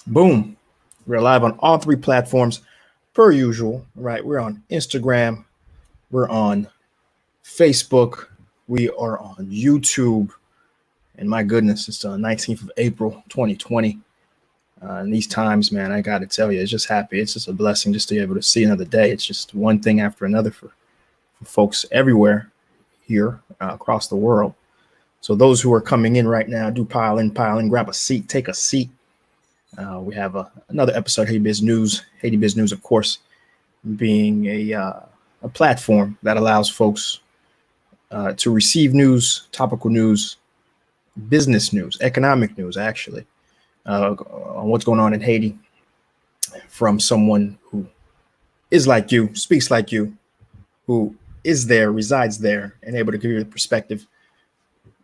Boom. We're live on all three platforms per usual, right? We're on Instagram, we're on Facebook, we are on YouTube. And my goodness, it's the 19th of April, 2020. In these times, man, I got to tell you, it's just happy. It's just a blessing just to be able to see another day. It's just one thing after another for folks everywhere here across the world. So those who are coming in right now, do pile in, grab a seat, take a seat. We have another episode of Haiti Biz News. Haiti Biz News, of course, being a platform that allows folks to receive news, topical news, business news, economic news, actually, on what's going on in Haiti from someone who is like you, speaks like you, who is there, resides there, and able to give you the perspective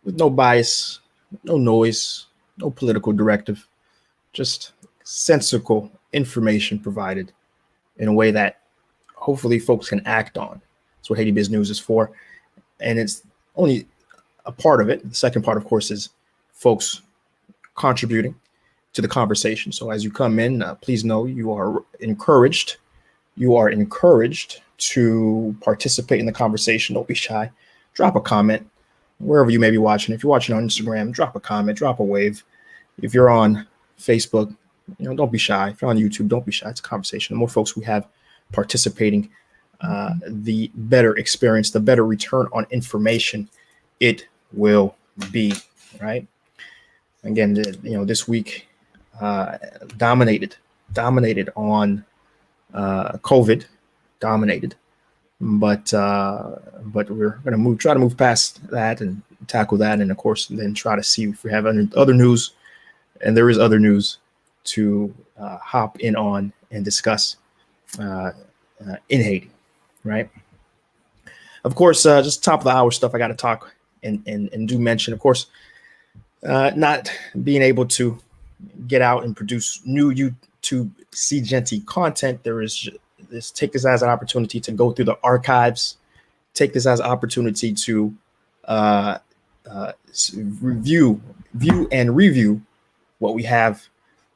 with no bias, no noise, no political directive, just sensical information provided in a way that hopefully folks can act on. That's what Haiti Biz News is for. And it's only a part of it. The second part, of course, is folks contributing to the conversation. So as you come in, please know you are encouraged. You are encouraged to participate in the conversation. Don't be shy. Drop a comment wherever you may be watching. If you're watching on Instagram, drop a comment, drop a wave. If you're on Facebook, don't be shy. If you're on YouTube, don't be shy. It's a conversation. The more folks we have participating, the better experience, the better return on information it will be, right? Again, this week dominated on COVID, dominated, but we're going to try to move past that and tackle that, and of course, then try to see if we have other news, and there is other news to hop in on and discuss in Haiti, right? Of course, just top of the hour stuff I got to talk and do mention, of course, not being able to get out and produce new YouTube Seejeanty content. Take this as an opportunity to go through the archives, take this as an opportunity to view and review what we have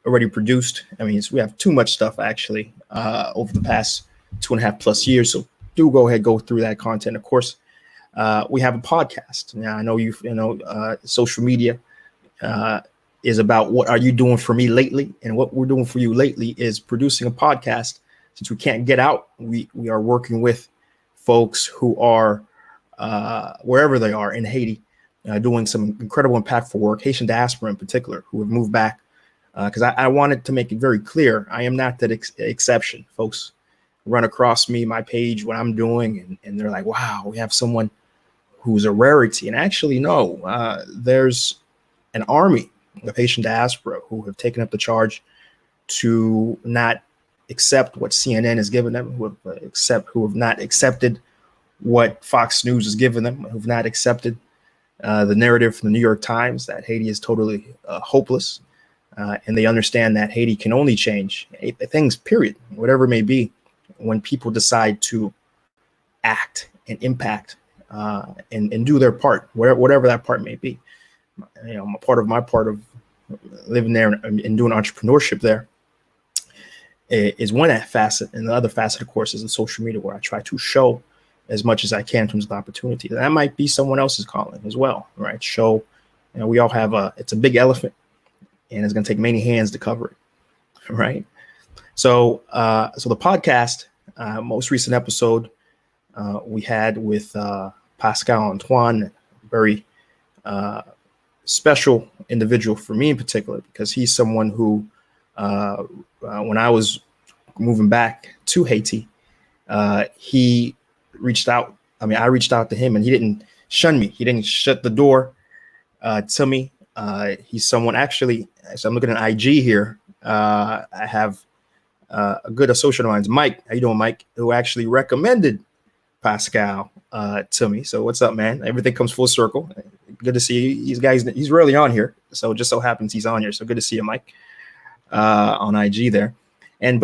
already produced. I mean, we have too much stuff actually over the past 2.5+ years. So do go ahead, go through that content. Of course, we have a podcast. Now I know social media is about what are you doing for me lately, and what we're doing for you lately is producing a podcast. Since we can't get out, we are working with folks who are wherever they are in Haiti, doing some incredible, impactful work. Haitian diaspora in particular, who have moved back. Because I wanted to make it very clear, I am not that exception. Folks run across my page, what I'm doing, and they're like, wow, we have someone who's a rarity. And actually, no, there's an army of Haitian diaspora who have taken up the charge to not accept what CNN has given them, who have not accepted what Fox News has given them, who have not accepted the narrative from the New York Times that Haiti is totally hopeless. And they understand that Haiti can only change things, period, whatever it may be, when people decide to act and impact and do their part, whatever that part may be. Part of living there and doing entrepreneurship there is one facet. And the other facet, of course, is the social media, where I try to show as much as I can in terms of opportunity. That might be someone else's calling as well, right? Show, we all have it's a big elephant, and it's going to take many hands to cover it, right? So the podcast, most recent episode we had with Pascal Antoine, very special individual for me in particular, because he's someone who, when I was moving back to Haiti, he reached out. I mean, I reached out to him, and he didn't shun me. He didn't shut the door to me. He's someone, actually, so I'm looking at IG here. I have a good associate of mine, Mike. How you doing, Mike? Who actually recommended Pascal to me. So what's up, man? Everything comes full circle. Good to see you. He's rarely on here, so it just so happens he's on here. So good to see you, Mike, on IG there.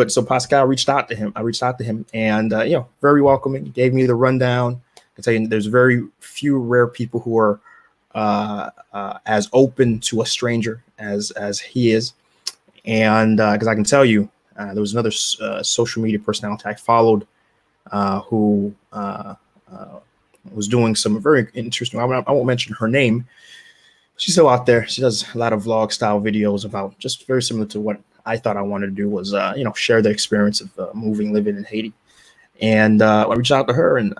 So Pascal reached out to him. I reached out to him, and very welcoming. Gave me the rundown. I tell you, there's very few rare people who are as open to a stranger as he is, And because I can tell you, there was another social media personality I followed who was doing some very interesting. I won't mention her name. She's still out there. She does a lot of vlog style videos about just very similar to what I thought I wanted to do was, share the experience of living in Haiti. And I reached out to her, and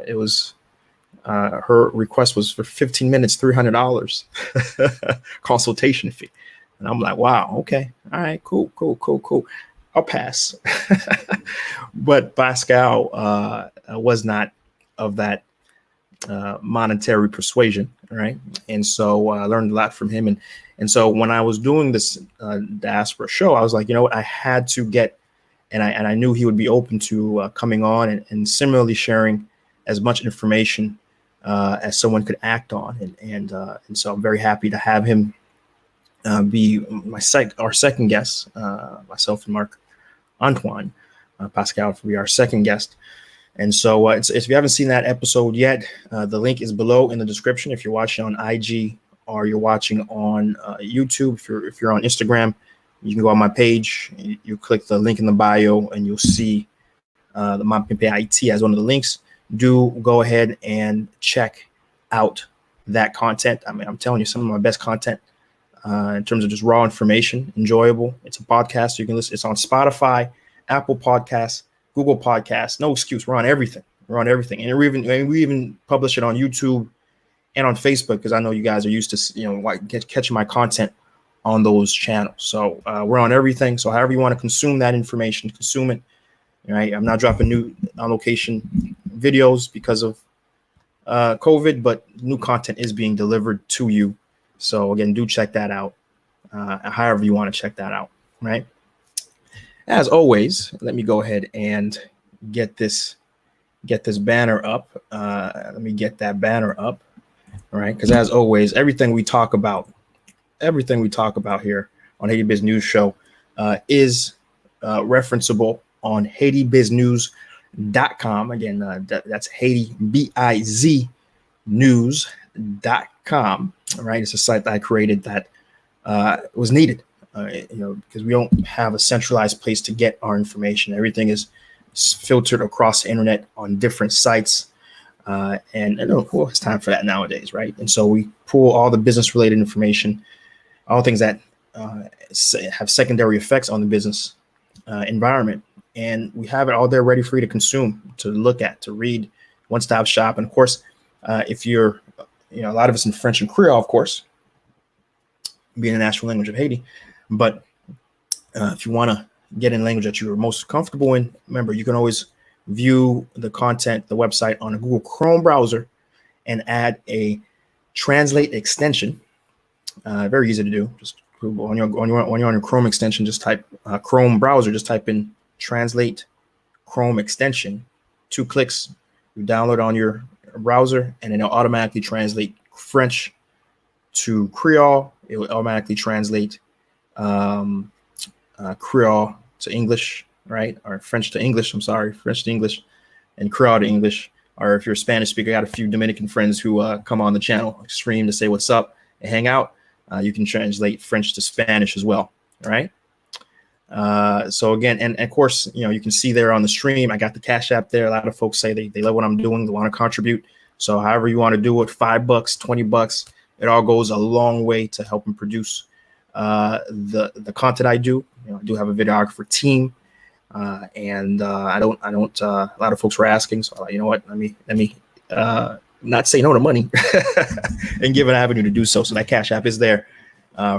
it was her request was for 15 minutes, $300 consultation fee. And I'm like, wow, okay, all right, cool. I'll pass. But Pascal was not of that monetary persuasion, right? And so I learned a lot from him. And so when I was doing this diaspora show, I was like, you know what, I had to get, and I knew he would be open to coming on and similarly sharing as much information as someone could act on. And so I'm very happy to have him be our second guest, myself and Mark Antoine. Pascal will be our second guest. And so if you haven't seen that episode yet, the link is below in the description. If you're watching on IG or you're watching on YouTube, if you're on Instagram, you can go on my page. You click the link in the bio, and you'll see the Mapimpe IT as one of the links. Do go ahead and check out that content. I mean, I'm telling you, some of my best content in terms of just raw information, enjoyable. It's a podcast. So you can listen. It's on Spotify, Apple Podcasts, Google Podcasts. No excuse. We're on everything. And we even publish it on YouTube and on Facebook, because I know you guys are used to catching my content on those channels. So we're on everything. So however you want to consume that information, consume it. Right. I'm not dropping new on location videos because of COVID, but new content is being delivered to you. So again, do check that out. However you want to check that out. Right. As always, let me go ahead and get this banner up. Let me get that banner up. All right. Because as always, everything we talk about here on Haiti Biz News Show is referenceable on HaitiBizNews.com. Again, that's Haiti, BIZ news.com. All right. It's a site that I created that was needed, because we don't have a centralized place to get our information. Everything is filtered across the internet on different sites. And it's time for that nowadays, right? And so we pull all the business related information, all things that have secondary effects on the business environment. And we have it all there ready for you to consume, to look at, to read, one-stop shop. And of course, if you're, a lot of it's in French and Creole, of course, being the national language of Haiti. But if you want to get in language that you're most comfortable in, remember, you can always view the content, the website on a Google Chrome browser and add a translate extension. Very easy to do. Just when you're on your Chrome extension, just type Chrome browser, just type in translate Chrome extension. 2 clicks, you download on your browser, and then it'll automatically translate French to Creole. It will automatically translate Creole to English, right? Or French to English. French to English, and Creole to English. Or if you're a Spanish speaker, I got a few Dominican friends who come on the channel, stream to say what's up and hang out. You can translate French to Spanish as well, right? So again, and of course, you can see there on the stream, I got the Cash App there. A lot of folks say they love what I'm doing, they want to contribute. So however you want to do it, $5, $20, it all goes a long way to helping produce the content I do. I do have a videographer team, and I don't. A lot of folks were asking, so you know what? Let me not say no to money and give an avenue to do so. So that Cash App is there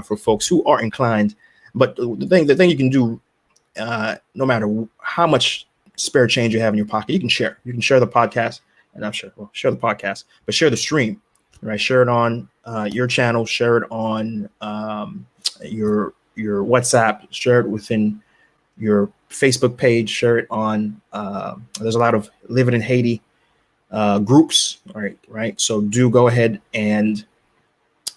for folks who are inclined. But the thing you can do, no matter how much spare change you have in your pocket, you can share. You can share the podcast, and I'm sure, share the podcast, but share the stream, right? Share it on your channel, share it on your WhatsApp, share it within your Facebook page, share it on. There's a lot of Living in Haiti groups, right? So do go ahead and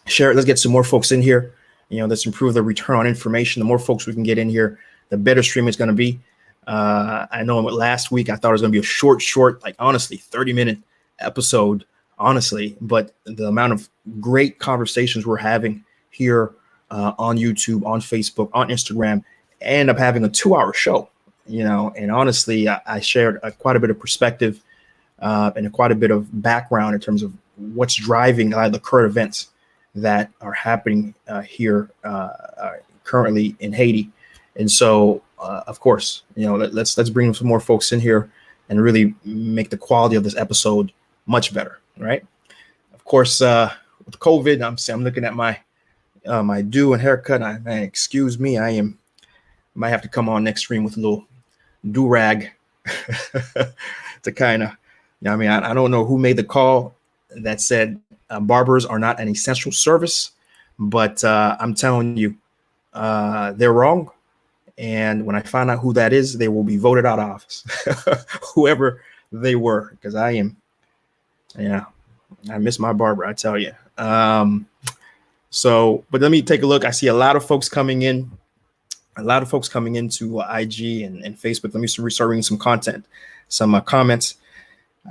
share it. Let's get some more folks in here. Let's improve the return on information. The more folks we can get in here, the better stream it's going to be. I know last week I thought it was going to be a short, like honestly, 30-minute episode, honestly. But the amount of great conversations we're having here on YouTube, on Facebook, on Instagram, end up having a 2-hour show, and honestly, I shared quite a bit of perspective and quite a bit of background in terms of what's driving the current events that are happening here currently in Haiti. And so, of course, let's bring some more folks in here and really make the quality of this episode much better, right? Of course, with COVID, I'm looking at my do and haircut. Man, excuse me, might have to come on next stream with a little do-rag to kind of, I don't know who made the call that said barbers are not an essential service, but I'm telling you, they're wrong. And when I find out who that is, they will be voted out of office, whoever they were, because I miss my barber, I tell you. So, but let me take a look. I see a lot of folks coming in, to IG and Facebook. Let me start reading some content, some comments.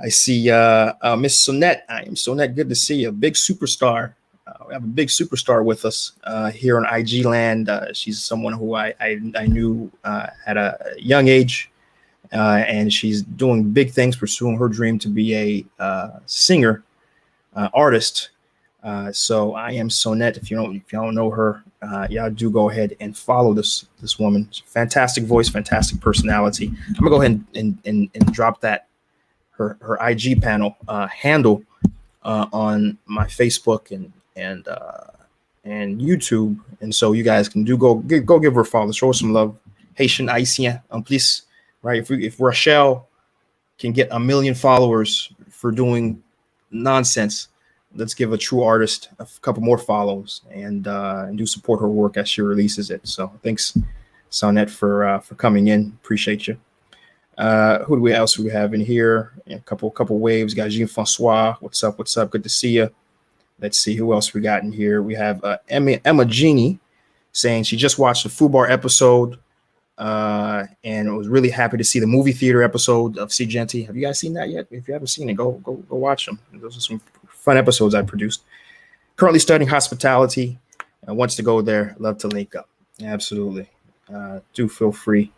I see Miss Sonette. I am Sonette. Good to see you. Big superstar. We have a big superstar with us here on IG land. She's someone who I knew at a young age, and she's doing big things, pursuing her dream to be a singer, artist. So I am Sonette. If you don't know her, y'all do go ahead and follow this woman. Fantastic voice, fantastic personality. I'm gonna go ahead and drop that her IG panel handle on my Facebook and YouTube, and so you guys can go give her a follow, show her some love. Haitian, Haitian, please, right? If Rochelle can get 1 million followers for doing nonsense, let's give a true artist a couple more follows and do support her work as she releases it. So thanks, Sonette, for coming in. Appreciate you. Who else do we have in here? A couple waves. Got Jean Francois. What's up? Good to see you. Let's see who else we got in here. We have Emma Jeannie saying she just watched the Fubar episode and was really happy to see the movie theater episode of Seejeanty. Have you guys seen that yet? If you haven't seen it, go watch them. Those are some fun episodes I produced. Currently studying hospitality and wants to go there. Love to link up. Absolutely. Do feel free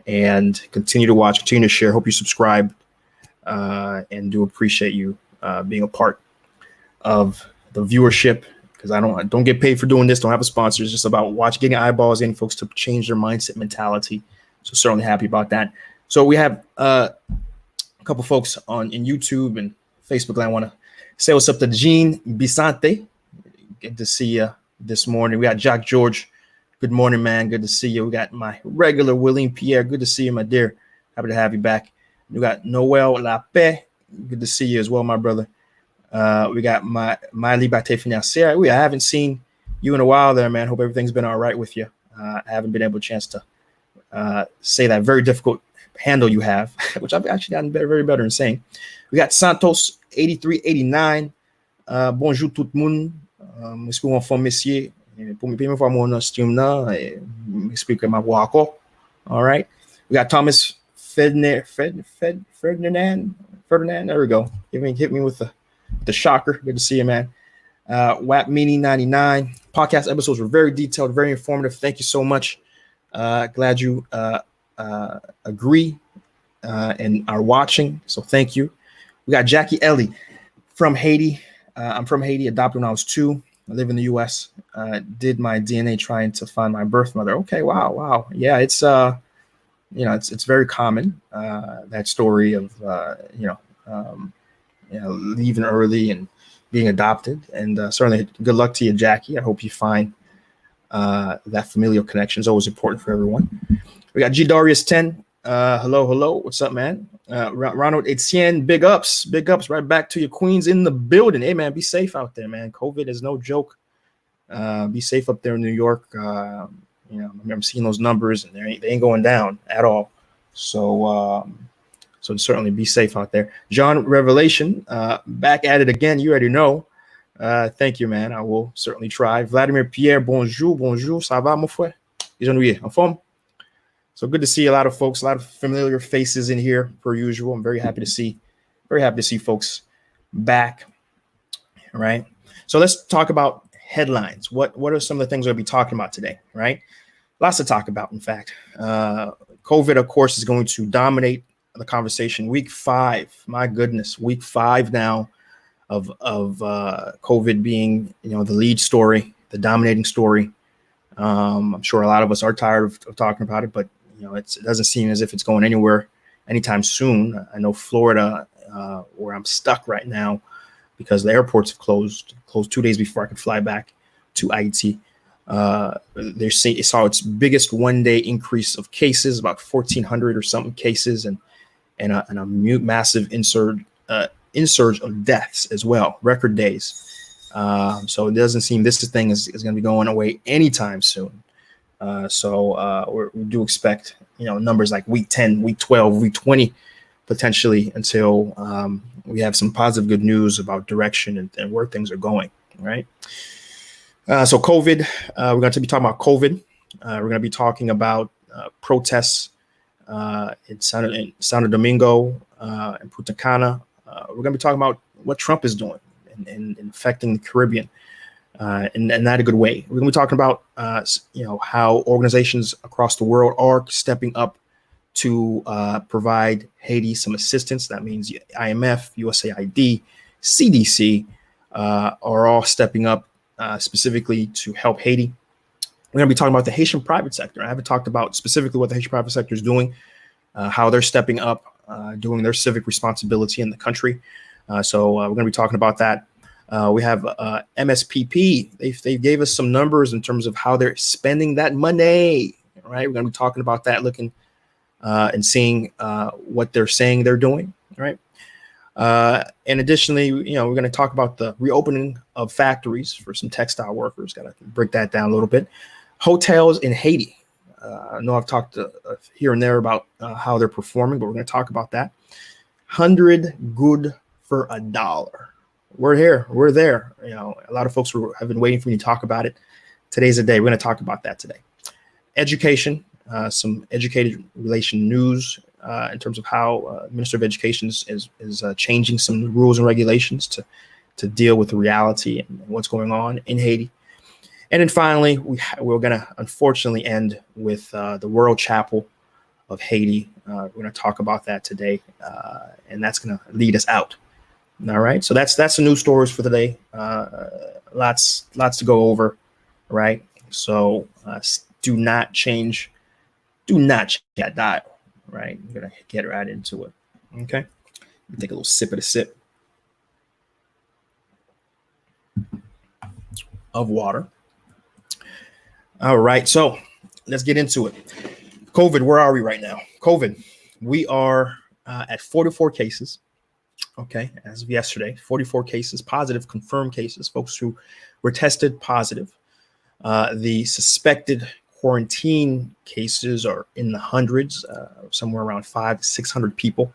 and continue to watch, continue to share. Hope you subscribe and do appreciate you being a part of the viewership, because I don't get paid for doing this. Don't have a sponsor. It's just about getting eyeballs, getting folks to change their mindset, mentality. So certainly happy about that. So we have a couple folks in YouTube and Facebook. I want to say what's up to Jean Bisante. Good to see you this morning. We got Jack George. Good morning, man. Good to see you. We got my regular William Pierre. Good to see you, my dear. Happy to have you back. We got Noel Lape. Good to see you as well, my brother. We got my Liberté Financière. I haven't seen you in a while there, man. Hope everything's been all right with you. I haven't been able to say that very difficult handle you have, which I've actually gotten very better in saying. We got Santos 8389. Bonjour tout le monde. M'explique en forme, messieurs. Pour me première fois mon stream là, m'explique ma voix encore. All right. We got Thomas Ferdinand. There we go. Hit me with the shocker. Good to see you, man. WAP Mini 99 podcast episodes were very detailed, very informative. Thank you so much. Glad you agree and are watching. So thank you. We got Jackie Ellie from Haiti. I'm from Haiti, adopted when I was 2. I live in the U.S. Did my DNA trying to find my birth mother. Okay, wow. Yeah, it's it's very common, that story of leaving early and being adopted. And certainly good luck to you, Jackie. I hope you find that familial connection is always important for everyone. We got G Darius 10. Hello. What's up, man? Ronald Etienne, big ups right back to your queens in the building. Hey, man, be safe out there, man. COVID is no joke. Be safe up there in New York. I'm seeing those numbers and they ain't going down at all. So certainly be safe out there. John Revelation, back at it again. You already know. Thank you, man. I will certainly try. Vladimir Pierre, bonjour. Ça va, mon frère? En forme? So good to see a lot of folks, a lot of familiar faces in here per usual. I'm very happy to see folks back. All right. So let's talk about headlines. What are some of the things we'll be talking about today, right? Lots to talk about, in fact. COVID, of course, is going to dominate the conversation. Week 5, my goodness, week 5 now of COVID being, the lead story, the dominating story. I'm sure a lot of us are tired of talking about it, but it doesn't seem as if it's going anywhere anytime soon. I know Florida, where I'm stuck right now, because the airports have closed 2 days before I could fly back to Haiti. It saw its biggest one-day increase of cases, about 1,400 or something cases, and a massive insurge of deaths as well, record days. So it doesn't seem this thing is going to be going away anytime soon. So we do expect numbers like week 10, week 12, week 20 potentially, until we have some positive good news about direction and where things are going. Right. So COVID, we're going to be talking about COVID. We're going to be talking about protests in Santo Domingo and Punta Cana. We're going to be talking about what Trump is doing and affecting the Caribbean in not a good way. We're going to be talking about how organizations across the world are stepping up to provide Haiti some assistance. That means IMF, USAID, CDC are all stepping up specifically to help Haiti. We're going to be talking about the Haitian private sector. I haven't talked about specifically what the Haitian private sector is doing, how they're stepping up, doing their civic responsibility in the country. So we're going to be talking about that. We have MSPP. They gave us some numbers in terms of how they're spending that money. Right, we're going to be talking about that, looking and seeing what they're saying they're doing. Right. And additionally, we're going to talk about the reopening of factories for some textile workers. Got to break that down a little bit. Hotels in Haiti. I know I've talked here and there about how they're performing, but we're going to talk about that. 100 good for $1. We're here. We're there. A lot of folks have been waiting for me to talk about it. Today's the day. We're going to talk about that today. Education, some educated relation news in terms of how Minister of Education is changing some rules and regulations to deal with the reality and what's going on in Haiti. And then finally, we're going to unfortunately end with the World Chapel of Haiti. We're going to talk about that today, and that's going to lead us out. All right. So that's the news stories for today. Lots to go over. Right. So do not change that dial. Right. I'm going to get right into it. Okay. Take a little sip of the sip of water. All right. So let's get into it. COVID. Where are we right now? COVID. We are at 44 cases. Okay, as of yesterday, 44 cases, positive confirmed cases, folks who were tested positive. The suspected quarantine cases are in the hundreds, somewhere around 500 to 600 people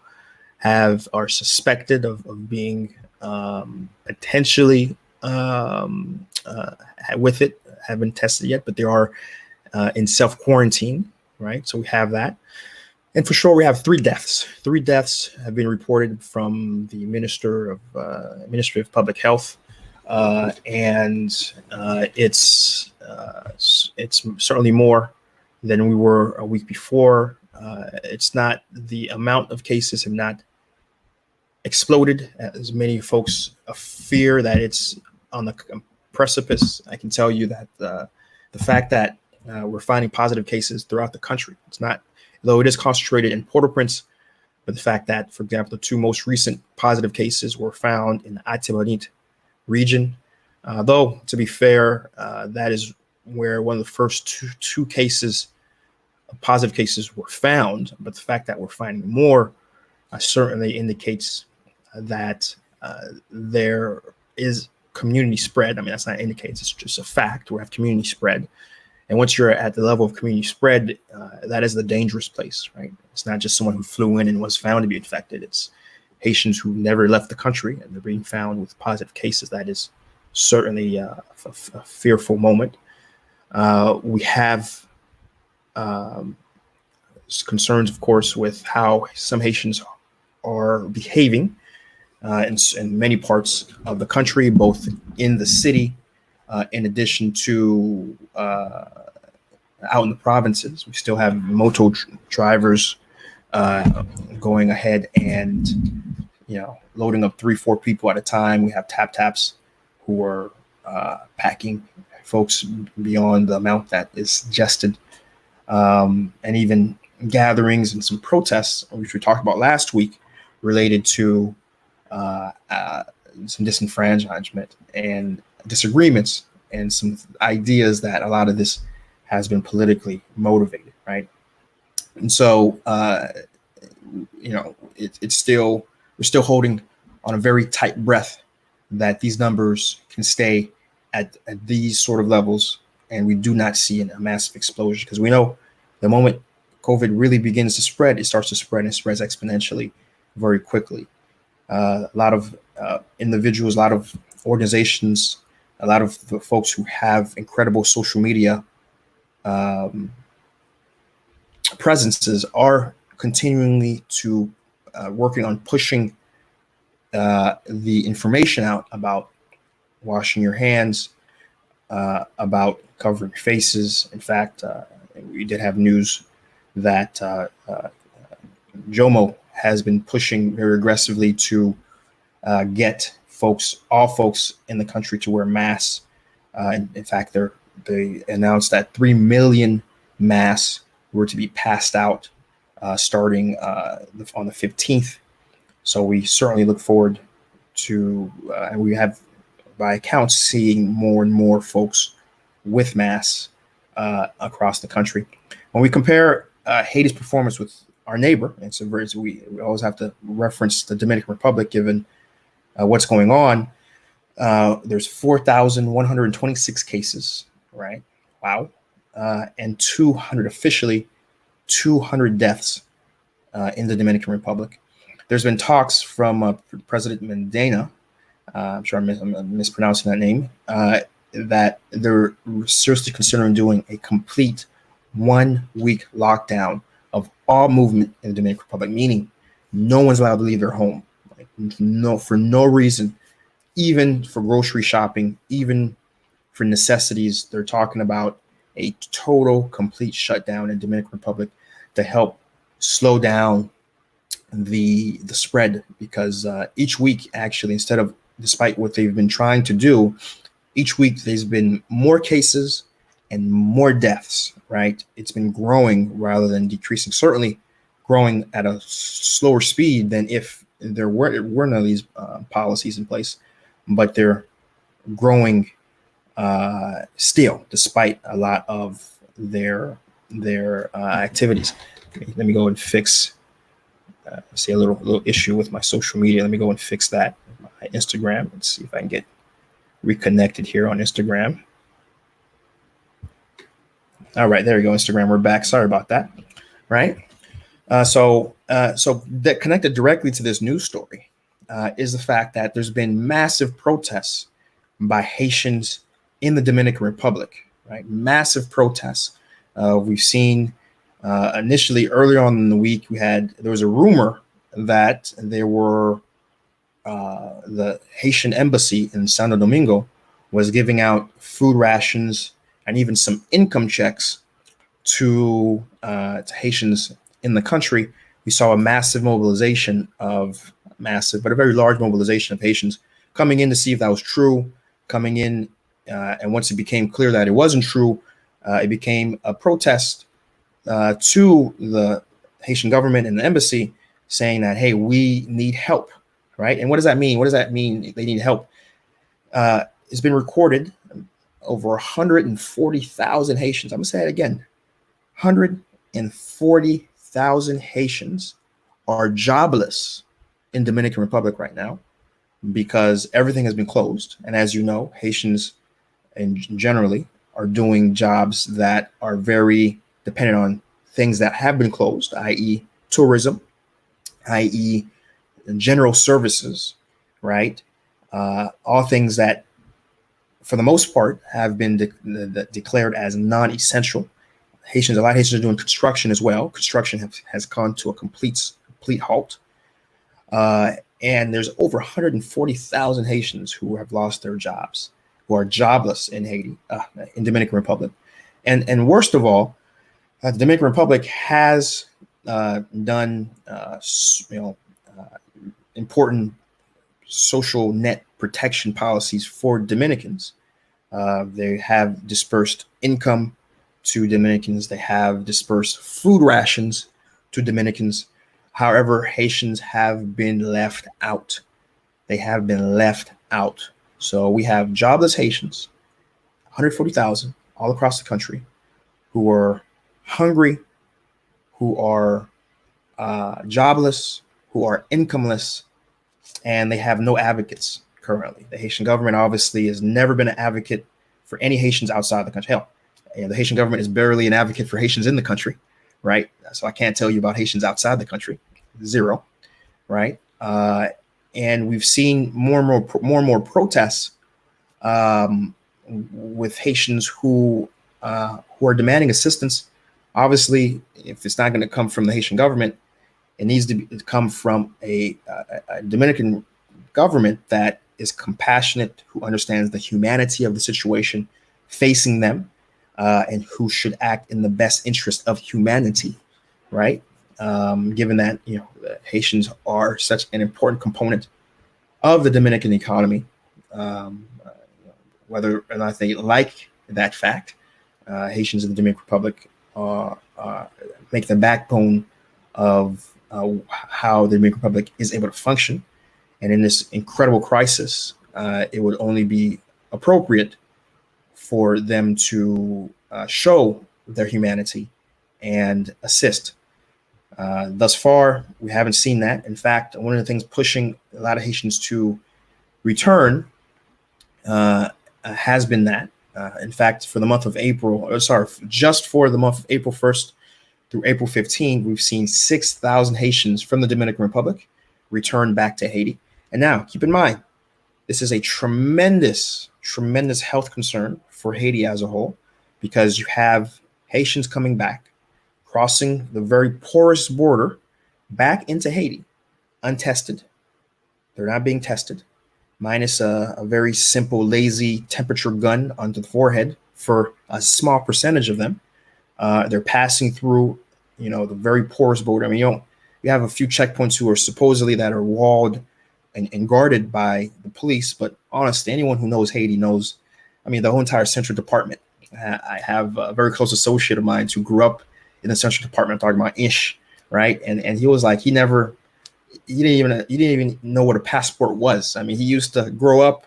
are suspected of being potentially with it, haven't tested yet, but they are in self-quarantine, right? So we have that. And for sure, we have 3 deaths. 3 deaths have been reported from the Ministry of Public Health, and it's certainly more than we were a week before. It's not, the amount of cases have not exploded as many folks fear that it's on the precipice. I can tell you that the fact that we're finding positive cases throughout the country, it's not, though it is concentrated in Port-au-Prince, but the fact that, for example, the 2 most recent positive cases were found in the Haiti region. Though, to be fair, that is where one of the first two cases, positive cases, were found. But the fact that we're finding more certainly indicates that there is community spread. I mean, that's not indicates, it's just a fact. We have community spread. And once you're at the level of community spread, that is the dangerous place, right? It's not just someone who flew in and was found to be infected. It's Haitians who never left the country and they're being found with positive cases. That is certainly a fearful moment. We have concerns, of course, with how some Haitians are behaving in many parts of the country, both in the city in addition to out in the provinces, we still have moto drivers going ahead and loading up 3-4 people at a time. We have taps who are packing folks beyond the amount that is suggested, and even gatherings and some protests, which we talked about last week, related to some disenfranchisement and disagreements and some ideas that a lot of this has been politically motivated, right? And so, it's still, we're still holding on a very tight breath that these numbers can stay at these sort of levels, and we do not see a massive explosion, because we know the moment COVID really begins to spread, it starts to spread and spreads exponentially very quickly. A lot of individuals, a lot of organizations, a lot of the folks who have incredible social media presences are continually to working on pushing the information out about washing your hands, about covering faces. In fact, we did have news that Jomo has been pushing very aggressively to get all folks in the country to wear masks. In fact, they announced that 3 million masks were to be passed out starting on the 15th. So we certainly look forward to, and we have, by accounts, seeing more and more folks with masks across the country. When we compare Haiti's performance with our neighbor, we always have to reference the Dominican Republic, given what's going on. There's 4,126 cases, right? Wow. And 200 deaths in the Dominican Republic. There's been talks from President Medina, I'm sure I'm mispronouncing that name, that they're seriously considering doing a complete 1-week lockdown of all movement in the Dominican Republic, meaning no one's allowed to leave their home, for no reason, even for grocery shopping, even for necessities. They're talking about a total, complete shutdown in the Dominican Republic to help slow down the spread, because each week, actually, despite what they've been trying to do, each week there's been more cases and more deaths, right? It's been growing rather than decreasing, certainly growing at a slower speed than if there were none of these policies in place, but they're growing still, despite a lot of their activities. Let me go and fix see a little issue with my social media. Let me go and fix that. My Instagram. Let's see if I can get reconnected here on Instagram. All right, there you go, Instagram. We're back. Sorry about that. Right. So that connected directly to this news story is the fact that there's been massive protests by Haitians in the Dominican Republic. Right, massive protests. We've seen. Initially, earlier on in the week, there was a rumor that there were the Haitian embassy in Santo Domingo was giving out food rations and even some income checks to Haitians in the country. We saw a massive mobilization but a very large mobilization of Haitians coming in to see if that was true, coming in. And once it became clear that it wasn't true, it became a protest to the Haitian government and the embassy, saying that, hey, we need help, right? And what does that mean? What does that mean? They need help. It's been recorded over 140,000 Haitians. I'm gonna say it again. 140,000 Haitians are jobless in Dominican Republic right now because everything has been closed. And as you know, Haitians generally are doing jobs that are very dependent on things that have been closed, i.e. tourism, i.e. general services, right? All things that, for the most part, have been declared as non-essential. A lot of Haitians are doing construction as well. Construction has gone to a complete halt. And there's over 140,000 Haitians who have lost their jobs. who are jobless in Haiti, in Dominican Republic. And worst of all, the Dominican Republic has done important social net protection policies for Dominicans. They have dispersed income to Dominicans. They have dispersed food rations to Dominicans. However, Haitians have been left out. They have been left out. So we have jobless Haitians, 140,000 all across the country, who are hungry, who are jobless, who are incomeless, and they have no advocates currently. The Haitian government obviously has never been an advocate for any Haitians outside the country. Hell, the Haitian government is barely an advocate for Haitians in the country, right? So I can't tell you about Haitians outside the country. Zero, right? And we've seen more and more protests with Haitians who are demanding assistance. Obviously, if it's not going to come from the Haitian government, it needs to come from a Dominican government that is compassionate, who understands the humanity of the situation facing them, and who should act in the best interest of humanity, right? Given that Haitians are such an important component of the Dominican economy, whether or not they like that fact, Haitians in the Dominican Republic make the backbone of how the Dominican Republic is able to function. And in this incredible crisis, it would only be appropriate for them to show their humanity and assist. Thus far, we haven't seen that. In fact, one of the things pushing a lot of Haitians to return has been that. In fact, for the month of just for the month of April 1st through April 15, we've seen 6,000 Haitians from the Dominican Republic return back to Haiti. And now, keep in mind, this is a tremendous health concern for Haiti as a whole, because you have Haitians coming back, crossing the very porous border back into Haiti, untested. They're not being tested, minus a very simple, lazy temperature gun onto the forehead for a small percentage of them. They're passing through, the very porous border. I mean, you have a few checkpoints who are supposedly that are walled and guarded by the police, but honestly, anyone who knows Haiti knows. I mean, the whole entire Central Department. I have a very close associate of mine who grew up in the Central Department, talking about Ish, right? And he was like, he didn't even know what a passport was. I mean, he used to grow up,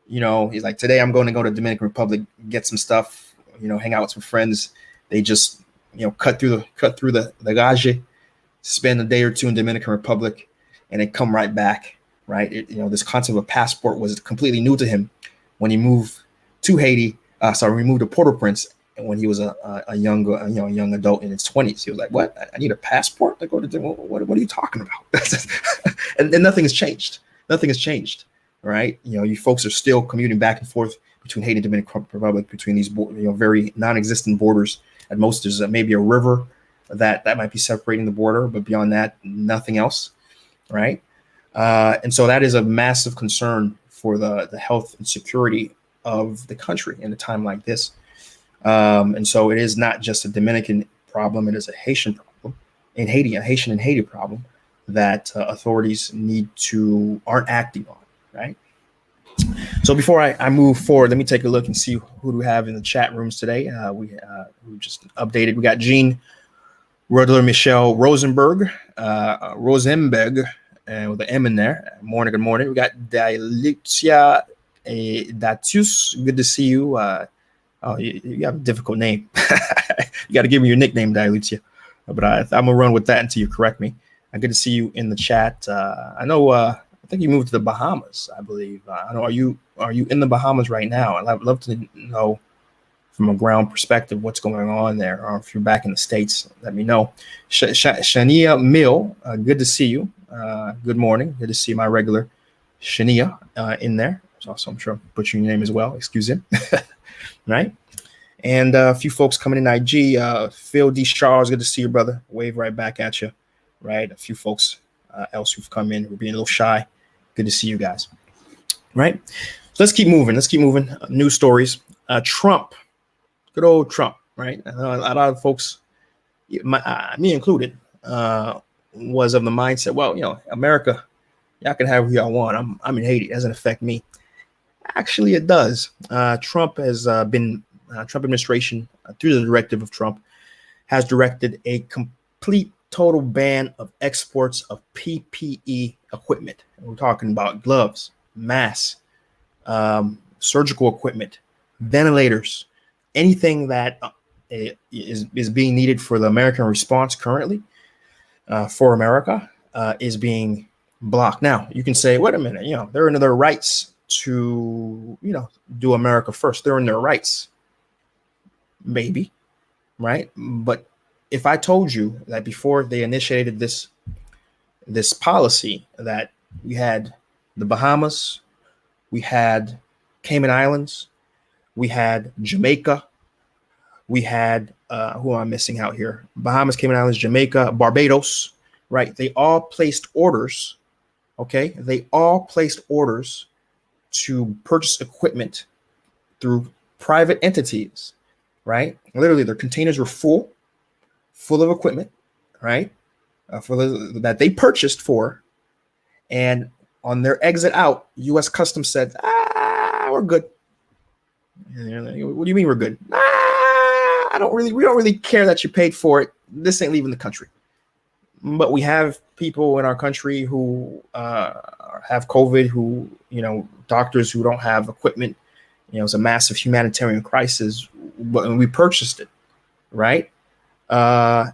he's like, today I'm going to go to Dominican Republic, get some stuff, hang out with some friends. They just, cut through the gage, spend a day or two in Dominican Republic, and then come right back, right? This concept of a passport was completely new to him when he moved to Haiti. We moved to Port-au-Prince when he was a young adult in his 20s. He was like, "What? I need a passport to go to? What are you talking about?" and nothing has changed. Nothing has changed, right? You folks are still commuting back and forth between Haiti and Dominican Republic, between these very non-existent borders. At most, there's maybe a river that might be separating the border, but beyond that, nothing else, right? And so that is a massive concern for the health and security of the country in a time like this. And so it is not just a Dominican problem; it is a Haitian problem in Haiti, a Haitian and Haiti problem that authorities aren't acting on, right? So before I move forward, let me take a look and see who do we have in the chat rooms today. We just updated. We got Jean Rodler, Michelle Rosenberg, and with the M in there. Morning, good morning. We got Dilucia Datus. Good to see you. You have a difficult name. You got to give me your nickname, Dilucia. But I'm gonna run with that until you correct me. Good to see you in the chat. I think you moved to the Bahamas, I believe. I know. Are you in the Bahamas right now? I'd love to know from a ground perspective what's going on there, or if you're back in the States, let me know. Shania Mill, good to see you. Good morning. Good to see my regular Shania in there. Also, I'm sure I'm butchering your name as well. Excuse him. Right. And a few folks coming in IG. Phil D. Charles, good to see you, brother. Wave right back at you. Right. A few folks else who've come in who are being a little shy. Good to see you guys. Right. So let's keep moving. News stories. Trump, good old Trump, right? A lot of folks, me included, was of the mindset, well, America, y'all can have who y'all want. I'm in Haiti. It doesn't affect me. Actually, it does. Trump administration, through the directive of Trump, has directed a complete total ban of exports of PPE equipment. We're talking about gloves, masks, surgical equipment, ventilators, anything that is being needed for the American response currently for America is being blocked. Now, you can say, wait a minute, they're in their rights to, do America first. They're in their rights, maybe, right? But if I told you that before they initiated this policy, that we had the Bahamas, we had Cayman Islands, we had Jamaica, we had who am I missing out here? Bahamas, Cayman Islands, Jamaica, Barbados, right? They all placed orders. Okay, they all placed orders to purchase equipment through private entities, right? Literally, their containers were full of equipment, right? That they purchased for, and on their exit out, U.S. Customs said, we're good. What do you mean we're good? We don't really care that you paid for it. This ain't leaving the country. But we have people in our country who have COVID, who, doctors who don't have equipment. It's a massive humanitarian crisis, but we purchased it, right? And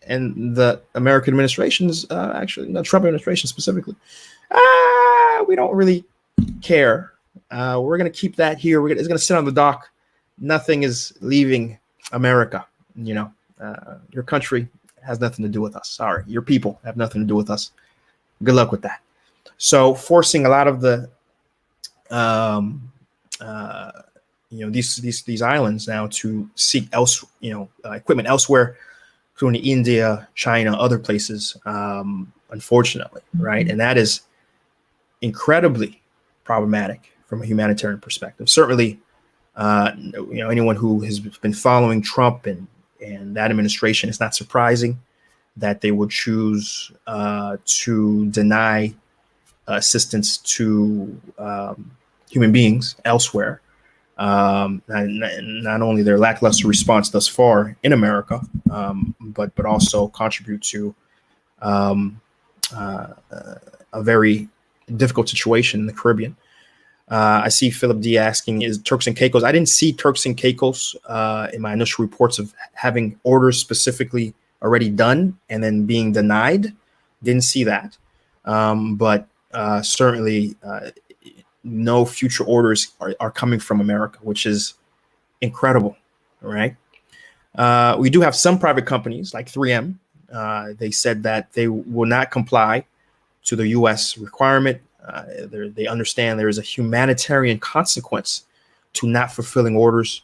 the American administrations, actually, the Trump administration specifically, we don't really care. We're going to keep that here. It's going to sit on the dock. Nothing is leaving America. Your country has nothing to do with us. Sorry, your people have nothing to do with us. Good luck with that. So forcing a lot of the, these islands now to seek equipment elsewhere, including India, China, other places, unfortunately, right? And that is incredibly problematic from a humanitarian perspective. Certainly, anyone who has been following Trump and that administration, it's not surprising that they would choose to deny assistance to human beings elsewhere. Not only their lackluster response thus far in America, but also contribute to a very difficult situation in the Caribbean. I see Philip D asking, is Turks and Caicos? I didn't see Turks and Caicos in my initial reports of having orders specifically already done and then being denied. Didn't see that. But certainly no future orders are coming from America, which is incredible, right? We do have some private companies like 3M. They said that they will not comply to the U.S. requirement. They understand there is a humanitarian consequence to not fulfilling orders.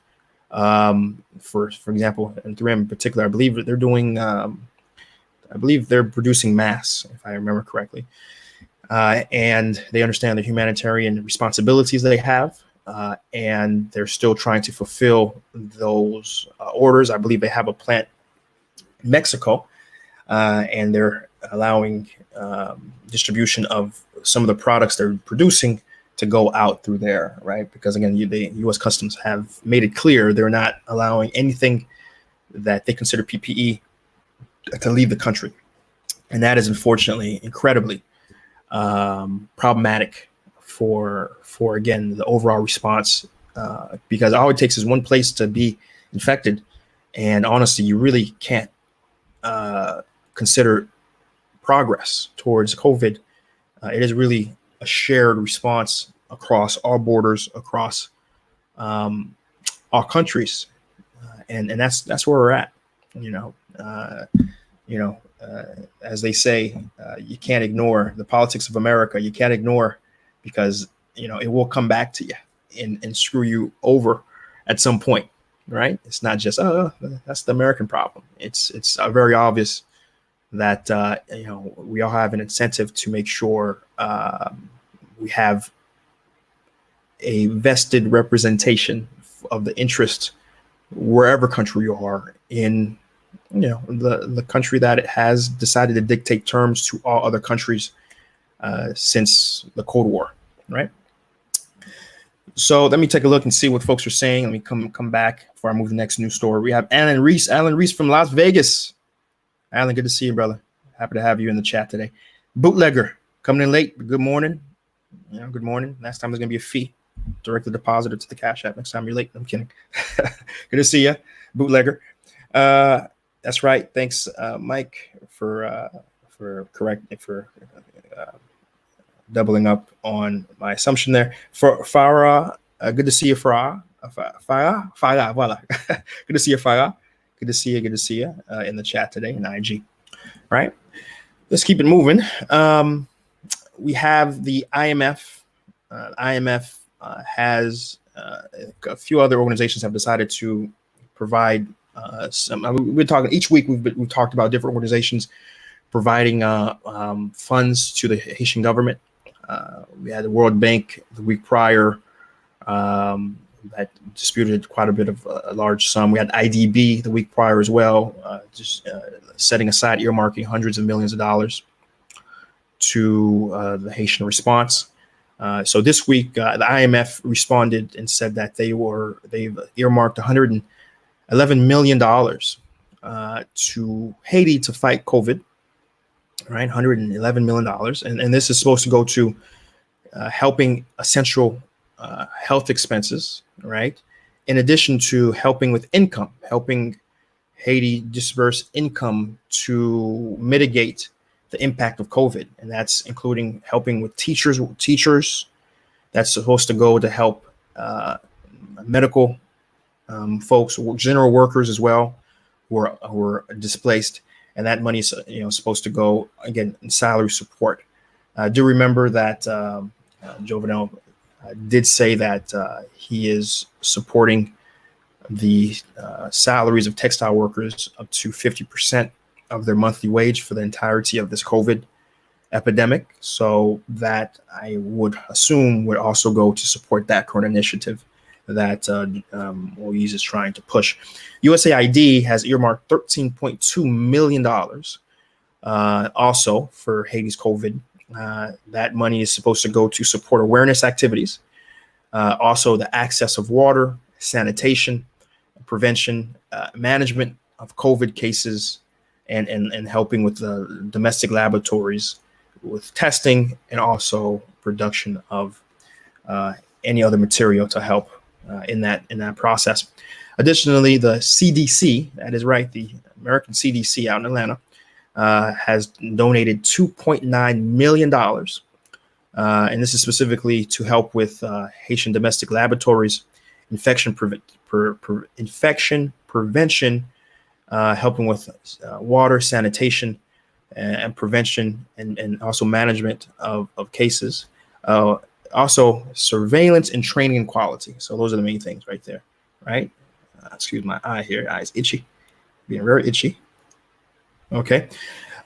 For example, in 3M in particular, I believe they're doing, I believe they're producing masks, if I remember correctly. And they understand the humanitarian responsibilities they have, and they're still trying to fulfill those orders. I believe they have a plant in Mexico, and they're allowing distribution of some of the products they're producing to go out through there, right? Because again, the U.S. Customs have made it clear they're not allowing anything that they consider PPE to leave the country. And that is unfortunately incredibly problematic for again, the overall response, because all it takes is one place to be infected. And honestly, you really can't consider progress towards COVID. It is really a shared response across all borders, across all countries, and that's where we're at. As they say, you can't ignore the politics of America. You can't ignore, because it will come back to you and screw you over at some point, right? It's not just that's the American problem. It's very obvious that we all have an incentive to make sure we have a vested representation of the interest wherever country you are in, the country that it has decided to dictate terms to all other countries since the Cold War, right? So let me take a look and see what folks are saying. Let me come back before I move to the next news story. We have Alan Reese from Las Vegas. Alan, good to see you, brother. Happy to have you in the chat today. Bootlegger coming in late. Good morning. Good morning. Last time there's going to be a fee directly deposited to the Cash App. Next time you're late. I'm kidding. Good to see you, Bootlegger. That's right. Thanks, Mike, for doubling up on my assumption there. For Farah, good to see you, Farah. Farah, voila. Good to see you, Farah. Good to see you in the chat today in IG. All right, let's keep it moving. We have the IMF. IMF has a few other organizations have decided to provide some. We're talking each week. We've talked about different organizations providing funds to the Haitian government. We had the World Bank the week prior that disputed quite a bit of a large sum. We had IDB the week prior as well, just setting aside, earmarking hundreds of millions of dollars to the Haitian response. So this week, the IMF responded and said that they've earmarked $111 million to Haiti to fight COVID. Right, $111 million, and this is supposed to go to helping essential health expenses, right? In addition to helping with income, helping Haiti disperse income to mitigate the impact of COVID, and that's including helping with teachers. That's supposed to go to help medical folks, general workers as well, who are displaced. And that money is supposed to go, again, in salary support. I do remember that Jovenel did say that he is supporting the salaries of textile workers up to 50% of their monthly wage for the entirety of this COVID epidemic. So that I would assume would also go to support that current initiative that Moise is trying to push. USAID has earmarked $13.2 million also for Haiti's COVID. That money is supposed to go to support awareness activities, also the access of water, sanitation, prevention, management of COVID cases, and helping with the domestic laboratories with testing and also production of any other material to help in that process. Additionally, the CDC, that is right, the American CDC out in Atlanta, has donated $2.9 million. And this is specifically to help with Haitian domestic laboratories, infection prevention, helping with water, sanitation, and prevention, and also management of cases. Also, surveillance and training and quality. So those are the main things right there, right? Excuse my eye here. Eye's itchy, being very itchy. Okay,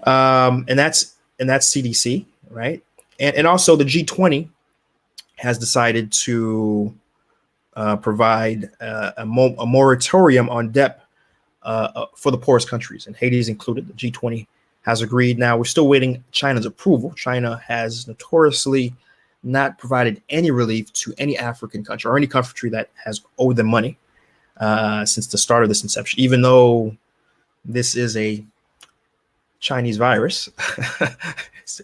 and that's CDC, right? And also the G20 has decided to provide a moratorium on debt for the poorest countries, and Haiti is included. The G20 has agreed. Now we're still waiting China's approval. China has notoriously not provided any relief to any African country or any country that has owed them money since the start of this inception, even though this is a Chinese virus.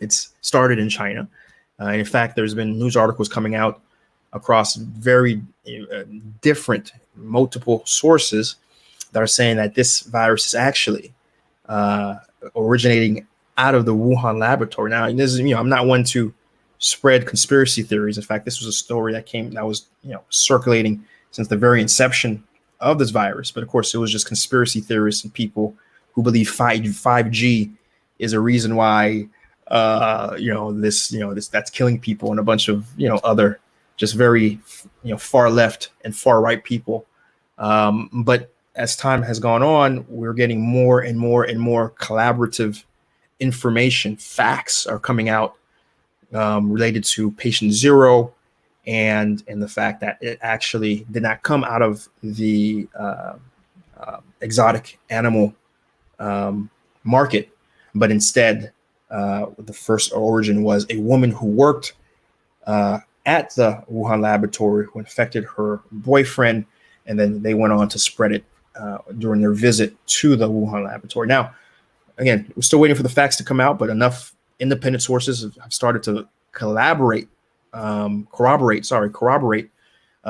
It's started in China. In fact, there's been news articles coming out across very different, multiple sources that are saying that this virus is actually originating out of the Wuhan laboratory. Now, this is, I'm not one to spread conspiracy theories. In fact, this was a story that was circulating since the very inception of this virus. But of course, it was just conspiracy theorists and people who believe 5G is a reason why this that's killing people, and a bunch of other just very far left and far right people. But as time has gone on, we're getting more and more and more collaborative information. Facts are coming out related to patient zero and the fact that it actually did not come out of the exotic animal market, but instead the first origin was a woman who worked at the Wuhan laboratory who infected her boyfriend, and then they went on to spread it during their visit to the Wuhan laboratory. Now, again, we're still waiting for the facts to come out, but enough independent sources have started to corroborate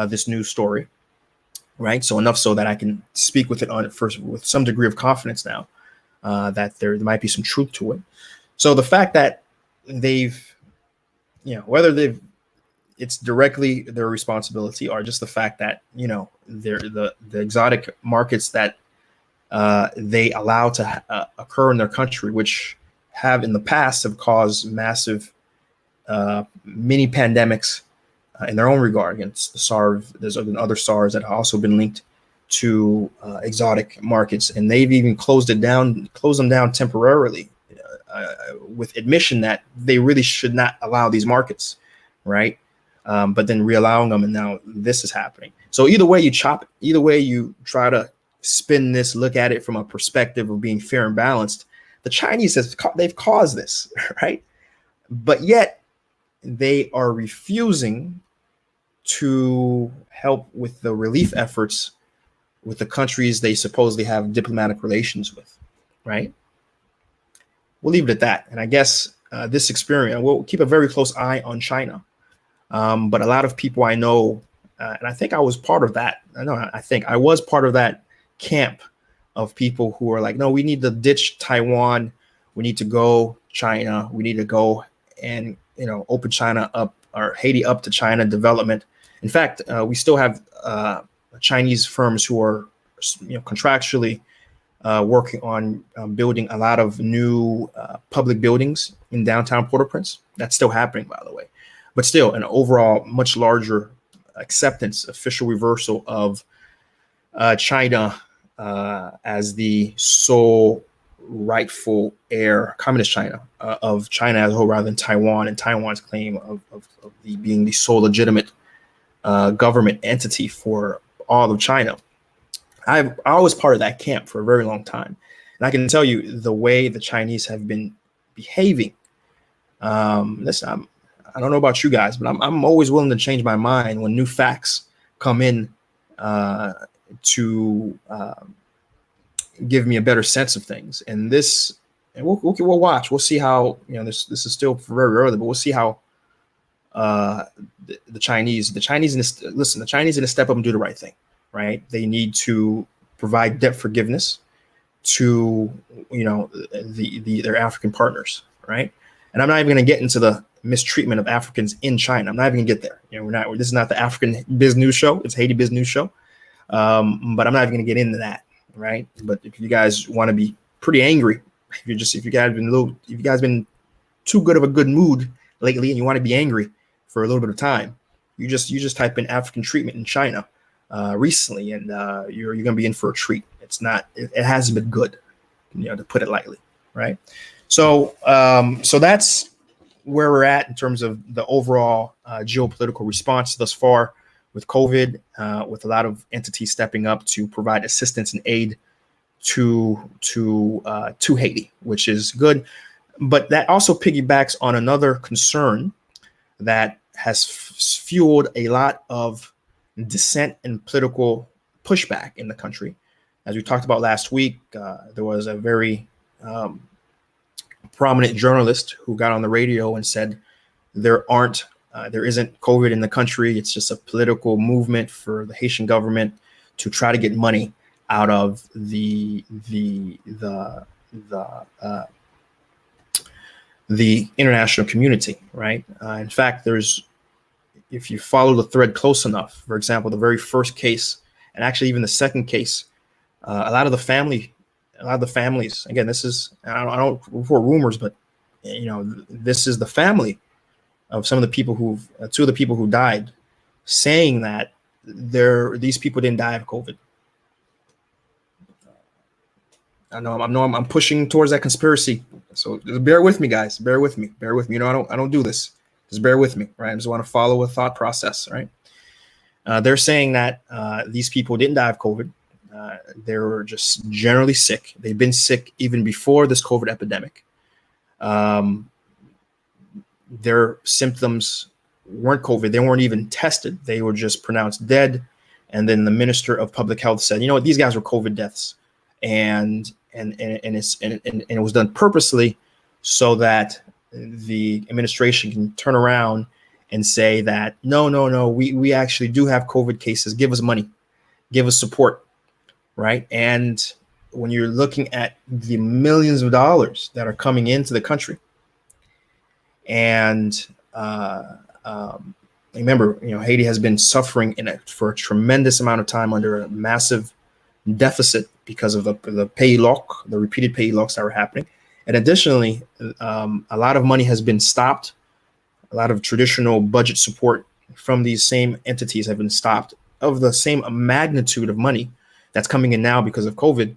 this news story, right? So enough so that I can speak with it on it first with some degree of confidence now, that there might be some truth to it. So the fact that it's directly their responsibility, or just the fact that they're the exotic markets that they allow to occur in their country, which have in the past have caused massive mini pandemics in their own regard. Against the SARS, there's been other SARS that have also been linked to exotic markets, and they've even closed them down temporarily, with admission that they really should not allow these markets, right? But then re-allowing them, and now this is happening. So either way you try to spin this, look at it from a perspective of being fair and balanced, the Chinese they've caused this, right? But yet they are refusing to help with the relief efforts with the countries they supposedly have diplomatic relations with, right? We'll leave it at that. And I guess this experience, we'll keep a very close eye on China. But a lot of people I know, and I think I was part of that. I was part of that camp of people who are like, no, we need to ditch Taiwan. We need to go China. We need to go and, open China up, or Haiti up to China development. In fact, we still have Chinese firms who are, contractually working on building a lot of new public buildings in downtown Port-au-Prince. That's still happening, by the way. But still, an overall much larger acceptance, official reversal of China as the sole rightful heir, communist China, of China as a whole, rather than Taiwan, and Taiwan's claim of being the sole legitimate government entity for all of China. I was part of that camp for a very long time. And I can tell you the way the Chinese have been behaving. Listen, I don't know about you guys, but I'm always willing to change my mind when new facts come in to give me a better sense of things. And we'll watch. We'll see how, this is still very early, but we'll see how the Chinese need to step up and do the right thing, right? They need to provide debt forgiveness to, their African partners, right? And I'm not even going to get into the mistreatment of Africans in China. I'm not even gonna get there. This is not the African Biz News Show. It's Haiti Biz News Show. But I'm not even gonna get into that, right? But if you guys want to be pretty angry, if you guys been too good of a good mood lately, and you want to be angry for a little bit of time, you just type in African treatment in China recently, and you're gonna be in for a treat. It hasn't been good, to put it lightly, right? So that's where we're at in terms of the overall geopolitical response thus far with COVID, with a lot of entities stepping up to provide assistance and aid to Haiti, which is good. But that also piggybacks on another concern that has fueled a lot of dissent and political pushback in the country. As we talked about last week, there was a very prominent journalist who got on the radio and said there isn't COVID in the country. It's just a political movement for the Haitian government to try to get money out of the international community, right? In fact, if you follow the thread close enough, for example, the very first case, and actually even the second case, a lot of the families, again, this is, I don't report rumors, but this is the family of two of the people who died, saying that these people didn't die of COVID. I know I'm pushing towards that conspiracy, so bear with me, guys. Bear with me. I don't do this. Just bear with me, right? I just want to follow a thought process, right? They're saying that these people didn't die of COVID. They were just generally sick. They've been sick even before this COVID epidemic. Their symptoms weren't COVID. They weren't even tested. They were just pronounced dead. And then the Minister of Public Health said, you know what, these guys were COVID deaths. And it was done purposely so that the administration can turn around and say that, no, we actually do have COVID cases. Give us money, give us support, right? And when you're looking at the millions of dollars that are coming into the country, and remember, Haiti has been suffering for a tremendous amount of time under a massive deficit because of the pays lock, the repeated pays locks that were happening. And additionally, a lot of money has been stopped. A lot of traditional budget support from these same entities have been stopped, of the same magnitude of money that's coming in now because of COVID,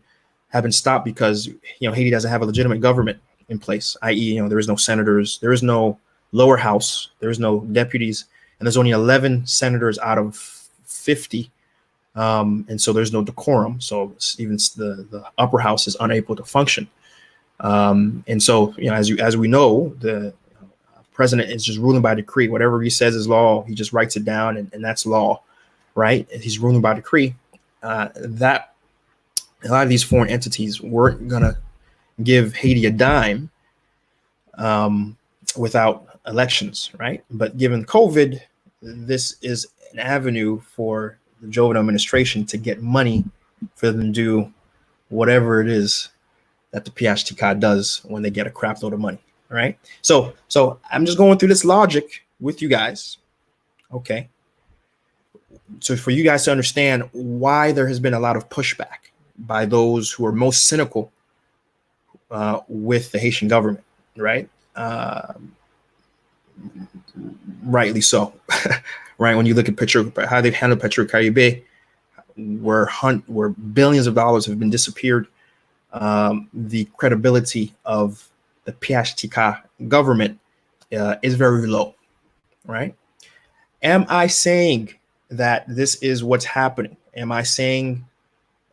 have been stopped because Haiti doesn't have a legitimate government in place, i.e., there is no senators, there is no lower house, there is no deputies, and there's only 11 senators out of 50. And so there's no decorum. So even the upper house is unable to function. And so, as we know, the president is just ruling by decree. Whatever he says is law. He just writes it down, and that's law, right? He's ruling by decree. That a lot of these foreign entities weren't gonna give Haiti a dime without elections, right? But given COVID, this is an avenue for the Joven administration to get money for them to do whatever it is that the PHTK does when they get a crap load of money, right? So I'm just going through this logic with you guys, okay? So for you guys to understand why there has been a lot of pushback by those who are most cynical with the Haitian government, right? Rightly so, right? When you look at how they've handled Petro-Caribe, where billions of dollars have been disappeared, the credibility of the PHTK government is very low, right? Am I saying that this is what's happening? Am I saying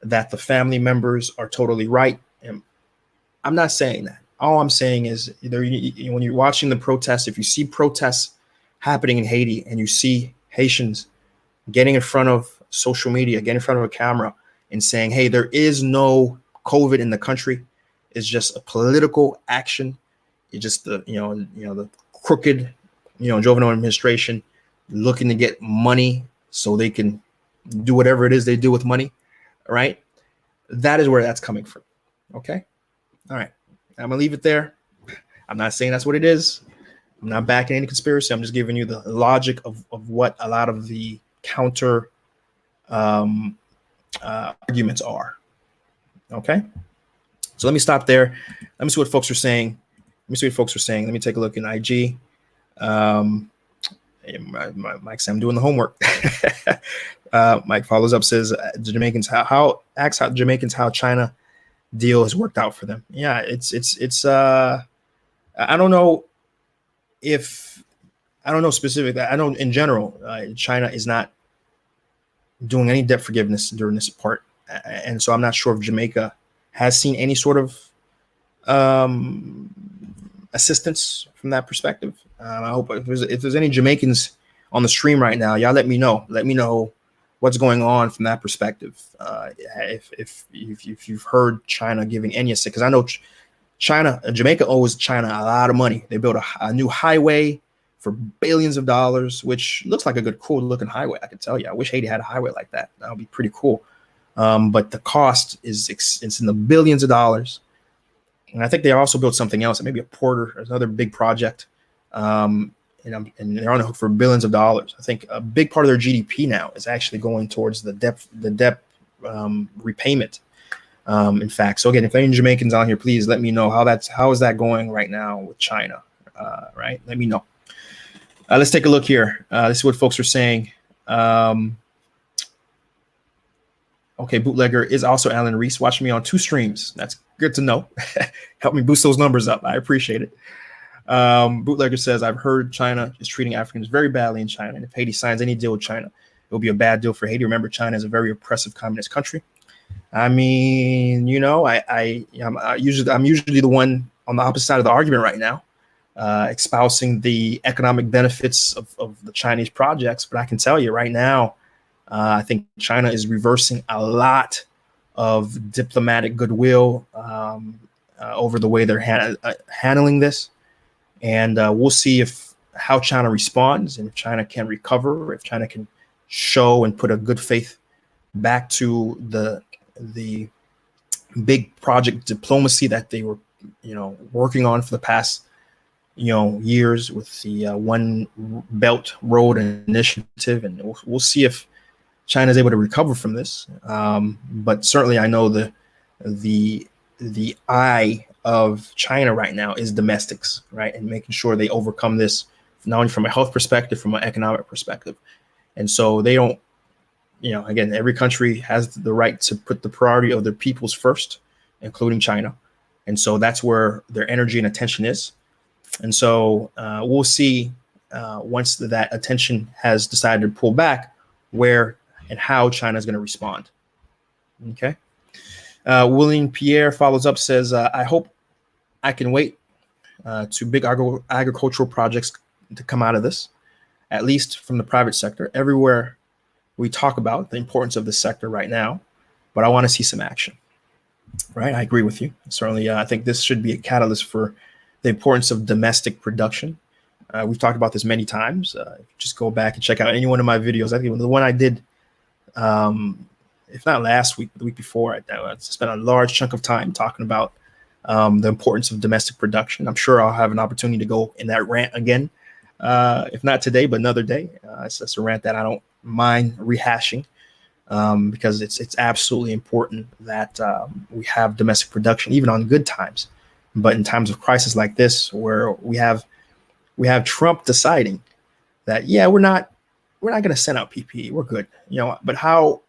that the family members are totally right? I'm not saying that. All I'm saying is when you're watching the protests, if you see protests happening in Haiti and you see Haitians getting in front of social media, getting in front of a camera and saying, hey, there is no COVID in the country, it's just a political action. It's just the crooked, Jovenel administration looking to get money so they can do whatever it is they do with money, right? That is where that's coming from. Okay. All right. I'm gonna leave it there. I'm not saying that's what it is. I'm not backing any conspiracy. I'm just giving you the logic of what a lot of the counter arguments are. Okay. So let me stop there. Let me see what folks are saying. Let me take a look in IG. Mike said I'm doing the homework. Mike follows up, says the Jamaicans asks how Jamaicans how China deal has worked out for them. Yeah, it's I don't know specifically. I know in general, China is not doing any debt forgiveness during this part, and so I'm not sure if Jamaica has seen any sort of assistance from that perspective. I hope if there's any Jamaicans on the stream right now, y'all let me know. Let me know what's going on from that perspective. If you've heard China giving any assistance, because I know Jamaica owes China a lot of money. They built a new highway for billions of dollars, which looks like a cool looking highway. I can tell you, I wish Haiti had a highway like that. That would be pretty cool. But the cost it's in the billions of dollars. And I think they also built something else, maybe a port or another big project. And they're on the hook for billions of dollars. I think a big part of their GDP now is actually going towards the debt repayment. In fact, so again, if any Jamaicans on here, please let me know how is that going right now with China. Right, let me know. Let's take a look here. This is what folks are saying. Okay, Bootlegger is also Alan Reese watching me on 2 streams. That's good to know. Help me boost those numbers up. I appreciate it. Bootlegger says, I've heard China is treating Africans very badly in China. And if Haiti signs any deal with China, it will be a bad deal for Haiti. Remember, China is a very oppressive communist country. I mean, I'm usually the one on the opposite side of the argument right now, espousing the economic benefits of the Chinese projects. But I can tell you right now, I think China is reversing a lot of diplomatic goodwill over the way they're handling this. And we'll see how China responds, and if China can recover, if China can show and put a good faith back to the big project diplomacy that they were, working on for the past, years with the One Belt Road Initiative. And we'll see if China is able to recover from this. But certainly I know the eye of China right now is domestics, right? And making sure they overcome this, not only from a health perspective, from an economic perspective. And so they don't, again, every country has the right to put the priority of their peoples first, including China. And so that's where their energy and attention is. And so we'll see once that attention has decided to pull back, where and how China is going to respond. Okay. William Pierre follows up, says, I hope I can wait to big agricultural projects to come out of this, at least from the private sector. Everywhere we talk about the importance of this sector right now, but I want to see some action. Right. I agree with you. Certainly, I think this should be a catalyst for the importance of domestic production. We've talked about this many times. Just go back and check out any one of my videos. I think the one I did, if not last week, the week before, I spent a large chunk of time talking about the importance of domestic production. I'm sure I'll have an opportunity to go in that rant again, if not today, but another day. It's a rant that I don't mind rehashing because it's absolutely important that we have domestic production, even on good times. But in times of crisis like this, where we have Trump deciding that, we're not going to send out PPE, we're good, but how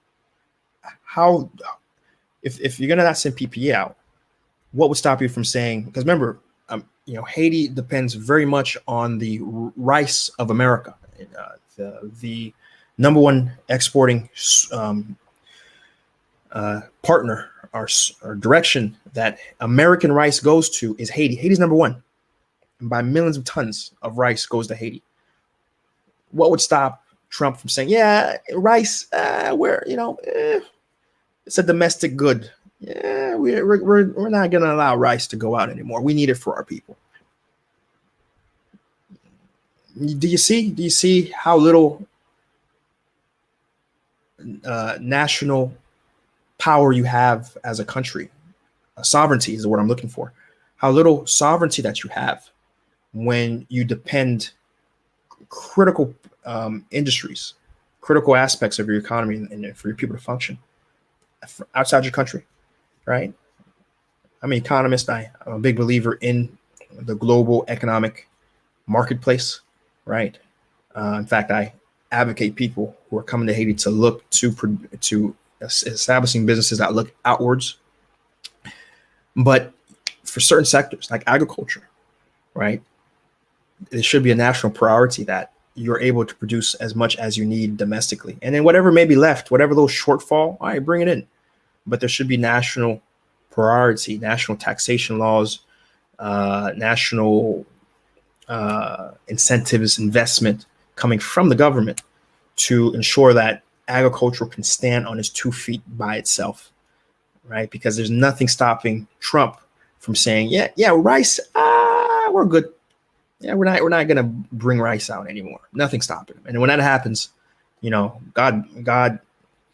if you're going to not send PPE out, what would stop you from saying, because remember, Haiti depends very much on the rice of America. The number one exporting partner or direction that American rice goes to is Haiti. Haiti's number one. And by millions of tons of rice goes to Haiti. What would stop Trump from saying, rice, it's a domestic good. We're not going to allow rice to go out anymore. We need it for our people. Do you see how little national power you have as a country? Sovereignty is the word I'm looking for. How little sovereignty that you have when you depend critical industries, critical aspects of your economy and for your people to function outside your country, right? I'm an economist. I'm a big believer in the global economic marketplace, right? In fact, I advocate people who are coming to Haiti to look to establishing businesses that look outwards. But for certain sectors like agriculture, right, it should be a national priority that you're able to produce as much as you need domestically. And then whatever may be left, whatever little shortfall, all right, bring it in. But there should be national priority, national taxation laws, national incentives, investment coming from the government to ensure that agriculture can stand on its 2 feet by itself, right? Because there's nothing stopping Trump from saying, rice, we're good. We're not going to bring rice out anymore. Nothing stopping him. And when that happens, God,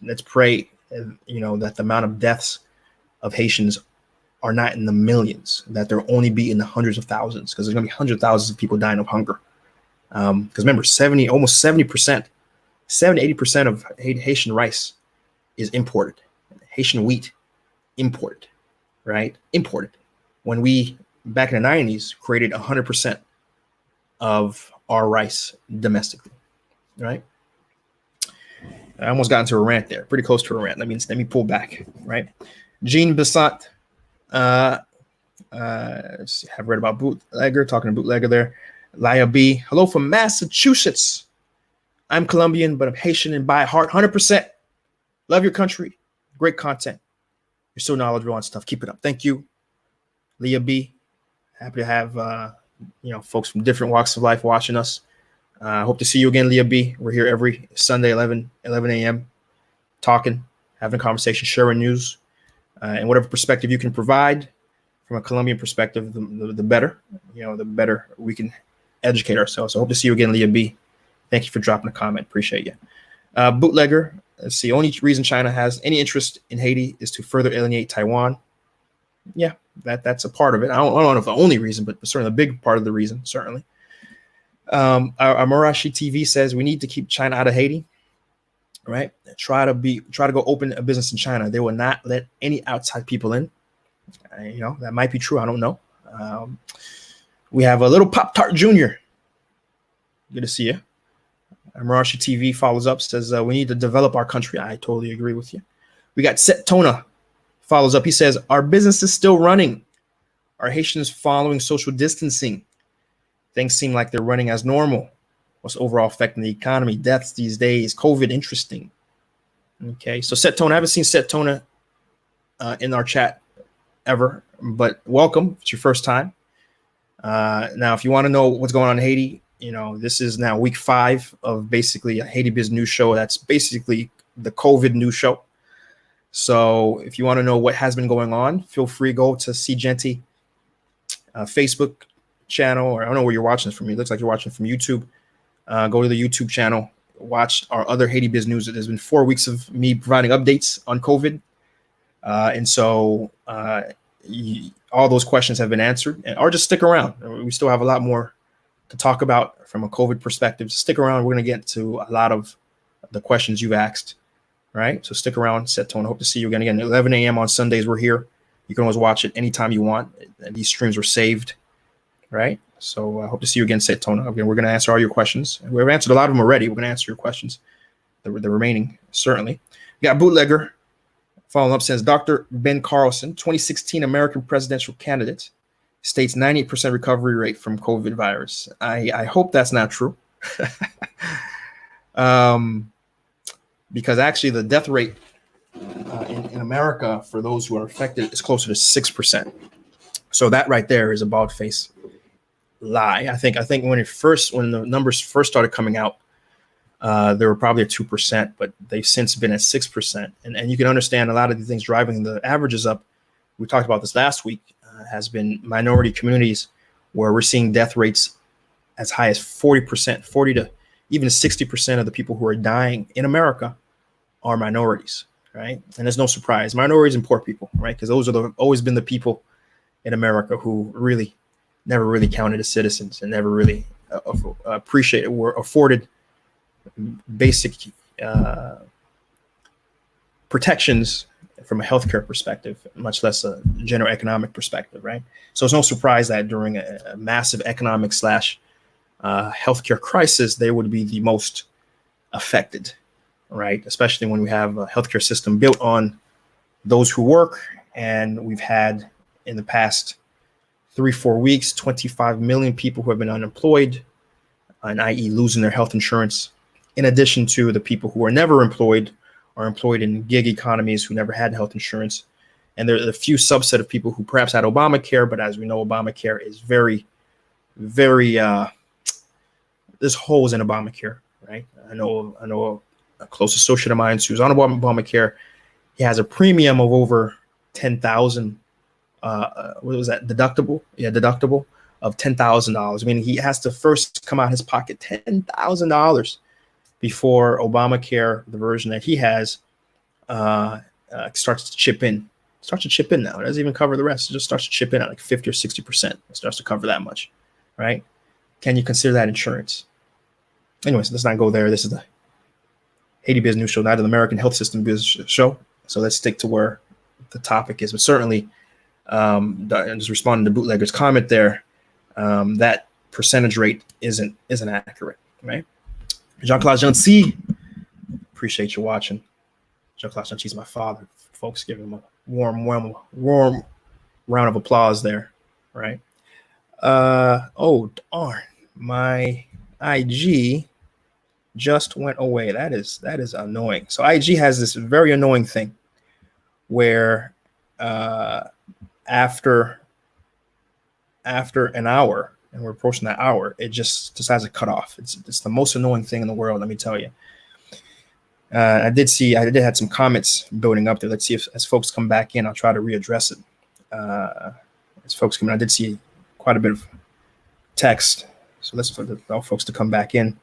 let's pray, that the amount of deaths of Haitians are not in the millions, that there only be in the hundreds of thousands, because there's going to be hundreds of thousands of people dying of hunger. Because remember, almost 70%, 70-80% of Haitian rice is imported. Haitian wheat, imported, right? Imported. When we, back in the 90s, created 100% of our rice domestically, right? I almost got into a rant there, pretty close to a rant. Let me pull back, right? Jean Bissant Have read about bootlegger, talking to bootlegger there. Laya B, hello from Massachusetts. I'm Colombian, but I'm Haitian and by heart, 100%. Love your country. Great content. You're so knowledgeable on stuff. Keep it up. Thank you, Leah B. Happy to have folks from different walks of life watching us. Hope to see you again, Leah B. We're here every Sunday, 11 a.m. talking, having a conversation, sharing news, and whatever perspective you can provide from a Colombian perspective, the better. The better we can educate ourselves. So hope to see you again, Leah B. Thank you for dropping a comment. Appreciate you. Bootlegger, let's see. Only reason China has any interest in Haiti is to further alienate Taiwan. Yeah, that's a part of it. I don't know if the only reason, but certainly a big part of the reason, certainly. Our Marashi TV says we need to keep China out of Haiti, right? Try to go open a business in China. They will not let any outside people in. That might be true. I don't know. We have a little Pop-Tart Jr. Good to see you. Marashi TV follows up, says we need to develop our country. I totally agree with you. We got Set Tona follows up. He says, our business is still running. Are Haitians following social distancing? Things seem like they're running as normal. What's overall affecting the economy? Deaths these days. COVID, interesting. Okay, so Set Tona, I haven't seen Set Tona in our chat ever, but welcome. It's your first time. Now, if you want to know what's going on in Haiti, this is now week 5 of basically a Haiti Biz news show. That's basically the COVID news show. So if you want to know what has been going on, feel free to go to Seejeanty Facebook channel, or I don't know where you're watching this from. It looks like you're watching from YouTube. Go to the YouTube channel, watch our other Haiti Biz news. There's been 4 weeks of me providing updates on COVID. And so all those questions have been answered, or just stick around. We still have a lot more to talk about from a COVID perspective. Stick around. We're going to get to a lot of the questions you've asked, right? So stick around, Set Tone. Hope to see you again. 11 a.m. on Sundays, we're here. You can always watch it anytime you want. These streams are saved, right? So I hope to see you again, Set Tone. Again, we're going to answer all your questions. We've answered a lot of them already. We're going to answer your questions, the remaining, certainly. We got Bootlegger following up, says Dr. Ben Carlson, 2016 American presidential candidate, states 98% recovery rate from COVID virus. I hope that's not true. Because actually the death rate in America for those who are affected is closer to 6%. So that right there is a bald-faced lie. I think when the numbers first started coming out, they were probably at 2%, but they've since been at 6%. And you can understand a lot of the things driving the averages up. We talked about this last week. Has been minority communities where we're seeing death rates as high as 40%, 40 to even 60% of the people who are dying in America are minorities, right? And there's no surprise, minorities and poor people, right? Because those are always been the people in America who really never really counted as citizens and never really appreciated or afforded basic protections from a healthcare perspective, much less a general economic perspective, right? So it's no surprise that during a massive economic / healthcare crisis, they would be the most affected, right? Especially when we have a healthcare system built on those who work. And we've had in the past 3-4 weeks, 25 million people who have been unemployed, and i.e. losing their health insurance, in addition to the people who are never employed, are employed in gig economies who never had health insurance. And there are a few subset of people who perhaps had Obamacare, but as we know, Obamacare is very, very, there's holes in Obamacare, right? I know a close associate of mine who's on Obamacare. He has a premium of over 10,000. What was that? Deductible? Yeah, deductible of $10,000. I mean, he has to first come out his pocket $10,000 before Obamacare, the version that he has, starts to chip in. Starts to chip in now. It doesn't even cover the rest. It just starts to chip in at like 50 or 60%. It starts to cover that much, right? Can you consider that insurance? Anyways, let's not go there. This is the Haiti Biz News Show, not an American health system biz show. So let's stick to where the topic is. But certainly, just responding to Bootlegger's comment there, that percentage rate isn't accurate, right? Jean-Claude Jancy, appreciate you watching. Jean-Claude Jancy is my father. Folks, give him a warm round of applause there. right? Oh darn, my IG just went away. That is annoying. So IG has this very annoying thing where after an hour, and we're approaching that hour, it just decides to cut off. It's the most annoying thing in the world, let me tell you. I did have some comments building up there. Let's see if as folks come back in, I'll try to readdress it. As folks come in, I did see quite a bit of text. So let's allow folks to come back in.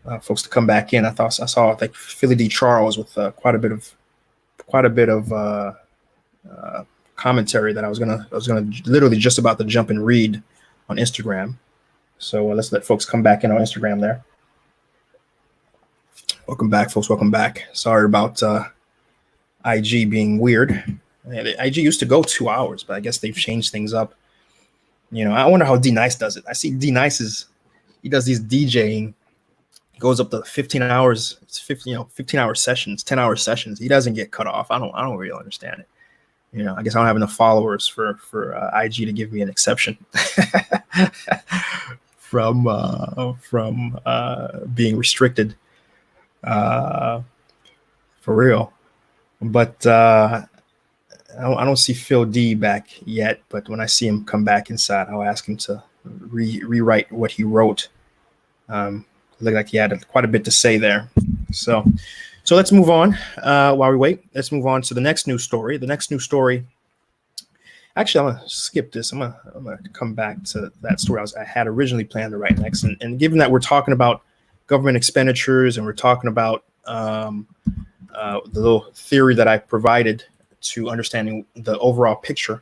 I saw like Philly D. Charles with quite a bit of commentary that I was gonna literally just about to jump and read on Instagram. So let's let folks come back in on Instagram there. Welcome back, folks. Welcome back. Sorry about IG being weird. IG used to go 2 hours, but I guess they've changed things up. You know, I wonder how D Nice does it. I see D Nice he does these DJing. He goes up to 15 hours. It's 15-hour sessions, 10-hour sessions. He doesn't get cut off. I don't really understand it. You know, I guess I don't have enough followers for IG to give me an exception from being restricted. For real. But I don't see Phil D back yet, but when I see him come back inside, I'll ask him to rewrite what he wrote. Looked like he had quite a bit to say there. So let's move on. While we wait, let's move on to the next news story. The next news story. Actually, I'm gonna skip this. I'm gonna come back to that story I had originally planned to write next. And given that we're talking about government expenditures and we're talking about the little theory that I provided to understanding the overall picture,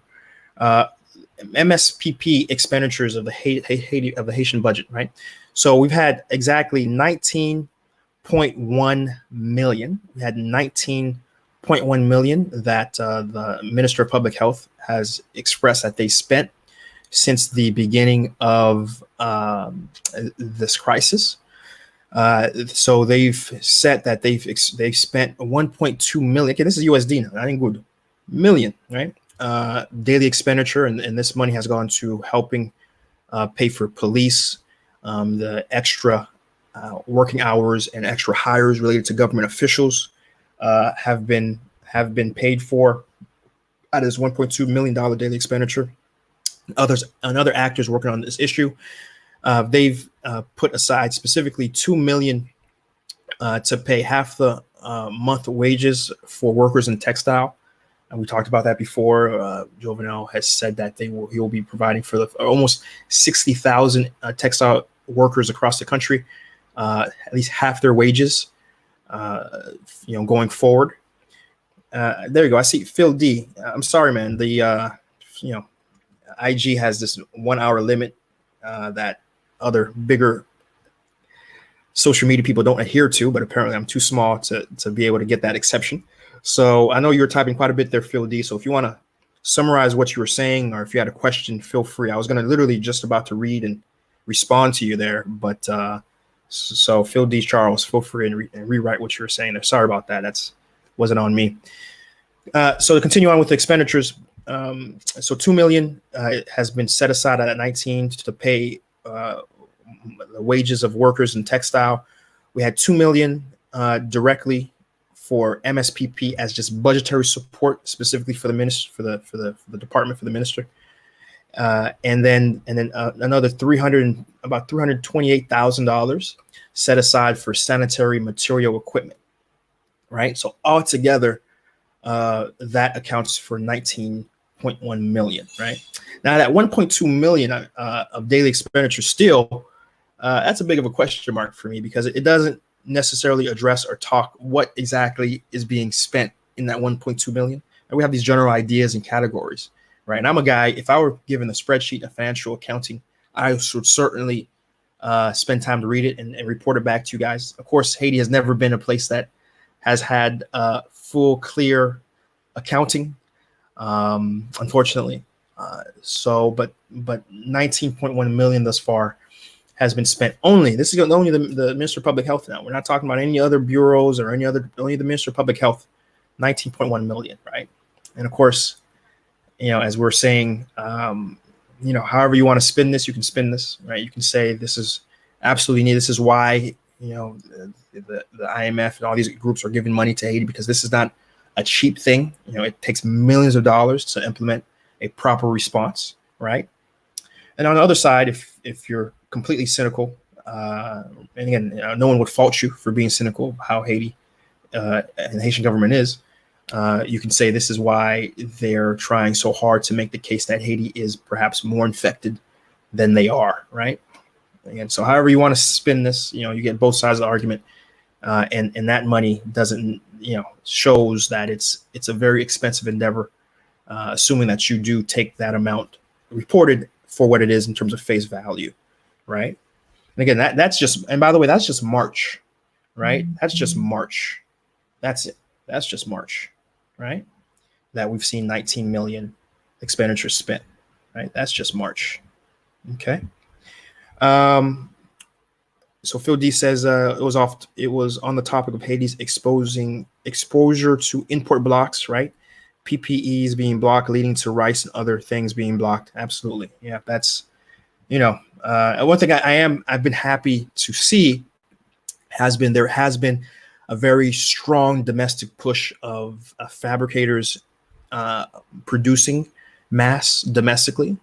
MSPP expenditures of the Haitian budget, right? So we've had exactly 19.1 million. We had 19.1 million that the Minister of Public Health has expressed that they spent since the beginning of this crisis. So they've said that they've spent 1.2 million. Okay, this is USD now, not in good million, right? Daily expenditure, and this money has gone to helping pay for police, the extra working hours and extra hires related to government officials have been paid for out of this $1.2 million daily expenditure. Other actors working on this issue, they've put aside specifically $2 million to pay half the month wages for workers in textile. And we talked about that before. Jovenel has said that he will be providing for almost 60,000 textile workers across the country, at least half their wages, going forward. There you go. I see Phil D. I'm sorry, man. The IG has this 1 hour limit that other bigger social media people don't adhere to, but apparently I'm too small to be able to get that exception. So I know you were typing quite a bit there, Phil D. So if you want to summarize what you were saying, or if you had a question, feel free. I was going to literally just about to read and respond to you there, but so Phil D. Charles, feel free and rewrite what you were saying there. Sorry about that. Wasn't on me. So to continue on with the expenditures, so $2 million has been set aside at 19 to pay the wages of workers in textile. We had $2 million directly for MSPP as just budgetary support, specifically for the minister, for the department, for the minister, and then another about $328,000 set aside for sanitary material equipment. Right. So altogether, that accounts for 19.1 million. Right now, that 1.2 million of daily expenditure still, that's a big of a question mark for me, because it doesn't necessarily address or talk what exactly is being spent in that 1.2 million. And we have these general ideas and categories, right? And I'm a guy, if I were given a spreadsheet of financial accounting, I should certainly spend time to read it and report it back to you guys. Of course, Haiti has never been a place that has had full, clear accounting, unfortunately. But 19.1 million thus far has been spent only. This is only the Minister of Public Health now. We're not talking about any other bureaus or only the Minister of Public Health. 19.1 million, right? And of course, as we're saying, however you want to spin this, you can spin this, right? You can say this is absolutely needed. This is why, the IMF and all these groups are giving money to Haiti, because this is not a cheap thing. It takes millions of dollars to implement a proper response, right? And on the other side, if you're completely cynical, and again, no one would fault you for being cynical of how Haiti and the Haitian government is. You can say this is why they're trying so hard to make the case that Haiti is perhaps more infected than they are, right? And so however you want to spin this, you get both sides of the argument. And that money doesn't, shows that it's a very expensive endeavor, assuming that you do take that amount reported for what it is in terms of face value, right? And again, that's just, and by the way, that's just March, right? That's just March. That's it. That's just March, right? That we've seen 19 million expenditures spent, right? That's just March. Okay. So Phil D says it was on the topic of Haiti's exposure to import blocks, right? PPEs being blocked, leading to rice and other things being blocked. Absolutely. Yeah, that's, one thing I've been happy to see there has been a very strong domestic push of fabricators producing mass domestically.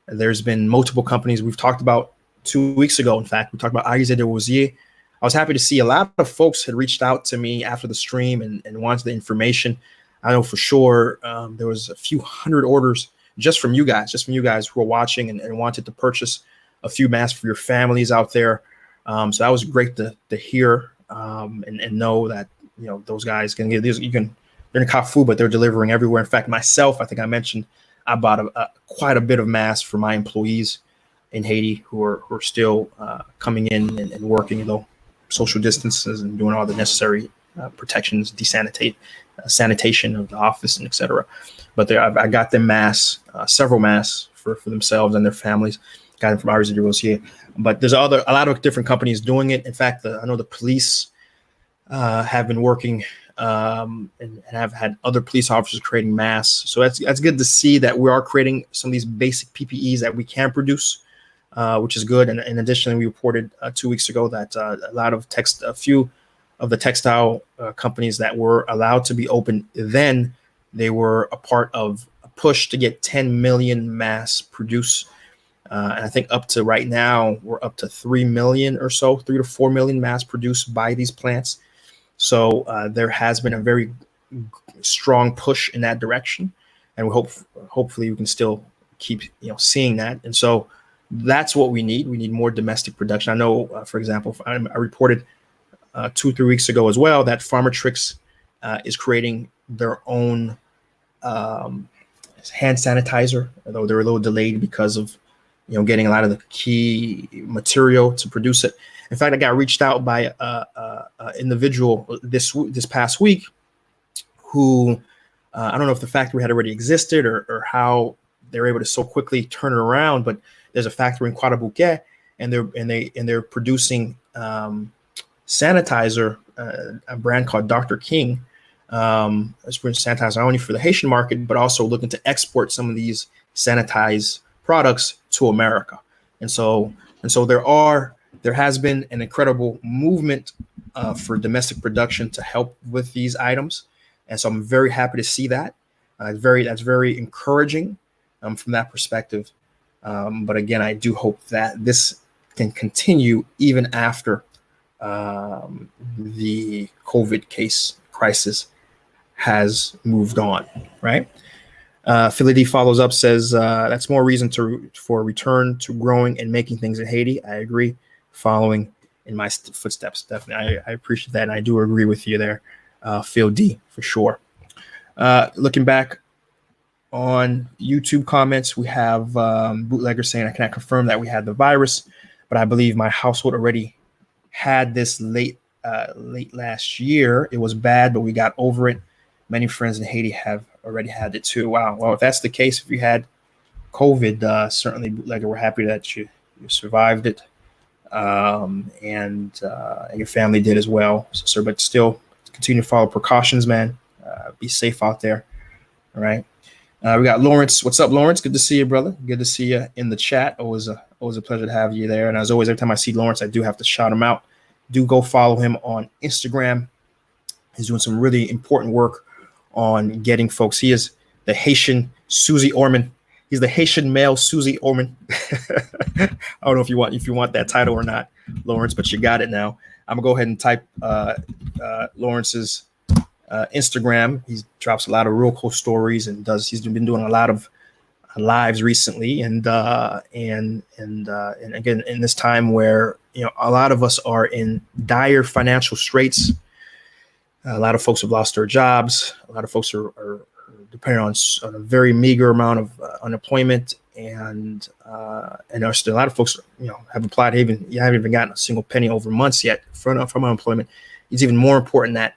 There's been multiple companies we've talked about 2 weeks ago. In fact, we talked about Haitian and Dominican. I was happy to see a lot of folks had reached out to me after the stream and wanted the information. I know for sure there was a few hundred orders just from you guys who are watching and wanted to purchase a few masks for your families out there. So that was great to hear and know that, those guys can get these. They're in Kafu, but they're delivering everywhere. In fact, myself, I think I mentioned I bought quite a bit of masks for my employees in Haiti who are still coming in and working, social distances and doing all the necessary protections, sanitation of the office and et cetera. But I got them masks, several masks for themselves and their families. Got them from Haitian and Dominican. But there's a lot of different companies doing it. In fact, I know the police have been working and have had other police officers creating masks. So that's good to see that we are creating some of these basic PPEs that we can produce, which is good. And additionally, we reported 2 weeks ago that a few of the textile companies that were allowed to be open then, they were a part of a push to get 10 million masks produced. And I think up to right now, we're up to 3 million or so, 3 to 4 million masks produced by these plants. So there has been a very strong push in that direction, and hopefully we can still keep seeing that. And so that's what we need. We need more domestic production. I know, for example, I reported 2-3 weeks ago as well that Pharmatrix is creating their own hand sanitizer, although they're a little delayed because of getting a lot of the key material to produce it. In fact, I got reached out by an individual this past week who I don't know if the factory had already existed or how they're able to so quickly turn it around. But there's a factory in Quadabouquet, and they're producing sanitizer, a brand called Dr. King. It's sanitizer not only for the Haitian market, but also looking to export some of these sanitized products to America. And so there has been an incredible movement for domestic production to help with these items. And so I'm very happy to see that. That's very encouraging from that perspective. But again, I do hope that this can continue even after the COVID case crisis has moved on, right? Philly D follows up, says that's more reason for a return to growing and making things in Haiti. I agree. Following in my footsteps, definitely. I appreciate that, and I do agree with you there, Phil D, for sure. Looking back on YouTube comments, we have Bootlegger saying, I cannot confirm that we had the virus, but I believe my household already had this late last year. It was bad, but we got over it. Many friends in Haiti have already had it too. Wow. Well, if that's the case, if you had COVID, certainly, Bootlegger, we're happy that you survived it. And your family did as well. So, sir, but still continue to follow precautions, man. Be safe out there. All right. We got Lawrence. What's up, Lawrence? Good to see you, brother. Good to see you in the chat. Always a pleasure to have you there. And as always, every time I see Lawrence, I do have to shout him out. Do go follow him on Instagram. He's doing some really important work on getting folks. He is the Haitian Susie Orman. He's the Haitian male Susie Orman. I don't know if you want that title or not, Lawrence, but you got it now. I'm gonna go ahead and type Lawrence's Instagram. He drops a lot of real cool stories and he's been doing a lot of lives recently. And again, in this time where, a lot of us are in dire financial straits. A lot of folks have lost their jobs. A lot of folks are depending on a very meager amount of unemployment, and there's still a lot of folks, have applied. You haven't even gotten a single penny over months yet from unemployment. It's even more important that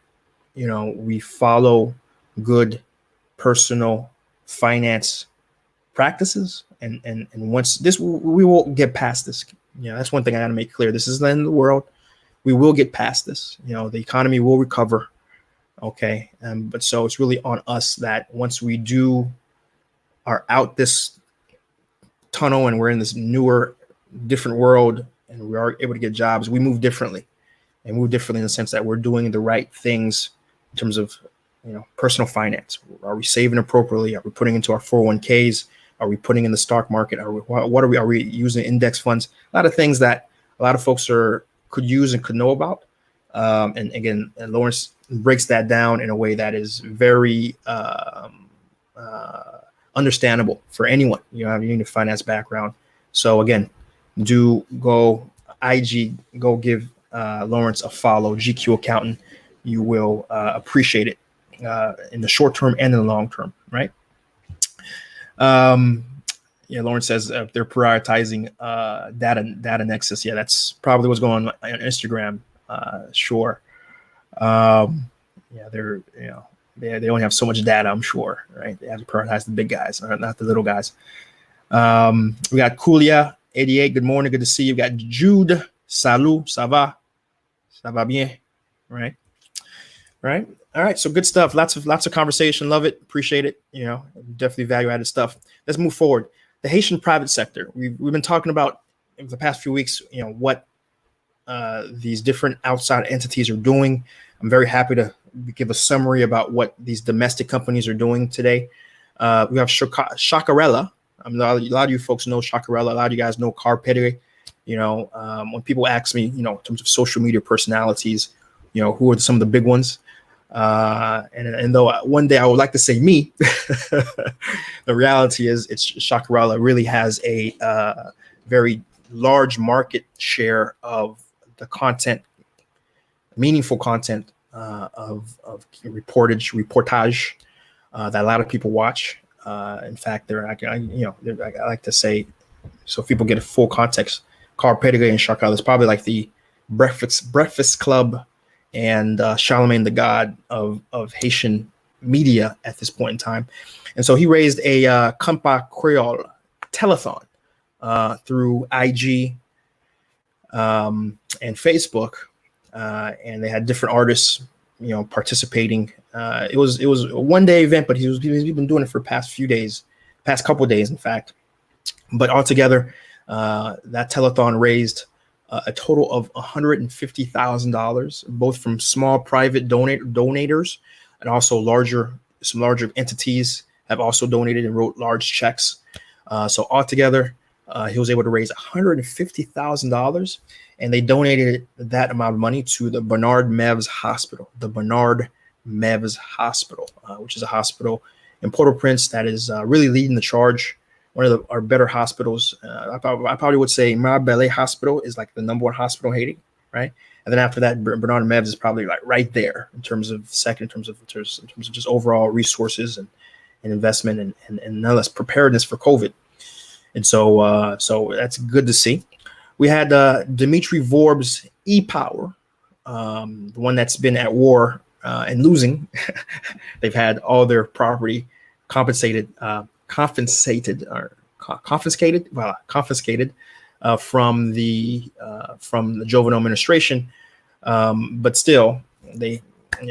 we follow good personal finance practices, and once this, we will get past this. That's one thing I got to make clear. This is the end of the world. We will get past this. The economy will recover. Okay. But so it's really on us that once we are out this tunnel and we're in this newer, different world, and we are able to get jobs, we move differently, and move differently in the sense that we're doing the right things in terms of, personal finance. Are we saving appropriately? Are we putting into our 401ks? Are we putting in the stock market? Are we using index funds? A lot of things that a lot of folks could use and could know about. And again, Lawrence breaks that down in a way that is very understandable for anyone. You need a finance background. So again, do go go give Lawrence a follow, GQ Accountant. You will appreciate it in the short term and in the long term, right? Lawrence says they're prioritizing data nexus. Yeah, that's probably what's going on Instagram. Sure. They're they only have so much data, I'm sure, right? They have to prioritize the big guys, not the little guys. We got Kulia 88. Good morning, good to see you. We got Jude. Salut, ça va bien, right? All right. So good stuff. Lots of conversation. Love it. Appreciate it. Definitely value added stuff. Let's move forward. The Haitian private sector. We've been talking about in the past few weeks, what these different outside entities are doing. I'm very happy to give a summary about what these domestic companies are doing today. We have Chacarella. A lot of you folks know Chacarella. A lot of you guys know Carpere. When people ask me, in terms of social media personalities, who are some of the big ones? And though one day I would like to say me, the reality is Chacarella really has a very large market share of the content, meaningful content of reportage that a lot of people watch. In fact, I like to say, so if people get a full context, Carl Pettigrew and Chacarella is probably like the Breakfast Club and Charlemagne the God of Haitian media at this point in time. And so he raised a Compa Creole telethon through IG and Facebook, and they had different artists, participating. It was a one-day event, but he's been doing it for past couple of days, in fact. But altogether, that telethon raised a total of $150,000, both from small private donators and also some larger entities have also donated and wrote large checks. So altogether, he was able to raise $150,000, and they donated that amount of money to the Bernard Meves Hospital, which is a hospital in Port-au-Prince that is really leading the charge. One of our better hospitals. I probably would say Marbelle Hospital is like the number one hospital in Haiti, right? And then after that, Bernard Meves is probably like right there in terms of second, in terms of just overall resources and investment and nonetheless preparedness for COVID. And so that's good to see. We had Dimitri Vorb's E-Power, the one that's been at war and losing. They've had all their property confiscated from the Jovenel administration, but still they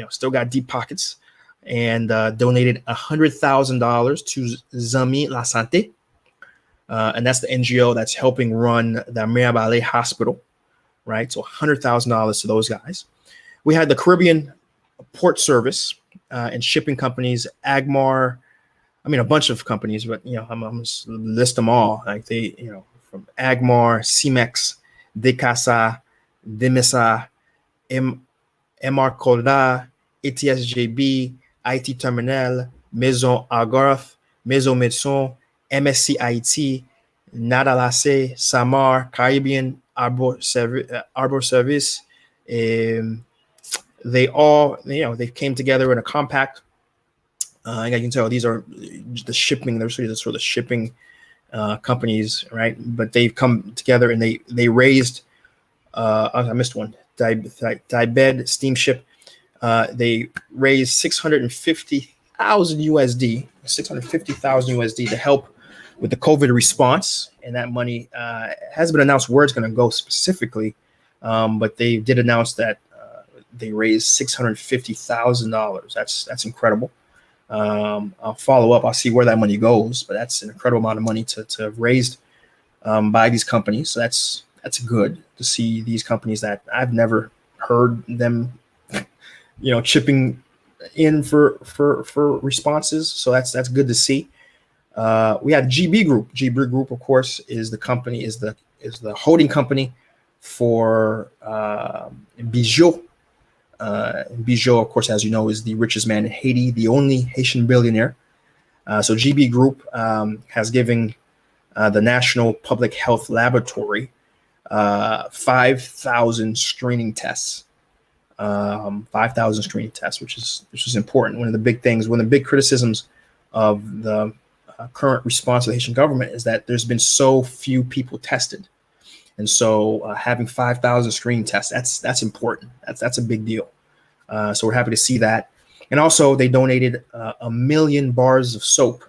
still got deep pockets. and donated $100,000 to Zami La Santé. And that's the NGO that's helping run the Mirabale Hospital, right? So $100,000 to those guys. We had the Caribbean Port Service and shipping companies, Agmar, a bunch of companies, but I'm just list them all. Like they, from Agmar, Cimex, Decasa, Demisa, MR Colda, ETSJB, IT Terminal, Maison Algarve, Maison Médecin, MSC IT, Nadalace, Samar, Caribbean Arbor Service. They all, they came together in a compact. And I can tell these are the shipping. They're sort of the shipping companies, right? But they've come together and they raised. I missed one. Dibed Steamship. They raised 650,000 USD, 650,000 USD to help with the COVID response, and that money hasn't been announced where it's going to go specifically, but they did announce that they raised $650,000. That's incredible. I'll follow up. I'll see where that money goes, but that's an incredible amount of money to have raised by these companies. So that's good to see these companies that I've never heard them, chipping in for responses. So that's good to see. We had GB Group. GB Group, of course, is the holding company for Bijou. Bijou, of course, as you know, is the richest man in Haiti, the only Haitian billionaire. So GB Group has given the National Public Health Laboratory 5,000 screening tests. 5,000 screening tests, which is important. One of the big criticisms of the current response of the Haitian government is that there's been so few people tested. And so having 5,000 screening tests, that's important. That's a big deal. So we're happy to see that. And also they donated 1 million bars of soap,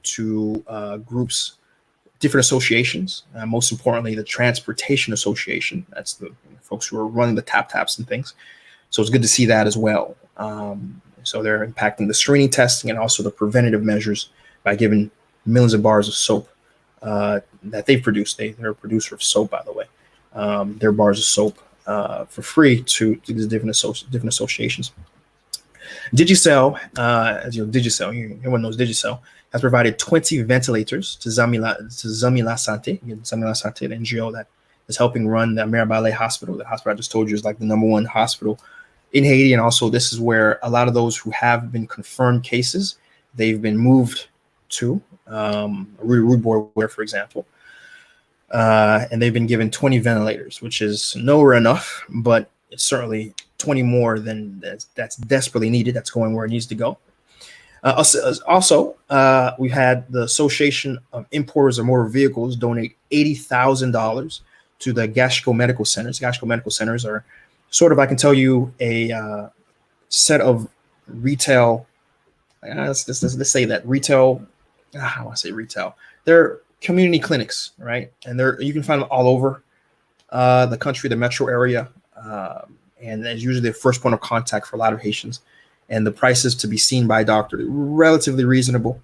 to groups, different associations. Most importantly, the Transportation Association. That's the folks who are running the taps and things. So it's good to see that as well. So they're impacting the screening testing and also the preventative measures by giving millions of bars of soap that they've produced. They're a producer of soap, by the way. Their bars of soap for free to these different associations. Digicel, as you know, everyone knows Digicel, has provided 20 ventilators to Zami La Santé. Zami La Santé, the NGO that is helping run the Mirabale Hospital. The hospital I just told you is like the #1 hospital in Haiti. And also this is where a lot of those who have been confirmed cases, they've been moved to, Rue, for example. And they've been given 20 ventilators, which is nowhere enough, but it's certainly 20 more than that's desperately needed. That's going where it needs to go. Also, we had the Association of Importers of Motor Vehicles donate $80,000 to the Gasco Medical Centers. Gasco Medical Centers are sort of, I can tell you, a set of retail. Let's say that retail. I want to say retail. They're community clinics, right? And you can find them all over the country, the metro area, and it's usually the first point of contact for a lot of Haitians. And the prices to be seen by a doctor relatively reasonable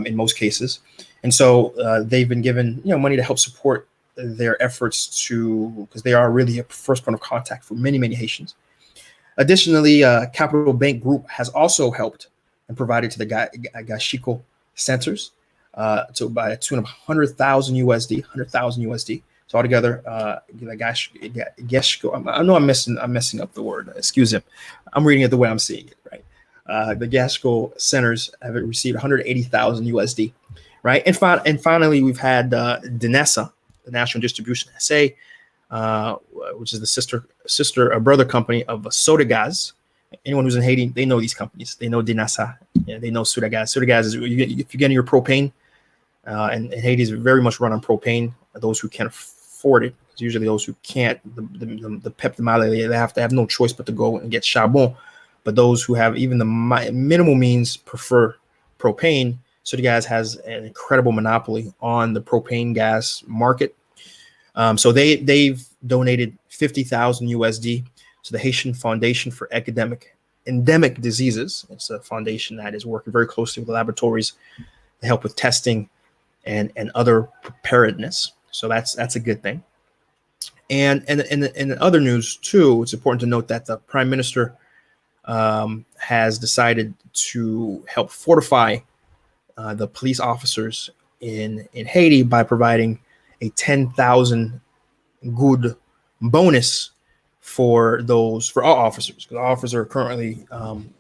in most cases. And so they've been given money to help support their efforts because they are really a first point of contact for many, many Haitians. Additionally, Capital Bank Group has also helped and provided to the Gashico centers by a tune of 100,000 USD. So altogether, Gashico. I know I'm messing up the word. Excuse him. I'm reading it the way I'm seeing it. Right. The Gashico centers have received 180,000 USD. Right. And finally, we've had DINESA, the National Distribution SA, which is the brother company of Sodagaz. Anyone who's in Haiti, they know these companies. They know DINESA. Yeah, they know Sodagaz. Sodagaz is if you're getting your propane, and Haiti is very much run on propane. Those who can afford it, it's usually those who can't. The pep de male, they have to have no choice but to go and get charbon. But those who have even the minimal means prefer propane. Sodagaz has an incredible monopoly on the propane gas market. So they've donated 50,000 USD to the Haitian Foundation for Academic Endemic Diseases. It's a foundation that is working very closely with laboratories to help with testing and other preparedness. So that's a good thing. And in other news too, it's important to note that the Prime Minister has decided to help fortify the police officers in Haiti by providing a 10,000 good bonus for all officers, because officers are currently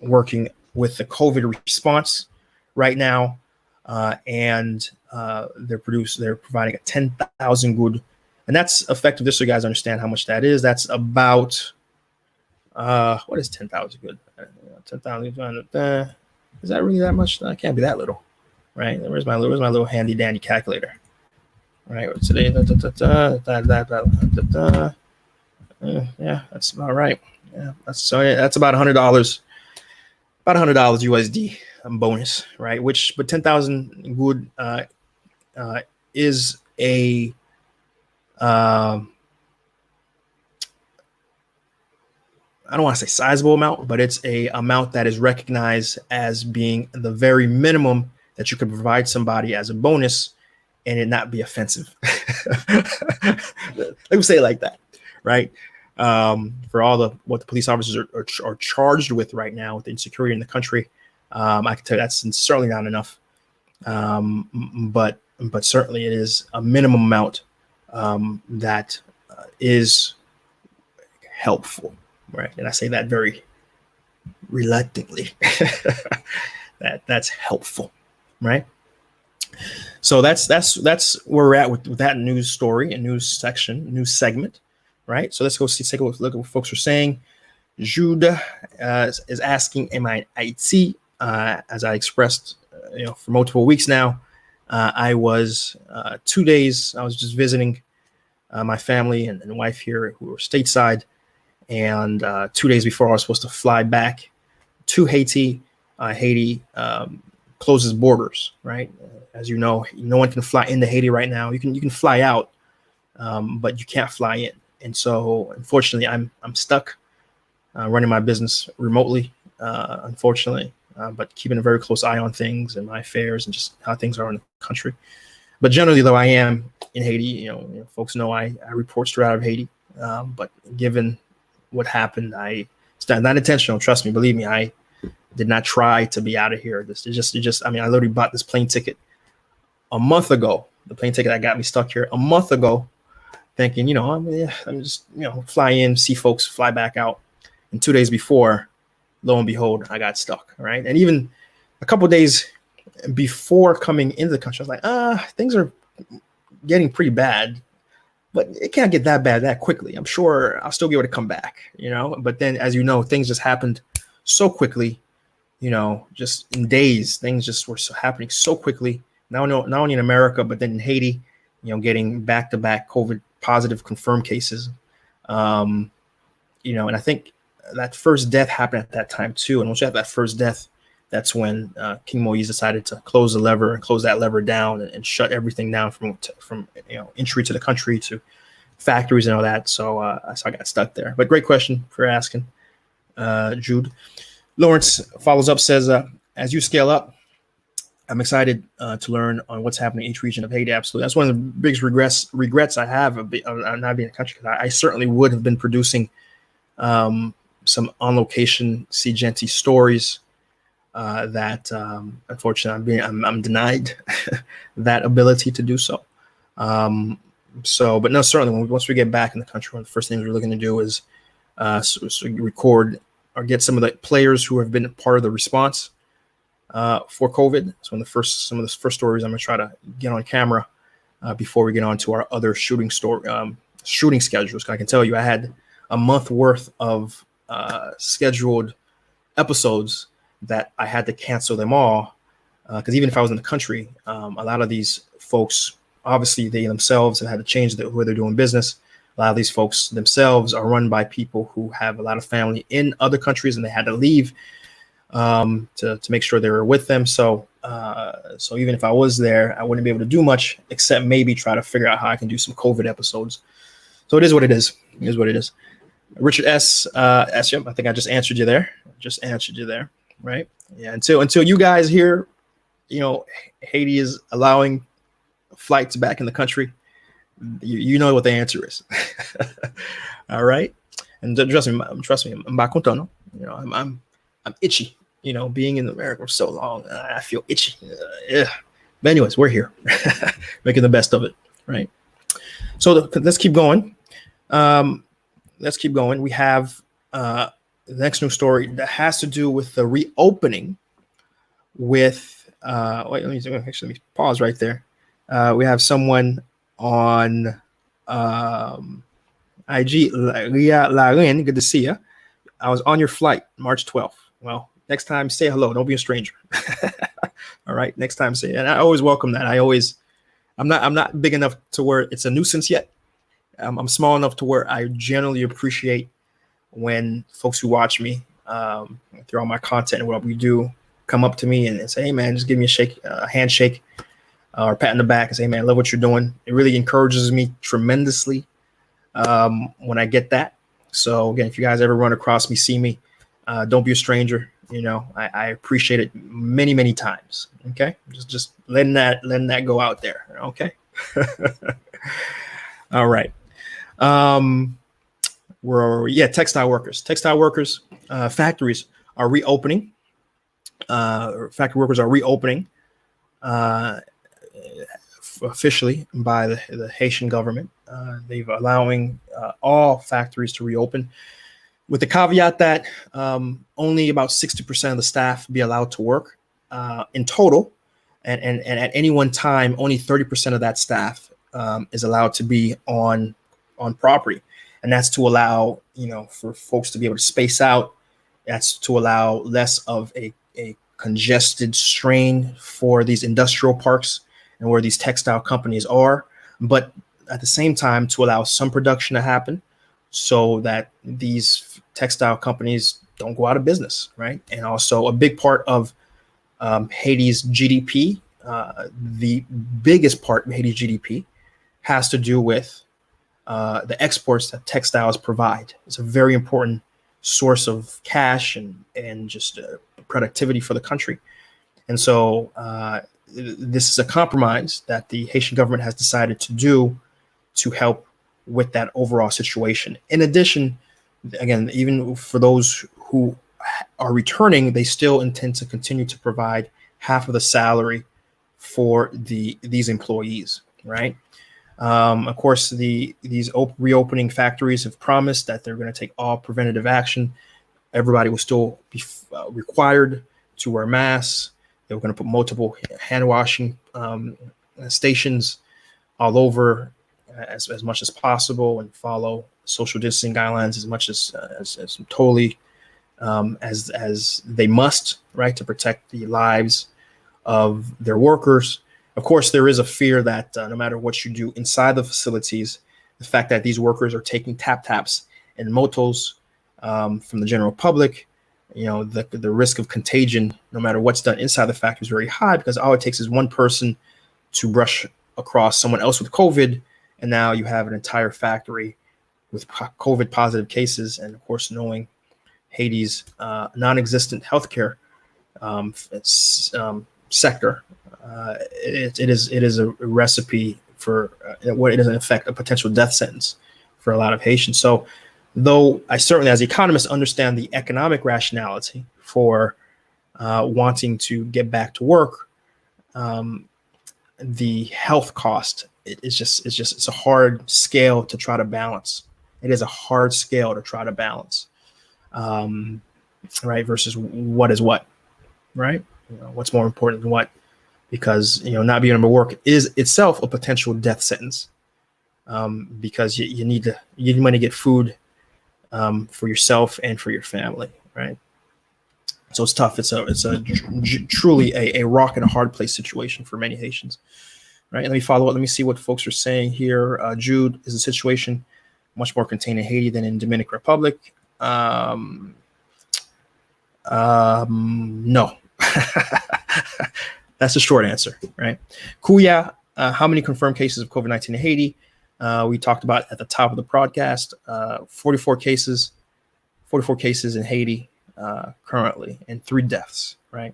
working with the COVID response right now, and they're providing a 10,000 good, and that's effective. Just so you guys understand how much that is. That's about what is 10,000 good? 10,000. Is that really that much? That can't be that little, right? Where's my little handy dandy calculator? Right, today, yeah, that's about right. Yeah, that's about $100, about $100 USD bonus, right? But 10,000 good is a I don't want to say sizable amount, but it's a amount that is recognized as being the very minimum that you could provide somebody as a bonus and it not be offensive. Let me say it like that, right? For all what the police officers are charged with right now with insecurity in the country, I can tell you that's certainly not enough. But certainly it is a minimum amount that is helpful, right? And I say that very reluctantly. That's helpful, right? So that's where we're at with that news story and news segment, right? So let's take a look at what folks are saying. Jude is asking, am I in Haiti? As I expressed, for multiple weeks now, I was 2 days. I was just visiting my family and wife here who were stateside, and 2 days before I was supposed to fly back to Haiti. Haiti closes borders, right? As you know, no one can fly into Haiti right now. You can fly out, but you can't fly in. And so, unfortunately, I'm stuck running my business remotely, unfortunately, but keeping a very close eye on things and my affairs and just how things are in the country. But generally, though, I am in Haiti. Folks know I report straight out of Haiti. But given what happened, it's not intentional. Trust me, believe me, I did not try to be out of here. I literally bought this plane ticket a month ago. The plane ticket that got me stuck here a month ago, thinking, I'm just, fly in, see folks, fly back out. And 2 days before, lo and behold, I got stuck. Right. And even a couple of days before coming into the country, I was like, things are getting pretty bad, but it can't get that bad that quickly. I'm sure I'll still be able to come back, but then, as you know, things just happened so quickly, just in days, things just were happening so quickly. Not only in America, but then in Haiti, getting back-to-back COVID positive confirmed cases. And I think that first death happened at that time too. And once you have that first death, that's when King Moise decided to close that lever down and shut everything down from entry to the country to factories and all that. So I got stuck there. But great question for asking, Jude. Lawrence follows up, says, as you scale up, I'm excited to learn on what's happening in each region of Haiti. Absolutely. That's one of the biggest regrets I have of not being in the country, because I certainly would have been producing some on-location Seejeanty stories that unfortunately I'm denied that ability to do so. But no, certainly once we get back in the country, one of the first things we're looking to do is record or get some of the players who have been part of the response for COVID. So some of the first stories I'm going to try to get on camera before we get on to our other shooting schedules. I can tell you I had a month worth of scheduled episodes that I had to cancel them all, because even if I was in the country, a lot of these folks, obviously they themselves have had to change where they're doing business. A lot of these folks themselves are run by people who have a lot of family in other countries, and they had to leave to make sure they were with them. So even if I was there, I wouldn't be able to do much except maybe try to figure out how I can do some COVID episodes. So it is what it is. It is what it is. Richard S. Yep, I think I just answered you there. Right? Yeah. Until you guys hear, Haiti is allowing flights back in the country, you know what the answer is. All right. And trust me, I'm back on tunnel. I'm itchy. Being in America for so long, I feel itchy. Yeah. But anyways, we're here, making the best of it, right? So let's keep going. We have the next news story that has to do with the reopening. Let me pause right there. We have someone on IG, Larin, good to see you. I was on your flight March 12th. Well, next time say hello. Don't be a stranger. All right. Next time say, and I always welcome that. I'm not big enough to where it's a nuisance yet. I'm small enough to where I generally appreciate when folks who watch me through all my content and what we do come up to me and say, hey man, just give me a handshake or pat on the back and say, hey man, I love what you're doing. It really encourages me tremendously when I get that. So again, if you guys ever run across me, see me, don't be a stranger. I appreciate it many, many times. Okay. Just letting that go out there. Okay. All right. Textile workers, factories are reopening. Factory workers are reopening officially by the Haitian government. They've allowing all factories to reopen, with the caveat that only about 60% of the staff be allowed to work in total, and at any one time, only 30% of that staff is allowed to be on property, and that's to allow for folks to be able to space out. That's to allow less of a congested strain for these industrial parks and where these textile companies are, but at the same time to allow some production to happen so that these textile companies don't go out of business, right? And also a big part of Haiti's GDP, the biggest part of Haiti's GDP has to do with the exports that textiles provide. It's a very important source of cash and just productivity for the country. And so this is a compromise that the Haitian government has decided to do to help with that overall situation. In addition, again, even for those who are returning, they still intend to continue to provide half of the salary for these employees, right? Of course, these reopening factories have promised that they're going to take all preventative action. Everybody will still be required to wear masks. They were going to put multiple hand washing stations all over as much as possible, and follow social distancing guidelines as much as totally as they must, right, to protect the lives of their workers. Of course, there is a fear that no matter what you do inside the facilities, the fact that these workers are taking taps and motos from the general public, the risk of contagion, no matter what's done inside the factory, is very high, because all it takes is one person to brush across someone else with COVID, and now you have an entire factory with COVID positive cases. And of course, knowing Haiti's non-existent healthcare sector, it is a recipe for what it is, in effect, a potential death sentence for a lot of Haitians. So, though I certainly, as economists, understand the economic rationality for wanting to get back to work, the health cost it's a hard scale to try to balance. It is a hard scale to try to balance, right? Versus what is what, right? What's more important than what? Because not being able to work is itself a potential death sentence, because you need money to get food for yourself and for your family, right? So it's tough. It's truly a rock and a hard place situation for many Haitians, right? Let me follow up. Let me see what folks are saying here. Jude, is the situation much more contained in Haiti than in Dominican Republic? No. That's the short answer, right? Kuya, how many confirmed cases of COVID-19 in Haiti? We talked about at the top of the podcast, 44 cases in Haiti currently, and 3 deaths, right?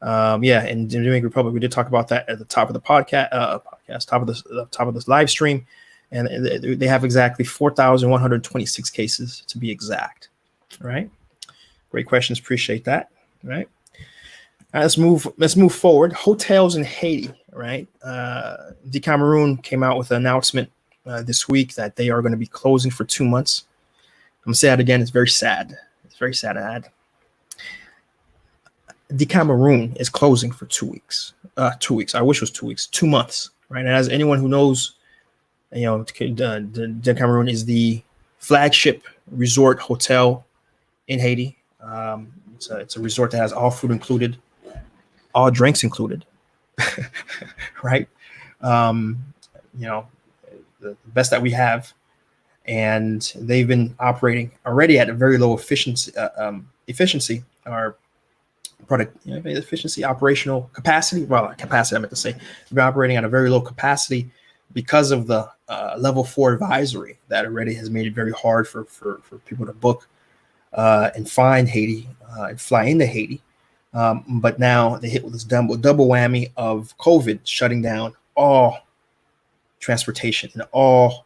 In the Dominican Republic, we did talk about that at the top of the top of this live stream, and they have exactly 4,126 cases to be exact, right? Great questions, appreciate that, right? All right, let's move forward. Hotels in Haiti, right? The Cameroon came out with an announcement this week that they are going to be closing for 2 months. I'm gonna say that again. It's very sad. It's very sad to add. The Cameroon is closing for 2 weeks. 2 weeks. I wish it was 2 weeks. 2 months, right? And as anyone who knows, the Cameroon is the flagship resort hotel in Haiti. It's a resort that has all food included, all drinks included, right? The best that we have, and they've been operating already at a very low efficiency or product efficiency, operational capacity. Well, capacity, I meant to say. They've been operating at a very low capacity because of the level 4 advisory that already has made it very hard for people to book and find Haiti and fly into Haiti. But now they hit with this double whammy of COVID shutting down all transportation and all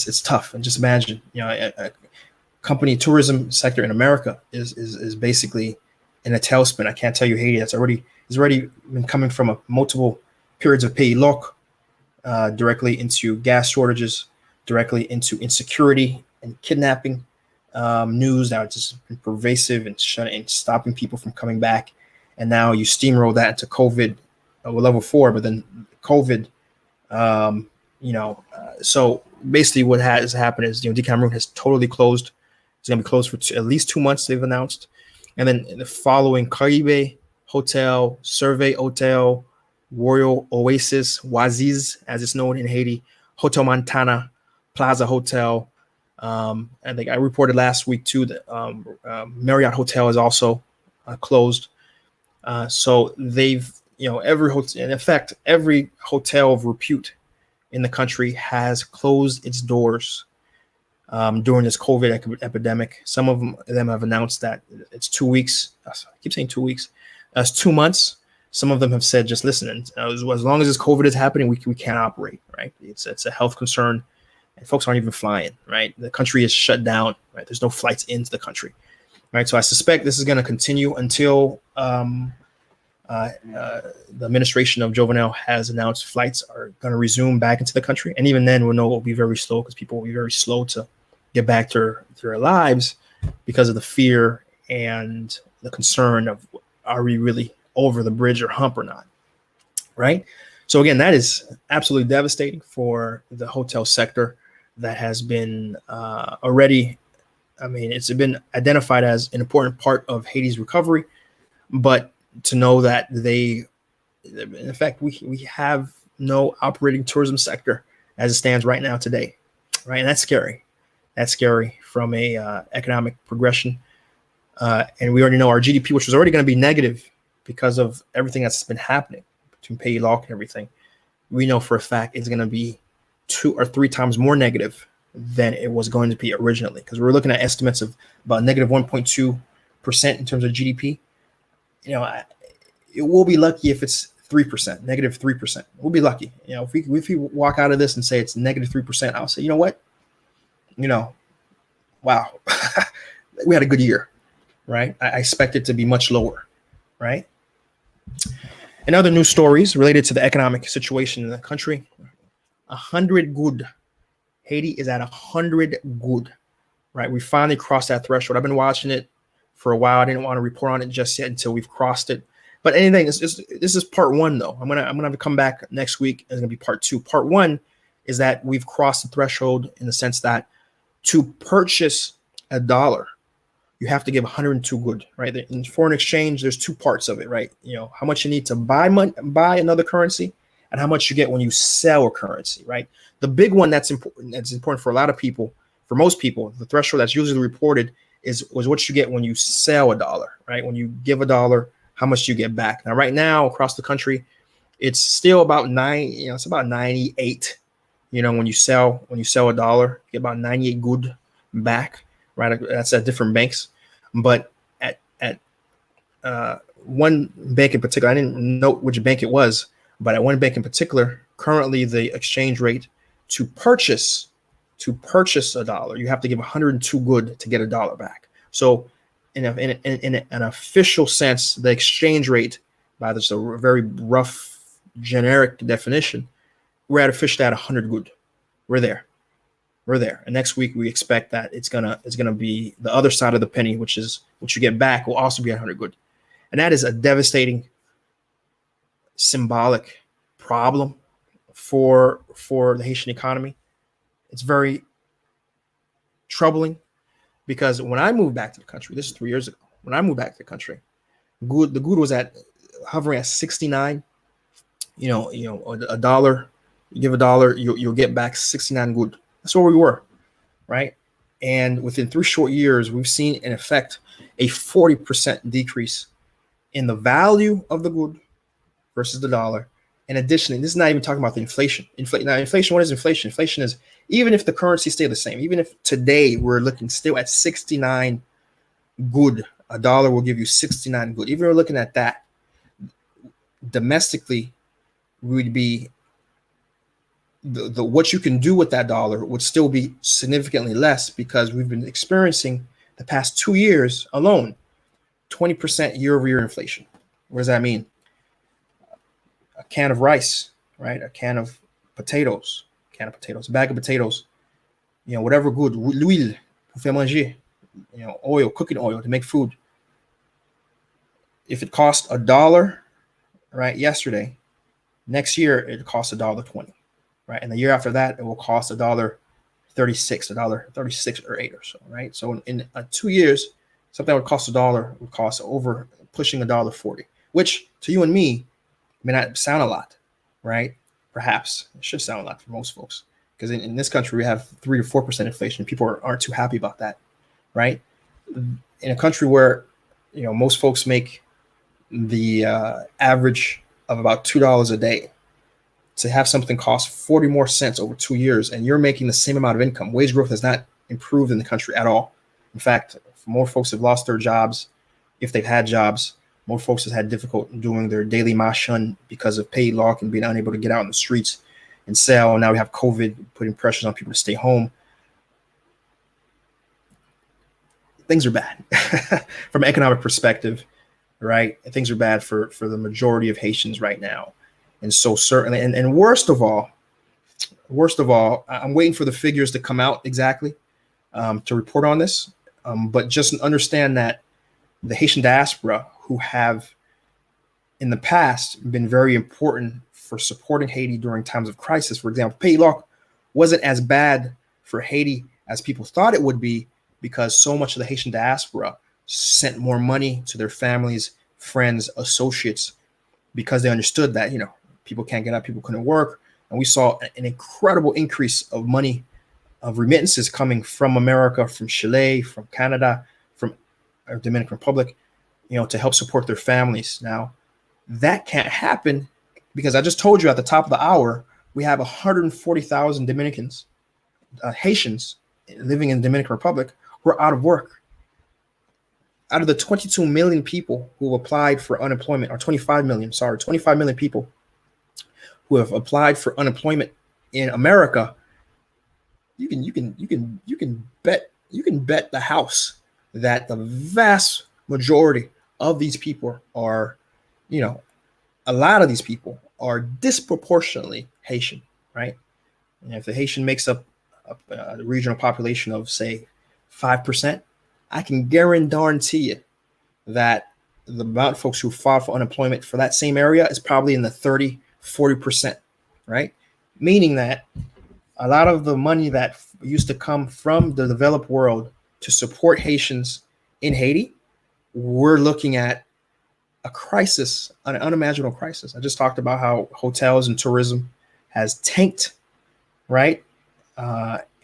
it's tough. And just imagine, a company tourism sector in America is basically in a tailspin. I can't tell you Haiti has already been coming from multiple periods of pays loc, directly into gas shortages, directly into insecurity and kidnapping news that has just been pervasive and stopping people from coming back. And now you steamroll that into COVID, level 4, but then COVID, so basically what has happened is, the Cameroon has totally closed. It's going to be closed for at least 2 months, they've announced. And then the following Caribe Hotel, Survey Hotel, Royal Oasis, Oasis, as it's known in Haiti, Hotel Montana, Plaza Hotel. I think I reported last week too that Marriott Hotel is also closed. So they've, every hotel, in effect, every hotel of repute in the country has closed its doors during this COVID epidemic. Some of them have announced that it's 2 weeks. I keep saying 2 weeks. It's 2 months. Some of them have said, just listen, as long as this COVID is happening, we can't operate, right? It's a health concern, and folks aren't even flying, right? The country is shut down, right? There's no flights into the country, right? So I suspect this is going to continue until the administration of Jovenel has announced flights are going to resume back into the country. And even then, we'll know it will be very slow, because people will be very slow to get back to their lives because of the fear and the concern of, are we really over the bridge or hump or not, right? So again, that is absolutely devastating for the hotel sector that has been already, it's been identified as an important part of Haiti's recovery, but to know that in effect, we have no operating tourism sector as it stands right now today, right? And that's scary. That's scary from a economic progression. And we already know our GDP, which was already going to be negative because of everything that's been happening between pay lock and everything, we know for a fact it's going to be 2 or 3 times more negative than it was going to be originally, because we're looking at estimates of about negative 1.2% in terms of GDP. It will be lucky if it's 3%, negative 3%. We'll be lucky. If we walk out of this and say it's negative 3%, I'll say, you know what? Wow, we had a good year, right? I expect it to be much lower, right? And other news stories related to the economic situation in the country. 100 good. Haiti is at 100 good, right? We finally crossed that threshold. I've been watching it for a while. I didn't want to report on it just yet until we've crossed it. But anything, this is part 1 though. I'm gonna have to come back next week. It's gonna be part 2. Part 1 is that we've crossed the threshold in the sense that to purchase $1, you have to give 102 good, right? In foreign exchange, there's 2 parts of it, right? How much you need to buy another currency, and how much you get when you sell a currency, right? The big one that's important for a lot of people, for most people, the threshold that's usually reported was what you get when you sell $1, right? When you give $1, how much do you get back? Now, right now across the country, it's still about it's about 98. When you sell a dollar, you get about 98 good back, right? That's at different banks. But at one bank in particular, I didn't note which bank it was, but at one bank in particular, currently the exchange rate to purchase a dollar, you have to give 102 good to get a dollar back. So in an official sense, the exchange rate, by just a very rough generic definition, we're officially at 100 good. We're there. And next week we expect that it's gonna be the other side of the penny, which is what you get back will also be 100 good. And that is a devastating symbolic problem for the Haitian economy. It's very troubling because when I moved back to the country, this is 3 years ago. When I moved back to the country, the good was hovering at 69. A dollar, you give a dollar, you'll get back 69 good. That's where we were, right? And within 3 short years, we've seen in effect a 40% decrease in the value of the good versus the dollar. And additionally, this is not even talking about the inflation. Inflation, what is inflation? Inflation is even if the currency stay the same, even if today we're looking still at 69 good, a dollar will give you 69 good. Even if we're looking at that, domestically, would be the what you can do with that dollar would still be significantly less because we've been experiencing the past 2 years alone 20% year-over-year inflation. What does that mean? A can of rice, right? A can of potatoes, a bag of potatoes, whatever good, l'huile, pour faire manger, oil, cooking oil to make food. If it cost a dollar, right, yesterday, next year it costs $1.20, right? And the year after that, it will cost $1.36 or 8 or so, right? So in 2 years, something that would cost $1 would cost over pushing $1.40, which to you and me may not sound a lot, right? Perhaps it should sound a lot for most folks because in this country we have 3 to 4% inflation. People aren't too happy about that, right? In a country where most folks make the average of about $2 a day, to have something cost 40 more cents over 2 years, and you're making the same amount of income. Wage growth has not improved in the country at all. In fact, more folks have lost their jobs if they've had jobs. More folks have had difficulty doing their daily mashun because of paid lock and being unable to get out in the streets and sell. And now we have COVID putting pressures on people to stay home. Things are bad from an economic perspective, right? Things are bad for the majority of Haitians right now. And so certainly, and worst of all, I'm waiting for the figures to come out exactly to report on this. But just understand that the Haitian diaspora, who have in the past been very important for supporting Haiti during times of crisis, for example, pay lock wasn't as bad for Haiti as people thought it would be because so much of the Haitian diaspora sent more money to their families, friends, associates, because they understood that, people can't get out, people couldn't work. And we saw an incredible increase of money, of remittances coming from America, from Chile, from Canada, from Dominican Republic, to help support their families. Now, that can't happen because I just told you at the top of the hour, we have 140,000 Dominicans, Haitians living in the Dominican Republic who are out of work. Out of the 22 million people who applied for unemployment, or 25 million people who have applied for unemployment in America, you can bet the house that the vast majority of these people are, a lot of these people are disproportionately Haitian, right? And if the Haitian makes up a regional population of, say, 5%, I can guarantee you that the amount of folks who filed for unemployment for that same area is probably in the 30-40%, right? Meaning that a lot of the money that used to come from the developed world to support Haitians in Haiti, we're looking at a crisis, an unimaginable crisis. I just talked about how hotels and tourism has tanked, right?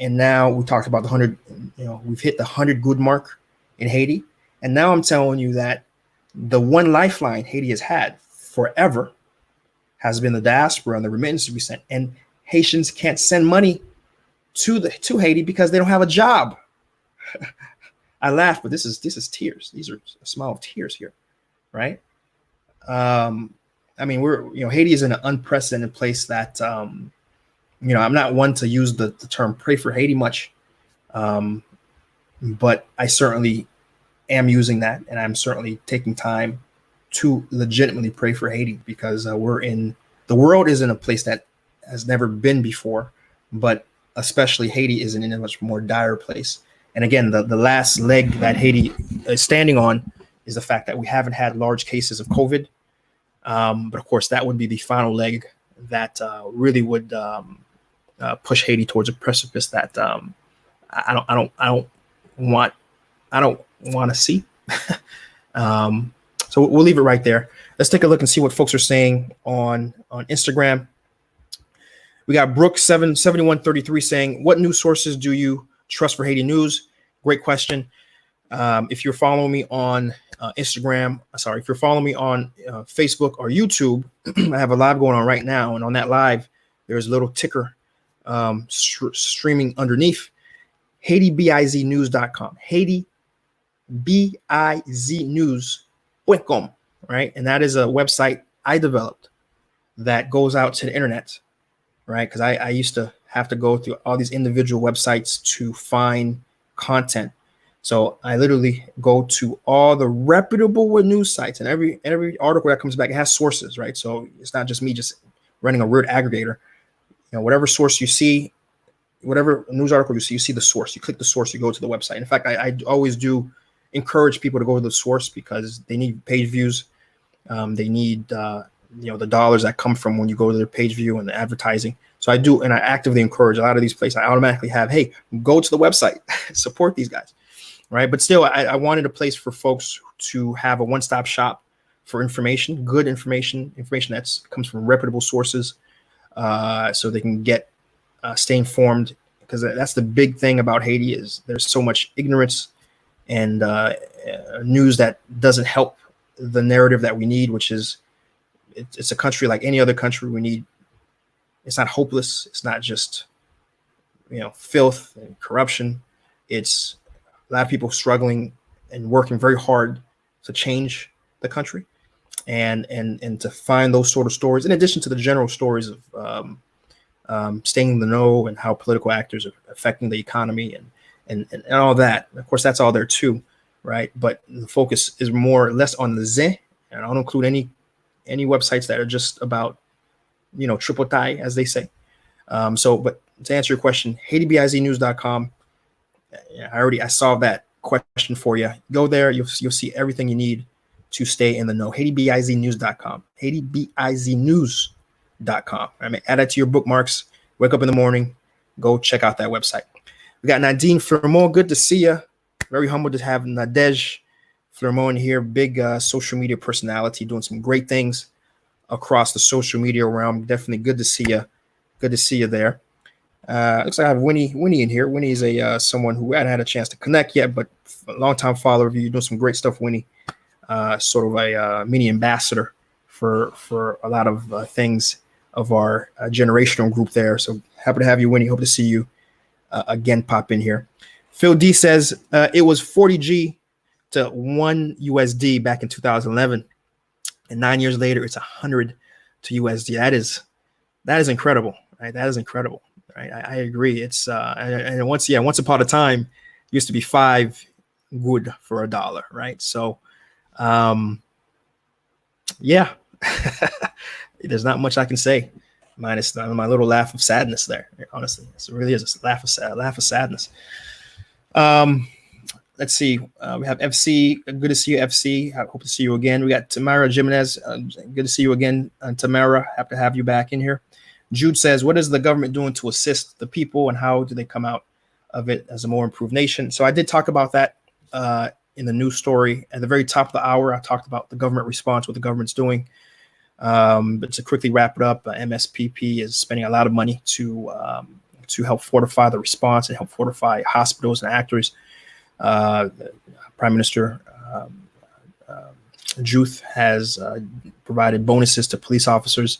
And now we talked about we've hit the 100 good mark in Haiti. And now I'm telling you that The one lifeline Haiti has had forever has been the diaspora and the remittances we sent. And Haitians can't send money to Haiti because they don't have a job. I laugh, but this is tears. These are a smile of tears here, right? I mean, Haiti is in an unprecedented place that, I'm not one to use the term pray for Haiti much, but I certainly am using that, and I'm certainly taking time to legitimately pray for Haiti because the world is in a place that has never been before, but especially Haiti is in a much more dire place. And again, the last leg that Haiti is standing on is the fact that we haven't had large cases of COVID. But of course, that would be the final leg that really would push Haiti towards a precipice that I don't want to see. So we'll leave it right there. Let's take a look and see what folks are saying on Instagram. We got Brooke 7133 saying, "What news sources do you trust for Haiti news?" Great question. If you're following me on Instagram, if you're following me on Facebook or YouTube, I have a live going on right now, and on that live, there's a little ticker streaming underneath. HaitiBizNews.com. HaitiBizNews.com. Right, and that is a website I developed that goes out to the internet. Right, because I used to have to go through all these individual websites to find content. So I literally go to all the reputable news sites, and every article that comes back, it has sources, right? So it's not just me just running a weird aggregator. Whatever source you see, whatever news article you see the source. You click the source, you go to the website. In fact, I always do encourage people to go to the source because they need page views. They need the dollars that come from when you go to their page view and the advertising. So I do, and I actively encourage a lot of these places. I automatically have, hey, go to the website, support these guys, right? But still, I wanted a place for folks to have a one-stop shop for information, good information that comes from reputable sources, so they can stay informed. Because that's the big thing about Haiti is there's so much ignorance and news that doesn't help the narrative that we need, which is it's a country like any other country. It's not hopeless. It's not just, filth and corruption. It's a lot of people struggling and working very hard to change the country and to find those sort of stories, in addition to the general stories of staying in the know and how political actors are affecting the economy and all that. Of course, that's all there too, right? But the focus is more or less on the Z, and I don't include any websites that are just about, triple tie, as they say. But to answer your question, HaitiBizNews.com. I solved that question for you. Go there, you'll see everything you need to stay in the know. HaitiBizNews.com. HaitiBizNews.com. I mean, add that to your bookmarks. Wake up in the morning, go check out that website. We got Nadine Flermont. Good to see you. Very humbled to have Nadej Flermont here, big social media personality, doing some great things across the social media realm. Definitely good to see you. Good to see you there. Looks like I have Winnie in here. Winnie is someone who hadn't had a chance to connect yet, but a long-time follower of you. You're doing some great stuff, Winnie. Sort of a mini ambassador for a lot of things of our generational group there. So happy to have you, Winnie. Hope to see you again pop in here. Phil D says it was 40G to 1 USD back in 2011, and 9 years later it's 100 to USD. That is incredible, right? That is incredible, right? I agree. It's and once upon a time it used to be 5 good for $1, right? So there's not much I can say minus my little laugh of sadness there. Honestly, it really is a laugh of sadness. Let's see. We have FC. Good to see you, FC. I hope to see you again. We got Tamara Jimenez. Good to see you again, Tamara. Happy to have you back in here. Jude says, what is the government doing to assist the people, and how do they come out of it as a more improved nation? So I did talk about that in the news story. At the very top of the hour, I talked about the government response, what the government's doing. But to quickly wrap it up, MSPP is spending a lot of money to help fortify the response and help fortify hospitals and actors. Prime Minister Juth has provided bonuses to police officers.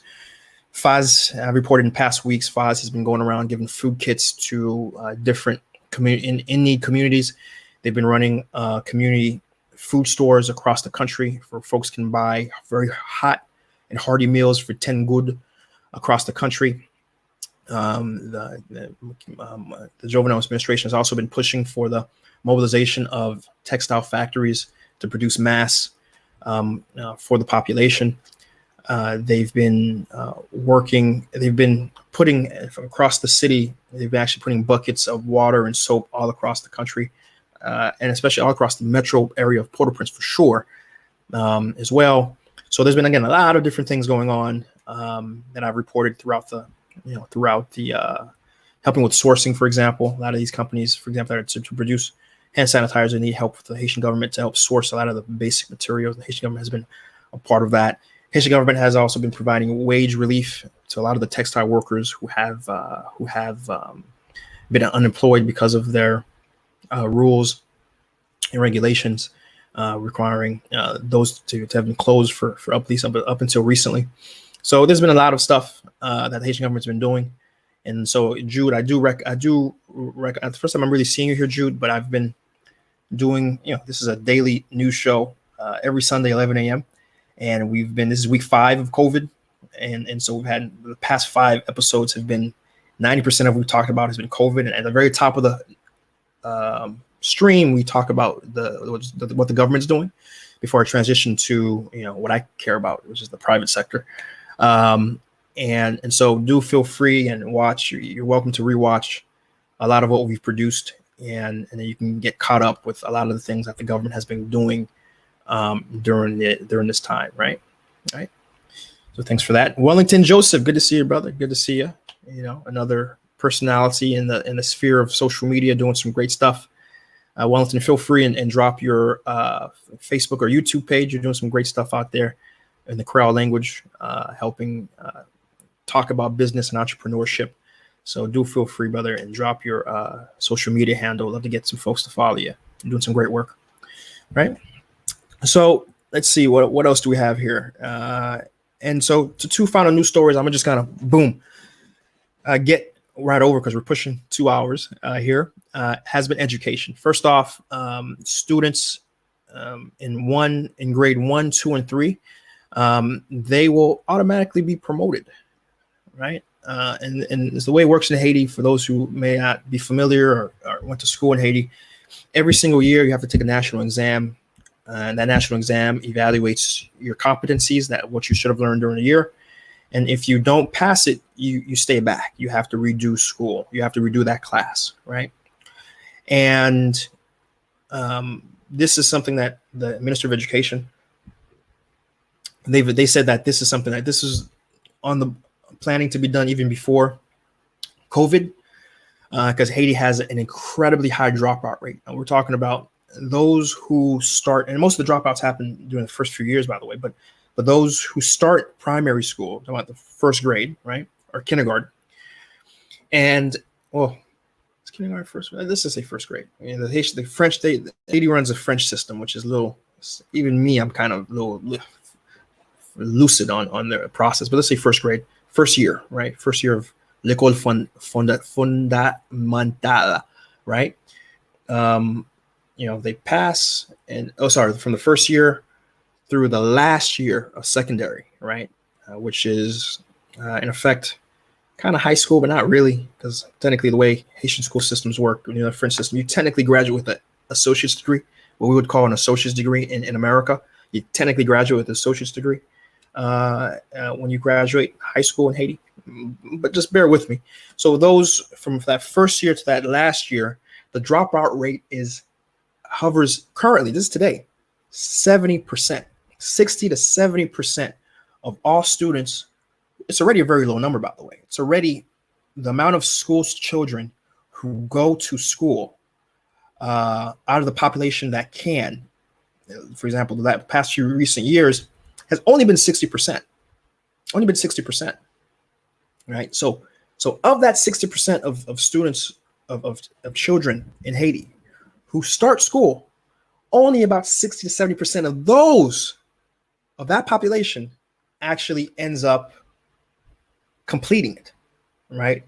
FAS reported in past weeks, FAS has been going around giving food kits to different in-need communities. They've been running community food stores across the country where folks can buy very hot and hearty meals for 10 good across the country. The Jovenel administration has also been pushing for the mobilization of textile factories to produce masks for the population. They've been they've been putting across the city, they've been actually putting buckets of water and soap all across the country, and especially all across the metro area of Port-au-Prince for sure, as well. So there's been, again, a lot of different things going on that I've reported throughout the helping with sourcing, for example. A lot of these companies, for example, that are to produce hand sanitizer, they need help with the Haitian government to help source a lot of the basic materials. The Haitian government has been a part of that. Haitian government has also been providing wage relief to a lot of the textile workers who have been unemployed because of their rules and regulations requiring those to have been closed for at least up until recently. So there's been a lot of stuff that the Haitian government's been doing. And so, Jude, at the first time I'm really seeing you here, Jude, but I've been doing, this is a daily news show every Sunday, 11 a.m. And this is week 5 of COVID. And so we've had the past 5 episodes have been 90% of what we talked about has been COVID. And at the very top of the stream, we talk about what the government's doing before I transition to, what I care about, which is the private sector. And so do feel free and watch. You're welcome to rewatch a lot of what we've produced, and then you can get caught up with a lot of the things that the government has been doing during this time, right? So thanks for that. Wellington Joseph, good to see you, brother. Good to see you. Another personality in the sphere of social media doing some great stuff. Wellington, feel free and drop your Facebook or YouTube page. You're doing some great stuff out there in the Creole language, helping talk about business and entrepreneurship. So do feel free, brother, and drop your social media handle. Love to get some folks to follow you. You're doing some great work, right? So let's see, what else do we have here? And so to 2 final news stories, I'm gonna just kind of boom, get right over because we're pushing 2 hours here. Has been education. First off, students in grade 1, 2, and 3, they will automatically be promoted, right? And it's the way it works in Haiti. For those who may not be familiar or went to school in Haiti, every single year you have to take a national exam, and that national exam evaluates your competencies, that what you should have learned during the year. And if you don't pass it, you stay back. You have to redo school. You have to redo that class, right? And this is something that the Minister of Education, they said that this is something that this is on the planning to be done even before COVID, because Haiti has an incredibly high dropout rate. And we're talking about those who start, and most of the dropouts happen during the first few years, by the way, but those who start primary school, talking about the first grade, right, or kindergarten, and it's kindergarten first. Let's just say first grade. The French, Haiti runs a French system, which is a little. Even me, I'm kind of a little lucid on the process, but let's say first grade, first year, right? First year of l'école fondamentale, right? They pass from the first year through the last year of secondary, right? Which is in effect kind of high school, but not really, because technically the way Haitian school systems work, the French system, you technically graduate with an associate's degree, what we would call an associate's degree in America. You technically graduate with an associate's degree when you graduate high school in Haiti, but just bear with me. So those from that first year to that last year, the dropout rate hovers currently, this is today, 70%, 60 to 70% of all students. It's already a very low number, by the way. It's already the amount of schools children who go to school out of the population that can, for example, that past few recent years has only been 60%, right? So of that 60% of students of children in Haiti who start school, only about 60 to 70% of those of that population actually ends up completing it, right?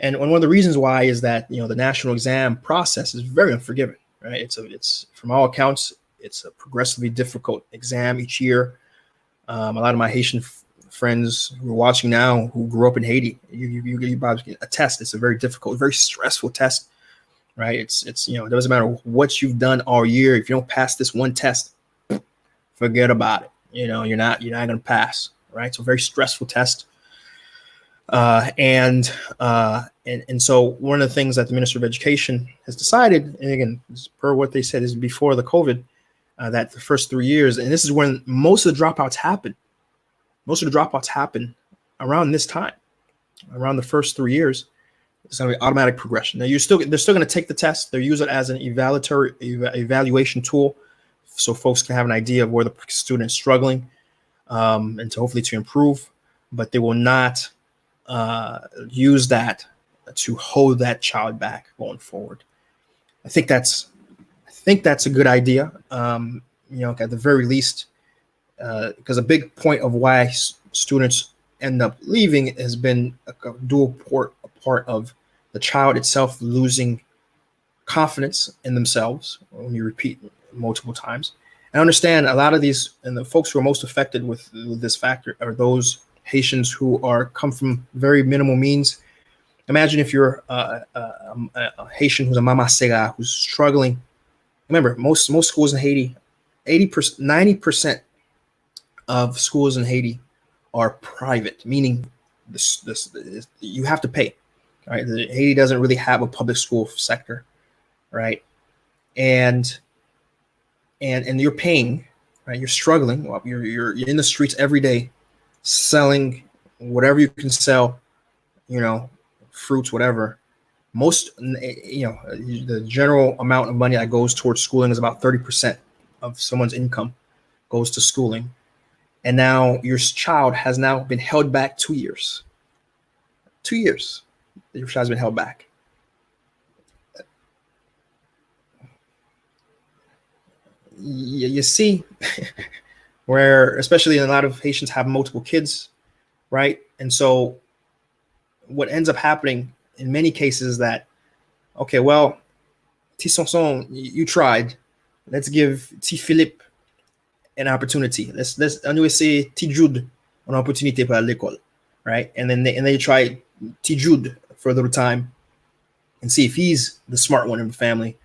And one of the reasons why is that, you know, the national exam process is very unforgiving, right? It's from all accounts, it's a progressively difficult exam each year. A lot of my Haitian friends who are watching now who grew up in Haiti, you probably can attest it's a very difficult, very stressful test, right? It's you know, it doesn't matter what you've done all year. If you don't pass this one test, forget about it. You know, you're not going to pass, right? So very stressful test. And so one of the things that the Minister of Education has decided, and again, per what they said, is before the COVID, that the first 3 years, and this is when most of the dropouts happen. Most of the dropouts happen around this time, around the first 3 years. It's going to be automatic progression. Now they're still going to take the test. They'll use it as an evaluation tool, so folks can have an idea of where the student is struggling, and to hopefully to improve. But they will not use that to hold that child back going forward. I think that's a good idea. You know, at the very least, because a big point of why students end up leaving has been a part of the child itself losing confidence in themselves when you repeat multiple times. I understand a lot of these, and the folks who are most affected with this factor are those Haitians who come from very minimal means. Imagine if you're a Haitian who's a mama sega who's struggling. Remember, most schools in Haiti, 80%, 90% of schools in Haiti are private, meaning this you have to pay. Right, Haiti doesn't really have a public school sector, right? And you're paying, right? You're struggling. You're in the streets every day, selling whatever you can sell, you know, fruits, whatever. Most, you know, the general amount of money that goes towards schooling is about 30% of someone's income goes to schooling. And now your child has now been held back 2 years. 2 years, your child's been held back. You see where, especially a lot of Haitians have multiple kids, right? And so what ends up happening in many cases is that, okay, well, T. Sanson, you tried. Let's give T. Philippe an opportunity. Let's say T. Jude an opportunity pour l'école, right? And then they try T. Jude for a little time and see if he's the smart one in the family.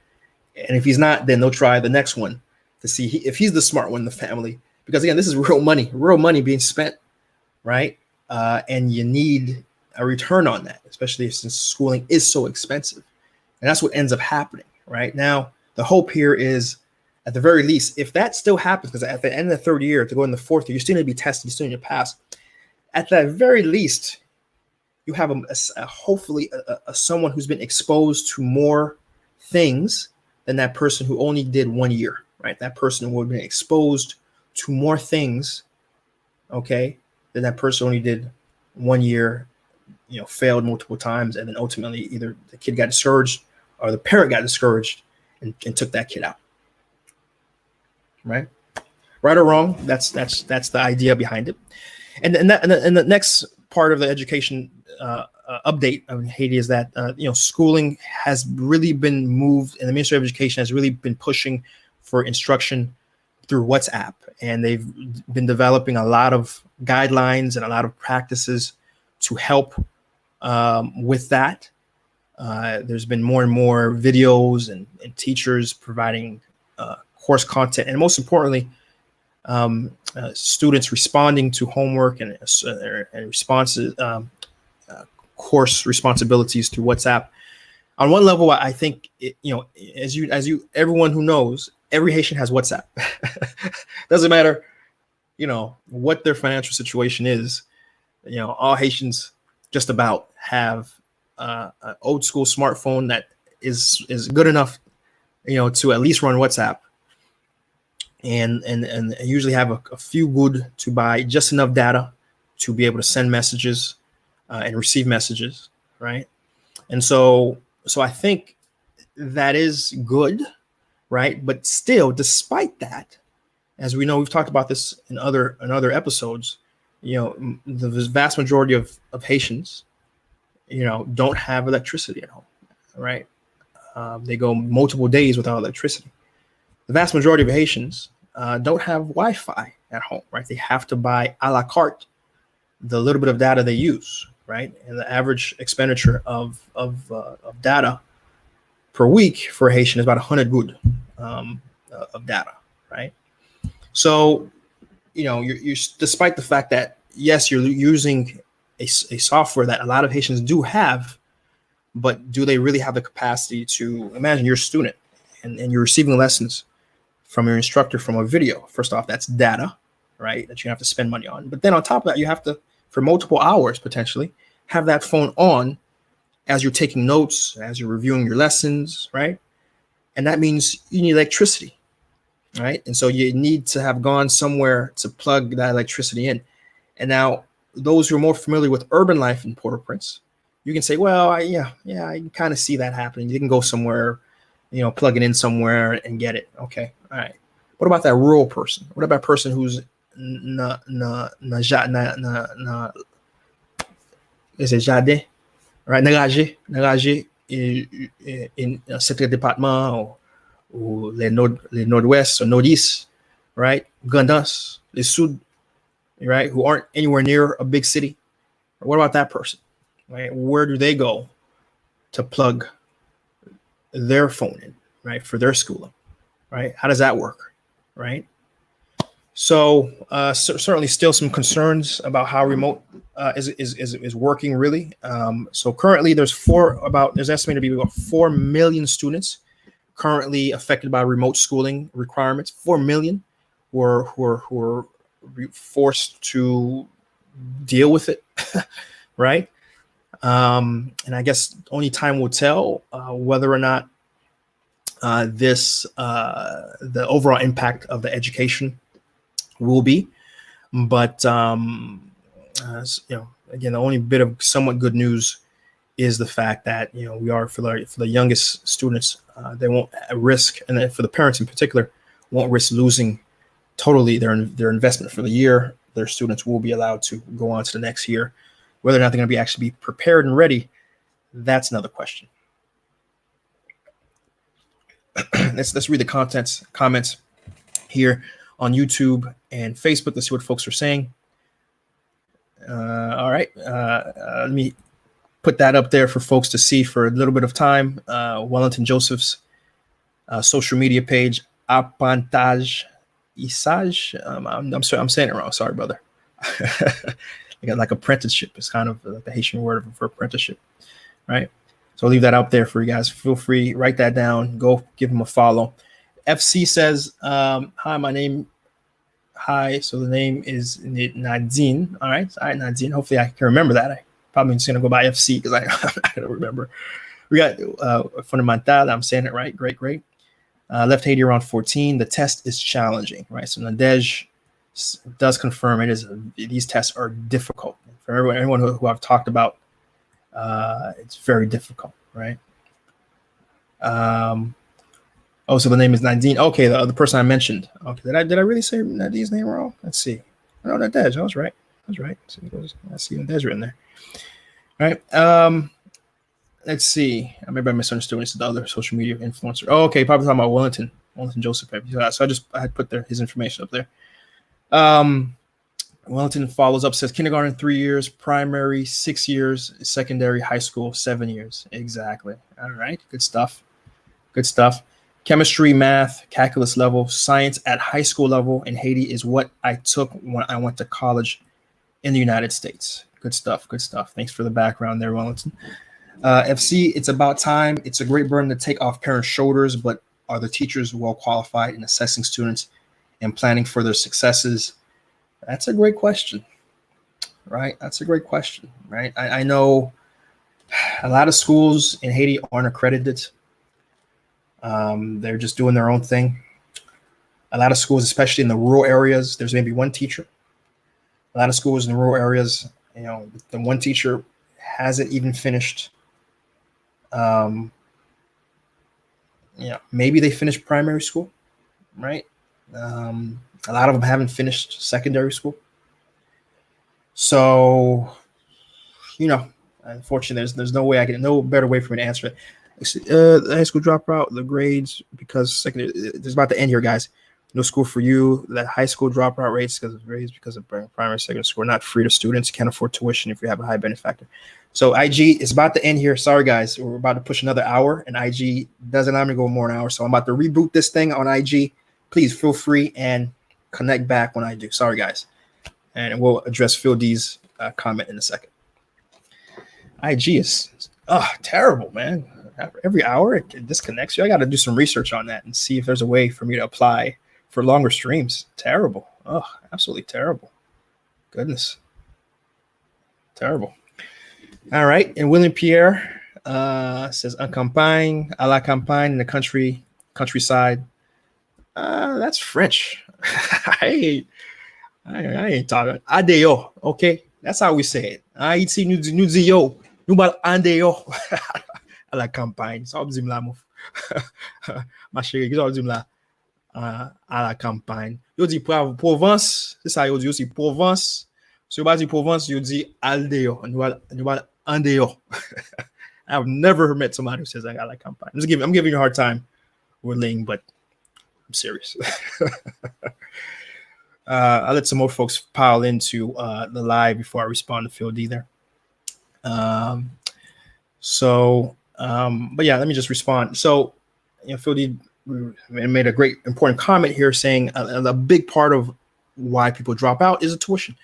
And if he's not, then they'll try the next one to see if he's the smart one in the family. Because again, this is real money being spent, right? And you need a return on that, especially since schooling is so expensive. And that's what ends up happening, right? Now, the hope here is, at the very least, if that still happens, because at the end of the third year, to go in the fourth year, you're still going to be tested, you still need to pass. At the very least, you have hopefully someone who's been exposed to more things than that person who only did 1 year, right? That person would have been exposed to more things, okay, than that person only did 1 year, you know, failed multiple times, and then ultimately either the kid got discouraged or the parent got discouraged and took that kid out. Right or wrong, that's the idea behind it. And the next part of the education update of Haiti is that you know, schooling has really been moved, and the Ministry of Education has really been pushing for instruction through WhatsApp, and they've been developing a lot of guidelines and a lot of practices to help with that. There's been more and more videos and teachers providing course content, and most importantly, students responding to homework and responses, course responsibilities through WhatsApp. On one level, I think you know, as you everyone who knows, every Haitian has WhatsApp. Doesn't matter, you know, what their financial situation is. You know, all Haitians just about have an old school smartphone that is good enough, you know, to at least run WhatsApp. And usually have a few good to buy just enough data to be able to send messages and receive messages, right? And so I think that is good, right? But still, despite that, as we know, we've talked about this in other episodes. The vast majority of Haitians, don't have electricity at home, right? They go multiple days without electricity. The vast majority of Haitians don't have Wi-Fi at home, right? They have to buy a la carte the little bit of data they use, right? And the average expenditure of data per week for a Haitian is about 100 good of data, right? So, you're despite the fact that yes, you're using a software that a lot of Haitians do have, but do they really have the capacity to imagine you're a student and you're receiving lessons from your instructor from a video? First off, that's data, right? That you have to spend money on. But then on top of that, you have to, for multiple hours potentially, have that phone on as you're taking notes, as you're reviewing your lessons, right? And that means you need electricity, right? And so you need to have gone somewhere to plug that electricity in. And now those who are more familiar with urban life in Port-au-Prince, you can say, well, I can kind of see that happening. You can go somewhere, plug it in somewhere and get it. Okay, all right. What about that rural person? What about a person who's is it jardin, right? Nagagé in certain départements ou les nord-ouest or nord-east, right? Gandas, les sud, right? Who aren't anywhere near a big city. What about that person? Right? Where do they go to plug their phone in, right? For their schooling, right? How does that work, right? So certainly still some concerns about how remote is working really. So currently there's estimated to be about 4 million students currently affected by remote schooling requirements. 4 million who are forced to deal with it, right? And I guess only time will tell whether or not the overall impact of the education will be. But again, the only bit of somewhat good news is the fact that we are for the youngest students, they won't risk, and for the parents in particular, won't risk losing totally their investment for the year. Their students will be allowed to go on to the next year. Whether or not they're going to actually be prepared and ready, that's another question. Let's read the comments here on YouTube and Facebook. Let's see what folks are saying. All right. Let me put that up there for folks to see for a little bit of time. Wellington Joseph's social media page, Apantage Isage. I'm sorry, I'm saying it wrong. Sorry, brother. You got like apprenticeship. It's kind of like the Haitian word for apprenticeship, right? So I'll leave that out there for you guys. Feel free, write that down. Go give them a follow. FC says, hi, my name. Hi, so the name is Nadine. All right, Nadine. Hopefully I can remember that. I probably just gonna go by FC because I'm not gonna remember. We got Fundamental. I'm saying it right. Great. Left Haiti around 14. The test is challenging, right? So Nadej does confirm these tests are difficult for everyone who I've talked about. It's very difficult, right? So the name is Nadine. Okay, the other person I mentioned. Okay, did I really say Nadine's name wrong? Let's see. No, Nadej. I was right. I see Nadej written there. All right. Let's see. Maybe I misunderstood. It's the other social media influencer. Oh, okay. Probably talking about Wellington Joseph. So I put his information up there. Wellington follows up, says kindergarten 3 years, primary 6 years, secondary, high school 7 years. Exactly. All right. Good stuff. Chemistry, math, calculus level, science at high school level in Haiti is what I took when I went to college in the United States. Good stuff. Thanks for the background there, Wellington. FC, it's about time. It's a great burden to take off parents' shoulders, but are the teachers well qualified in assessing students and planning for their successes? That's a great question, right? I know a lot of schools in Haiti aren't accredited. They're just doing their own thing. A lot of schools, especially in the rural areas, there's maybe one teacher. A lot of schools in the rural areas, the one teacher hasn't even finished. Maybe they finished primary school, right? A lot of them haven't finished secondary school. So, unfortunately, there's no way no better way for me to answer it. The high school dropout, the grades, because secondary, it's about to end here, guys. No school for you. That high school dropout rates because of primary, secondary school, not free to students. Can't afford tuition if you have a high benefactor. So IG is about to end here. Sorry, guys. We're about to push another hour, and IG doesn't allow me to go more than an hour. So I'm about to reboot this thing on IG. Please feel free and connect back when I do. Sorry, guys. And we'll address Phil D's comment in a second. IG is terrible, man. Every hour it disconnects you. I got to do some research on that and see if there's a way for me to apply for longer streams. Terrible. Oh, absolutely terrible. Goodness. Terrible. All right. And William Pierre says, en campagne, à la campagne, in the countryside. That's French. I ain't talking. Adeo. Okay. That's how we say it. Haiti nous dit yo. Nous parlons adeo. À la campagne. Ça veut dire là, ma chérie, ça veut dire là. À la campagne. Yo dit Provence. C'est ça, yo dit aussi Provence. Si you dit Provence, you dit aldeo. Nous parlons andeo. I've never met somebody who says I got like campagne. I'm giving you a hard time with Ling, but I'm serious. I'll let some more folks pile into the live before I respond to Phil D there. But yeah, let me just respond. So, Phil D made a great important comment here saying a big part of why people drop out is a tuition,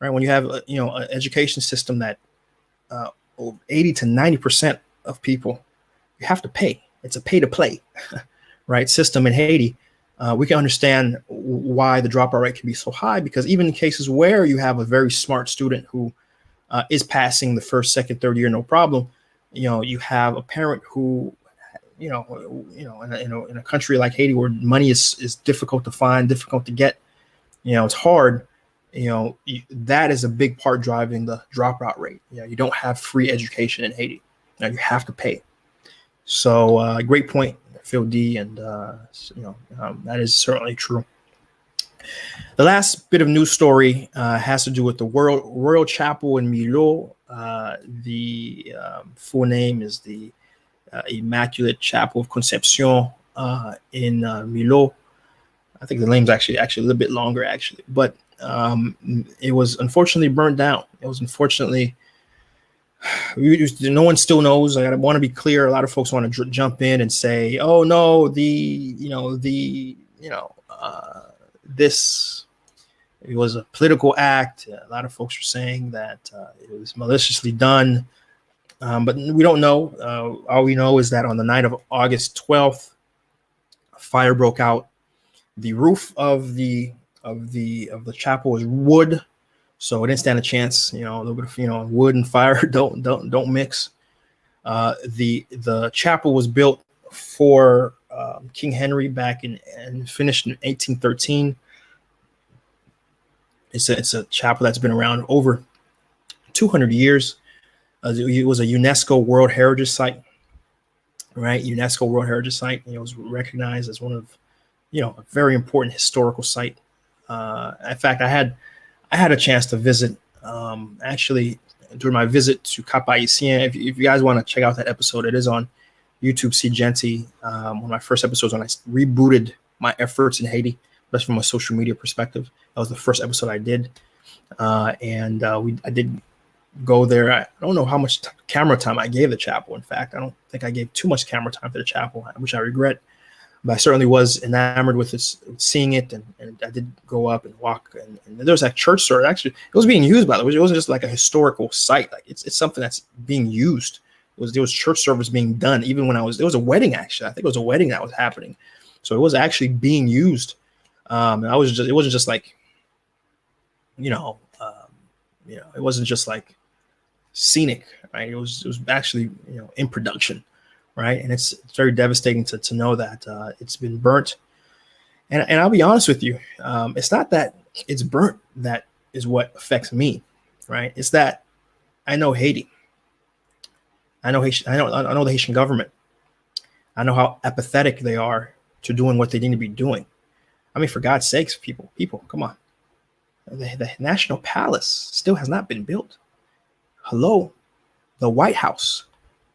right? When you have an education system that 80 to 90% of people, you have to pay. It's a pay to play, right? System in Haiti. We can understand why the dropout rate can be so high, because even in cases where you have a very smart student who is passing the first, second, third year, no problem, you have a parent who, in a country like Haiti where money is difficult to find, difficult to get, it's hard. That is a big part driving the dropout rate. You don't have free education in Haiti. You have to pay. So great point, Phil D, and that is certainly true. The last bit of news story has to do with the Royal Chapel in Milo. The full name is the Immaculate Chapel of Conception in Milo. I think the name's actually a little bit longer, but it was unfortunately burned down. It was unfortunately. No one still knows. I want to be clear. A lot of folks want to jump in and say, "Oh no, this it was a political act." A lot of folks are saying that it was maliciously done, but we don't know. All we know is that on the night of August 12th, a fire broke out. The roof of the chapel was wood. So it didn't stand a chance, a little bit of, wood and fire don't mix. The chapel was built for King Henry back and finished in 1813. It's a chapel that's been around over 200 years. It was a UNESCO World Heritage Site, right? UNESCO World Heritage Site. It was recognized as one of, a very important historical site. In fact, I had a chance to visit, actually, during my visit to Cap Haitien. If you guys want to check out that episode, it is on YouTube, Seejeanty. One of my first episodes when I rebooted my efforts in Haiti, that's from a social media perspective. That was the first episode I did. I did go there. I don't know how much camera time I gave the chapel. In fact, I don't think I gave too much camera time to the chapel, which I regret. But I certainly was enamored with seeing it, and I did go up and walk. And there was that church service. Actually, it was being used, by the way. It wasn't just like a historical site. Like it's something that's being used. There was church service being done even when there was a wedding. Actually, I think it was a wedding that was happening. So it was actually being used. It wasn't just like, it wasn't just like scenic, right? It was actually, in production. Right. And it's very devastating to know that it's been burnt. And I'll be honest with you. It's not that it's burnt that is what affects me. Right. It's that I know Haiti. I know the Haitian government. I know how apathetic they are to doing what they need to be doing. I mean, for God's sakes, people, come on. The National Palace still has not been built. Hello, the White House,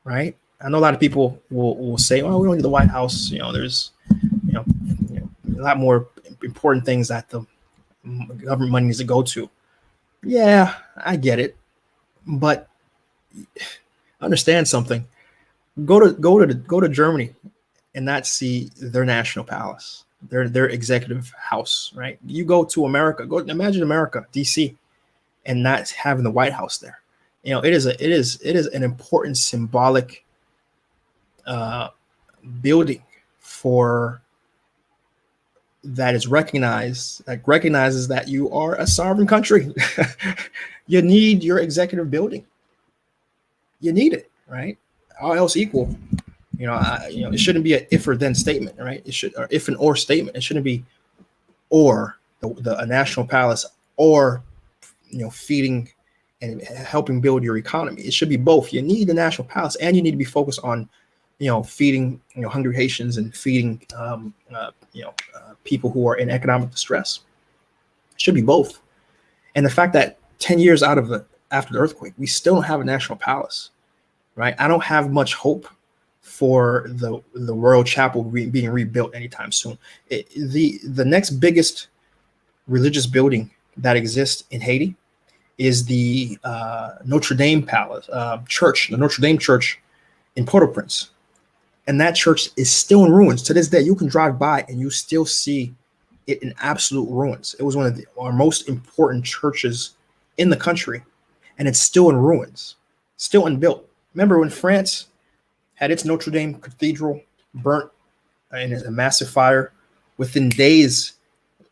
right? I know a lot of people will say, "Oh, we don't need the White House." There's a lot more important things that the government money needs to go to. Yeah, I get it, but understand something. Go to Germany and not see their national palace, their executive house, right? You go to America, imagine America, DC, and not having the White House there. It is an important symbolic building for that is recognizes that you are a sovereign country. You need your executive building. You need it, right? All else equal, it shouldn't be an if or then statement, right? It should, or if and or statement. It shouldn't be or a national palace or feeding and helping build your economy. It should be both. You need the national palace, and you need to be focused on feeding hungry Haitians and feeding people who are in economic distress. It should be both. And the fact that 10 years after the earthquake, we still don't have a national palace, right? I don't have much hope for the Royal Chapel being rebuilt anytime soon. The next biggest religious building that exists in Haiti is the Notre Dame Palace Church, the Notre Dame Church in Port-au-Prince. And that church is still in ruins. To this day, you can drive by and you still see it in absolute ruins. It was one of our most important churches in the country, and it's still in ruins, still unbuilt. Remember when France had its Notre Dame Cathedral burnt in a massive fire? Within days,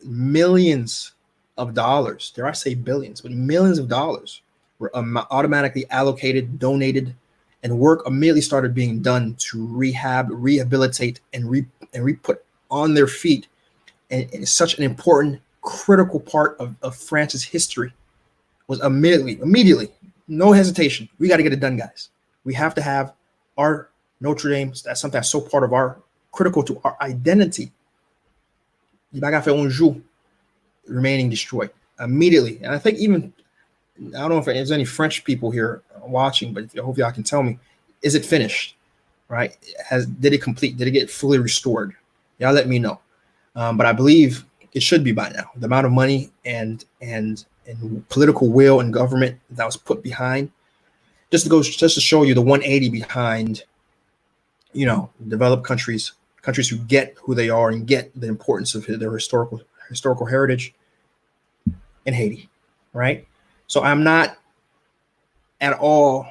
millions of dollars, dare I say billions, but millions of dollars were automatically allocated, donated, and work immediately started being done to rehabilitate, and re-put on their feet. And it's such an important, critical part of France's history was immediately, no hesitation. We got to get it done, guys. We have to have our Notre Dame. That's something that's so part of critical to our identity. Remaining destroyed immediately. And I think even, I don't know if there's any French people here watching, but I hope y'all can tell me, is it finished? Right? Did it complete? Did it get fully restored? Y'all let me know. But I believe it should be by now. The amount of money and political will and government that was put behind, just to show you the 180 behind, developed countries who get who they are and get the importance of their historical heritage in Haiti, right? So I'm not at all.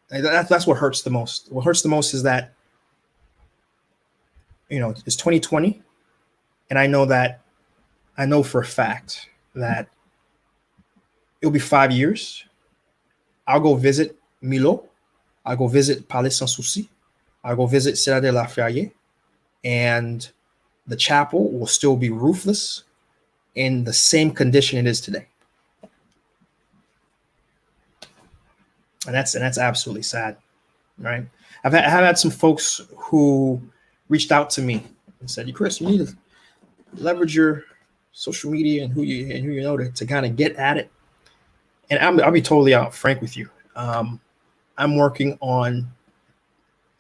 That's what hurts the most. What hurts the most is that, it's 2020, and I know for a fact that it'll be 5 years. I'll go visit Milo. I'll go visit Palais Sans Souci. I'll go visit Serra de la Ferrière, and the chapel will still be roofless in the same condition it is today. And that's absolutely sad, right? I've had some folks who reached out to me and said, "Chris, you need to leverage your social media and who you know to kind of get at it." And I'll be totally frank with you. I'm working on,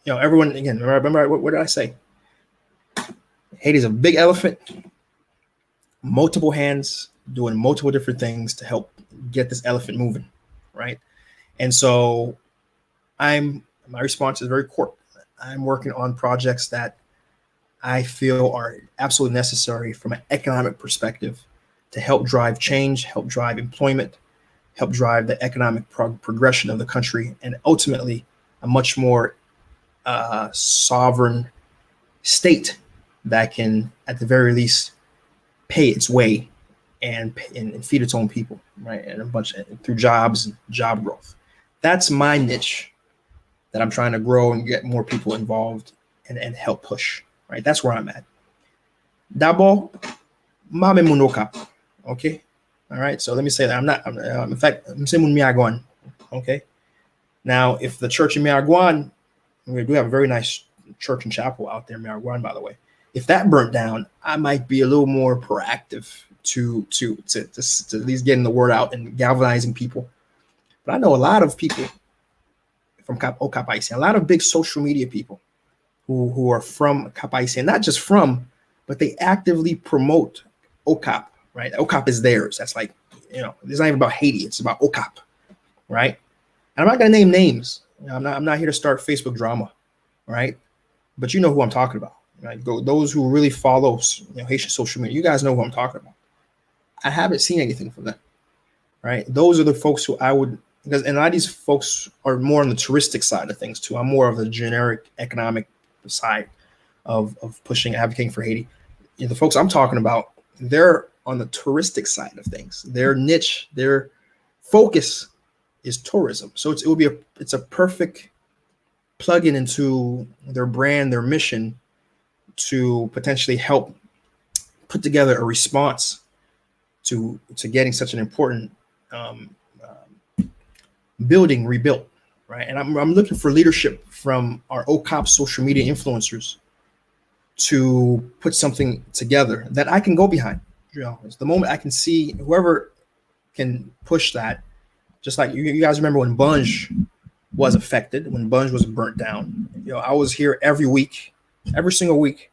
everyone, again, remember what did I say? Haiti's a big elephant, multiple hands doing multiple different things to help get this elephant moving, right? And so my response is very corporate. I'm working on projects that I feel are absolutely necessary from an economic perspective to help drive change, help drive employment, help drive the economic progression of the country, and ultimately a much more sovereign state that can, at the very least, pay its way and feed its own people, right? And through jobs and job growth. That's my niche that I'm trying to grow and get more people involved and help push, right? That's where I'm at. D'abord, mame munoka, okay? All right, so let me say that in fact, I'm saying Miagwan, okay? Now, if the church in Miagwan, we do have a very nice church and chapel out there in Miagwan, by the way. if that burnt down, I might be a little more proactive to at least getting the word out and galvanizing people. But I know a lot of people from Cap Haitien, a lot of big social media people who are from Cap Haitien, not just from, but they actively promote OCAP, right? OCAP is theirs. That's like, it's not even about Haiti. It's about OCAP, right? And I'm not going to name names. I'm not here to start Facebook drama, right? But you know who I'm talking about, right? Those who really follow Haitian social media, you guys know who I'm talking about. I haven't seen anything from them, right? Those are the folks who I would, because and a lot of these folks are more on the touristic side of things too. I'm more of the generic economic side of pushing, advocating for Haiti. The folks I'm talking about, they're on the touristic side of things. Their niche, their focus is tourism. So it's a perfect plug-in into their brand, their mission to potentially help put together a response to getting such an important building rebuilt, right? And I'm looking for leadership from our OCOP social media influencers to put something together that I can go behind. It's the moment I can see whoever can push that. Just like you guys remember when Bunge was affected, when Bunge was burnt down. I was here every single week,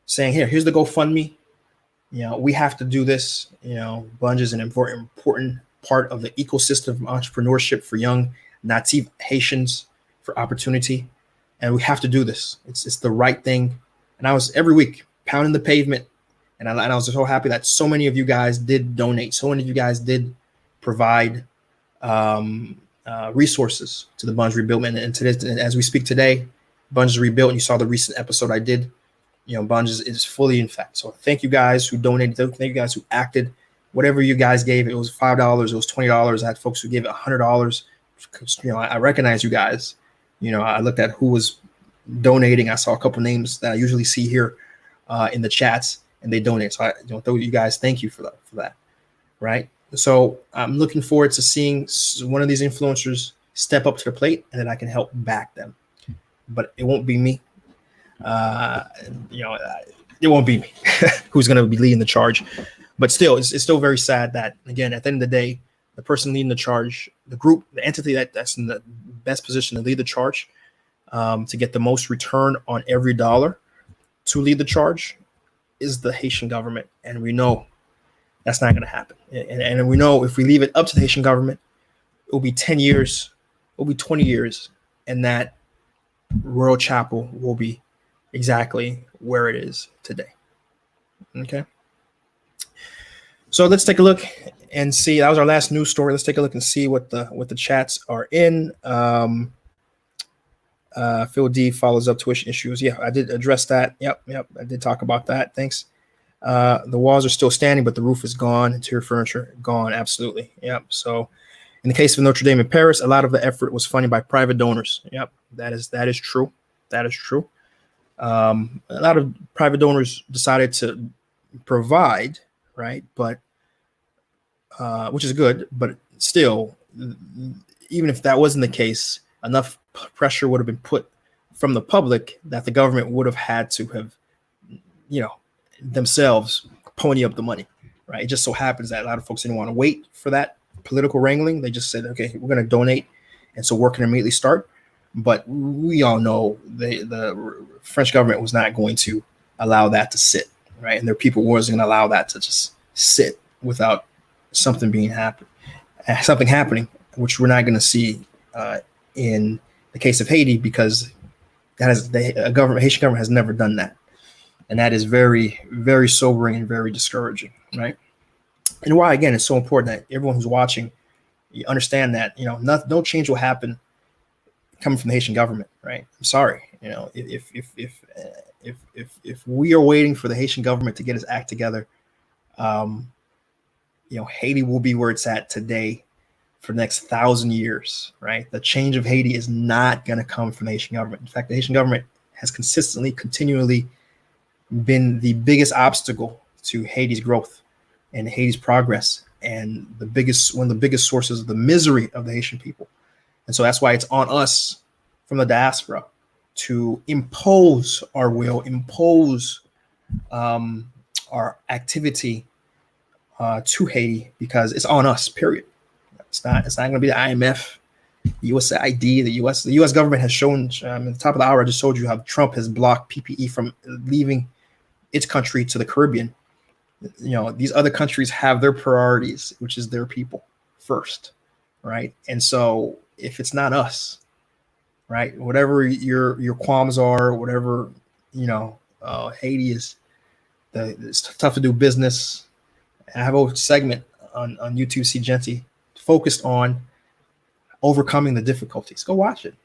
saying, here's the GoFundMe. We have to do this. Bunge is an important part of the ecosystem of entrepreneurship for young native Haitians for opportunity. And we have to do this. It's the right thing. And I was every week pounding the pavement. And I was so happy that so many of you guys did donate. So many of you guys did provide resources to the Bunge rebuildment. And today, as we speak today, Bunge is rebuilt. And you saw the recent episode I did. Bunge is fully in fact. So thank you guys who donated. Thank you guys who acted. Whatever you guys gave, it was $5, it was $20. I had folks who gave $100. I recognize you guys. I looked at who was donating. I saw a couple names that I usually see here in the chats, and they donate. So you guys, thank you for that, right? So I'm looking forward to seeing one of these influencers step up to the plate, and then I can help back them. But it won't be me. It won't be me who's going to be leading the charge. But still, it's still very sad that, again, at the end of the day, the person leading the charge, the group, the entity that's in the best position to lead the charge, to get the most return on every dollar to lead the charge is the Haitian government. And we know that's not going to happen. And we know if we leave it up to the Haitian government, it will be 10 years, it will be 20 years, and that Royal Chapel will be exactly where it is today. Okay. So let's take a look and see. That was our last news story. Let's take a look and see what the chats are in. Phil D follows up tuition issues. Yeah, I did address that. Yep. I did talk about that. Thanks. The walls are still standing, but the roof is gone. Interior furniture gone. Absolutely. Yep. So in the case of Notre Dame in Paris, a lot of the effort was funded by private donors. Yep. That is true. That is true. A lot of private donors decided to provide, right? But which is good, but still, even if that wasn't the case, enough pressure would have been put from the public that the government would have had to have, themselves pony up the money, right? It just so happens that a lot of folks didn't want to wait for that political wrangling. They just said, okay, we're going to donate, and so work can immediately start. But we all know the French government was not going to allow that to sit, right? And their people wasn't going to allow that to just sit without something happening, which we're not going to see in the case of Haiti, because Haitian government has never done that, and that is very, very sobering and very discouraging, right? And why, again, it's so important that everyone who's watching, you understand that no change will happen coming from the Haitian government, right? I'm sorry, if we are waiting for the Haitian government to get its act together, Haiti will be where it's at today for the next 1,000 years, right? The change of Haiti is not going to come from the Haitian government. In fact, the Haitian government has continually been the biggest obstacle to Haiti's growth and Haiti's progress, and one of the biggest sources of the misery of the Haitian people. And so that's why it's on us from the diaspora to impose our will, impose our activity to Haiti, because it's on us. Period. It's not going to be the IMF, the USAID, the U.S. government has shown. At the top of the hour, I just told you how Trump has blocked PPE from leaving its country to the Caribbean. These other countries have their priorities, which is their people first, right? And so if it's not us, right, whatever your qualms are, whatever, Haiti is, it's tough to do business. I have a segment on YouTube, Seejeanty, focused on overcoming the difficulties. Go watch it,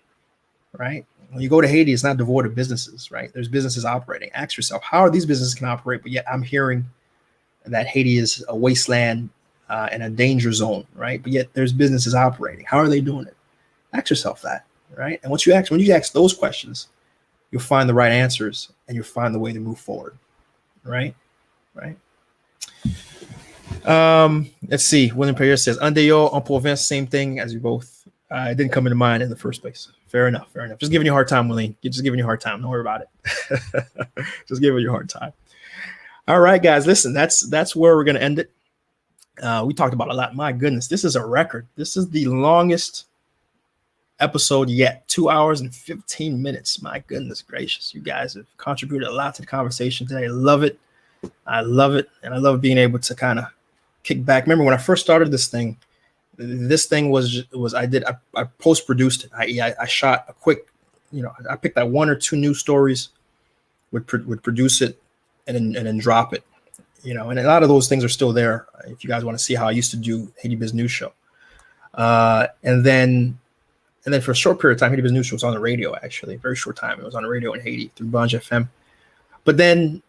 right? When you go to Haiti, it's not devoid of businesses, right? There's businesses operating. Ask yourself, how are these businesses can operate? But yet I'm hearing that Haiti is a wasteland and a danger zone, right? But yet there's businesses operating. How are they doing it? Ask yourself that, right? And when you ask those questions, you'll find the right answers and you'll find the way to move forward, right? Let's see. William Perrier says, Andeyo en province, same thing as you both. It didn't come into mind in the first place. Fair enough. Just giving you a hard time, William. Just giving you a hard time. Don't worry about it. Just giving you a hard time. All right, guys. Listen, that's where we're gonna end it. We talked about a lot. My goodness, this is a record. This is the longest episode yet. 2 hours and 15 minutes. My goodness gracious, you guys have contributed a lot to the conversation today. I love it, and I love being able to kind of kick back. Remember when I first started this thing was I post-produced it. I shot a quick, I picked out 1 or 2 news stories, would produce it, and then drop it, and a lot of those things are still there if you guys want to see how I used to do Haiti Biz News Show. And then for a short period of time, Haiti Biz News Show was on the radio, actually. A very short time. It was on the radio in Haiti through Banj FM. But then,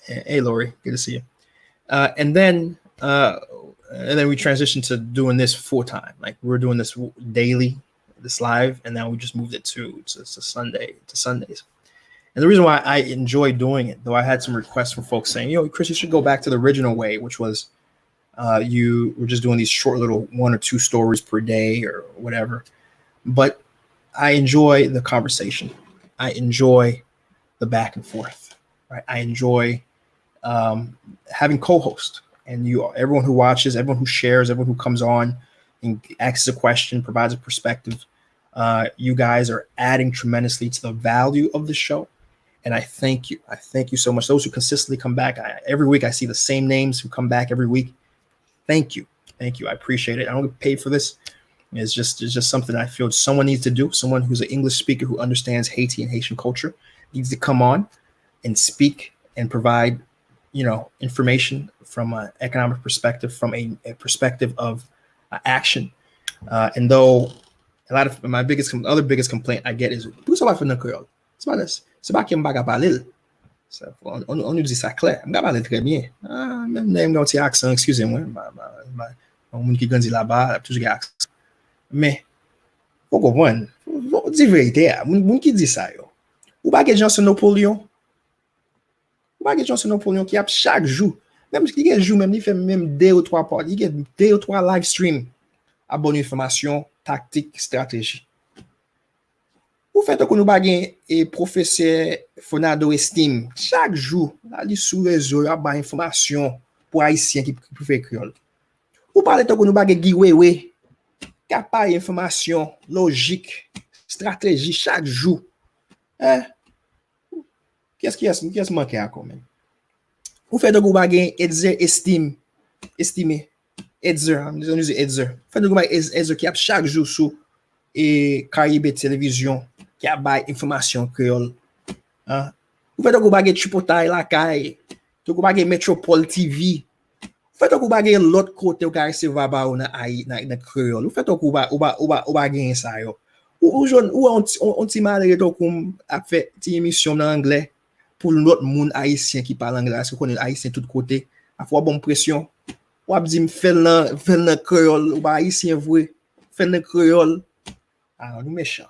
hey, Lori, good to see you. And then we transitioned to doing this full time. Like we were doing this daily, this live, and now we just moved it to Sundays. And the reason why I enjoy doing it, though I had some requests from folks saying, Chris, you should go back to the original way, which was you were just doing these short little 1 or 2 stories per day or whatever. But I enjoy the conversation. I enjoy the back and forth, right? I enjoy having co-hosts. And everyone who watches, everyone who shares, everyone who comes on and asks a question, provides a perspective, you guys are adding tremendously to the value of the show. And I thank you. I thank you so much. Those who consistently come back, every week I see the same names who come back every week. Thank you. I appreciate it. I don't get paid for this. It's just something I feel someone needs to do. Someone who's an English speaker who understands Haiti and Haitian culture needs to come on and speak and provide information from an economic perspective, from a perspective of action. And though a lot of my other biggest complaint I get is, "Pou sa va fè nan Creole? C'est pas qu'il m'baga parler." On nous dit ça clair. M'ga parler très bien. Même dans petit accent, excusez-moi. On moun qui grandit là-bas, toujours gars accent. Mais faut comprendre, faut dire vérité. Moun qui dit ça yo. Ou pas que gens sur Napoléon. Qui a chaque jour, même qui a jour même il fait même 2 ou 3 parties, il y a 2 ou 3 live stream à bonne information, tactique, stratégie. Ou fait que nous baguin et professeur Fonado estime chaque jour là li sous réseau a ba information pour haïtien qui fait créole. Ou parler que nous baguin Guiwewe capable information, logique, stratégie chaque jour. Qu'est-ce qui manqué à quand même? Ou fait de go baguin estimé Edzer, on dit Edzer. Fait de go baguin Edzer qui a chaque jour sur et Caraïbe télévision qui a bail information créole. Ou fait de go baguin Chipotle la caille, de go baguin Metropole TV. Ou fait de go baguin l'autre côté ou ka recevoir ba on na créole. Ou fait de go baguin ça yo. Ou on ti malé to comme a fait ti émission en anglais. Pour l'autre monde haïtien qui parle anglais, parce qu'on est haïtien tout côté, à fois bonne pression. Ou a dit me fait le créole, ou haïtien vrai, fait le créole. Ah, nous méchants.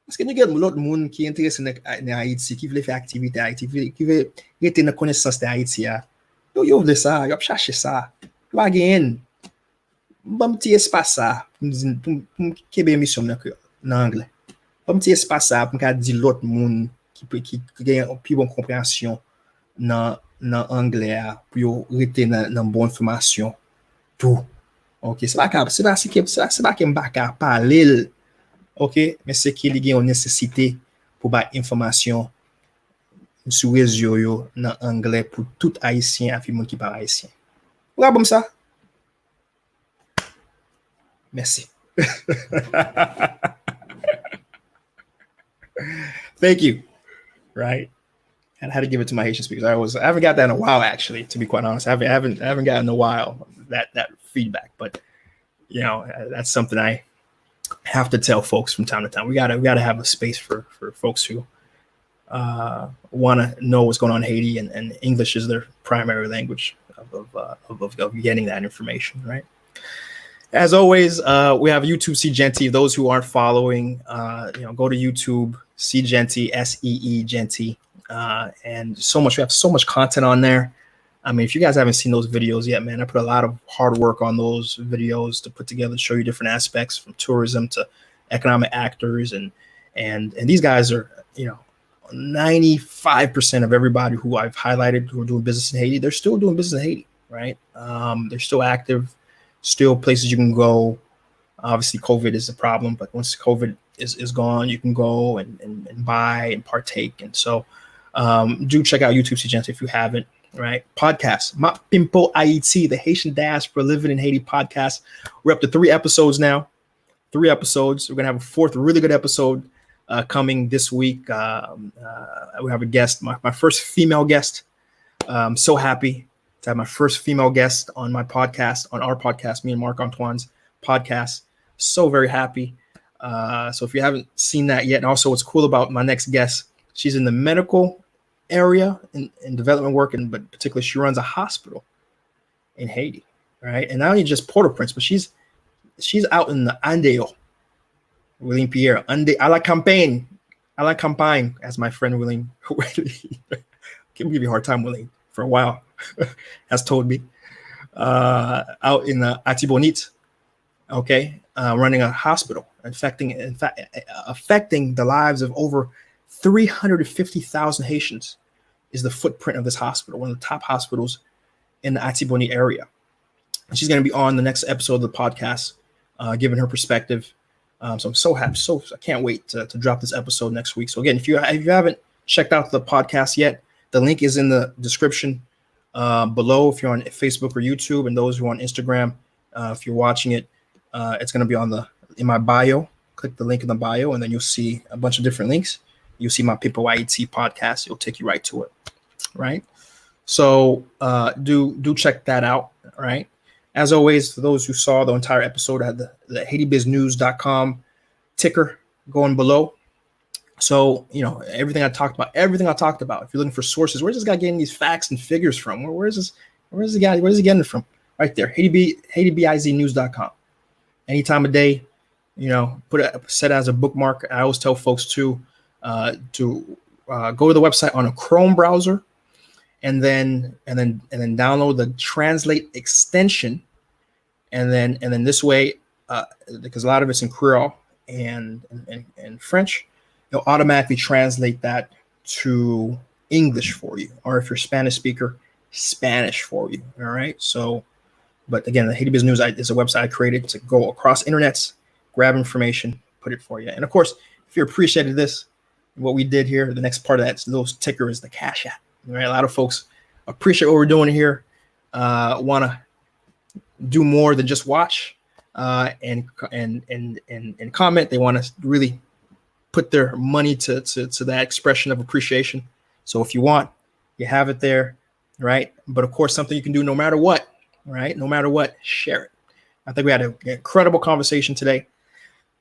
Parce que nous avons l'autre monde qui est intéressé dans Haïti, qui veut faire activité Haïti, qui veut rester dans connaissance de Haïti. Yo veut ça, yo chercher ça. Yo va gagner. Bon petit espace ça pour kebe émission en anglais. Bon petit espace ça pour dire l'autre monde qui gagne plus bonne compréhension dans anglais pour yo rester dans bonne information tout. OK, c'est pas que m'pa parler. OK, mais c'est qu'il y a une nécessité pour ba information sur réseau yo dans anglais pour tout haïtien et monde qui parle haïtien. Ouais, bon ça. Merci. Thank you. Right. And I had to give it to my Haitian speakers. I haven't got that in a while, actually, to be quite honest. I haven't gotten in a while that feedback, but you know, that's something I have to tell folks from time to time. We gotta have a space for folks who want to know what's going on in Haiti, and English is their primary language of getting that information, right? As always, we have YouTube Seejeanty. Those who aren't following, go to YouTube, Seejeanty, Seejeanty, and so much. We have so much content on there. I mean, if you guys haven't seen those videos yet, man, I put a lot of hard work on those videos to put together, show you different aspects from tourism to economic actors, and these guys are, 95% of everybody who I've highlighted who are doing business in Haiti, they're still doing business in Haiti, right? They're still active. Still places you can go. Obviously, COVID is a problem, but once COVID is gone, you can go and buy and partake. And so do check out YouTube Seejeanty if you haven't, right? Podcast, Ma Pimpo Haiti, the Haitian Diaspora Living in Haiti podcast. We're up to 3 episodes now. 3 episodes. We're going to have a 4th really good episode coming this week. We have a guest, my first female guest. I'm so happy to have my first female guest on my podcast, on our podcast, me and Marc Antoine's podcast. So very happy. So if you haven't seen that yet, and also what's cool about my next guest, she's in the medical area in development work, but particularly she runs a hospital in Haiti, right? And not only just Port-au-Prince, but she's out in the Andeo. William Pierre, à la campagne, as my friend William, can give you a hard time, William, for a while, has told me, out in the Atibonite, okay, running a hospital, affecting the lives of over 350,000 Haitians is the footprint of this hospital, one of the top hospitals in the Atibonite area. And she's going to be on the next episode of the podcast, giving her perspective. So I'm so happy. I can't wait to drop this episode next week. So again, if you haven't checked out the podcast yet, the link is in the description below if you're on Facebook or YouTube, and those who are on Instagram, if you're watching it, it's going to be in my bio. Click the link in the bio, and then you'll see a bunch of different links. You'll see my People YET podcast. It'll take you right to it, right? So do check that out, right? As always, for those who saw the entire episode, I had the HaitiBizNews.com ticker going below. So, everything I talked about. If you're looking for sources, where's this guy getting these facts and figures from? Where's he getting it from? Right there, HaitiBizNews.com. Any time of day, set as a bookmark. I always tell folks to go to the website on a Chrome browser, and then download the Translate extension, and then this way, because a lot of it's in Creole and French, it'll automatically translate that to English for you, or if you're a Spanish speaker, Spanish for you. All right. So, but again, the Haiti Biz News is a website I created to go across internets, grab information, put it for you. And of course, if you appreciated this, what we did here, the next part of that little ticker is the Cash App. Right? A lot of folks appreciate what we're doing here, want to do more than just watch and comment. They want to really put their money to that expression of appreciation. So if you want, you have it there, right? But of course, something you can do no matter what, right? No matter what, share it. I think we had an incredible conversation today.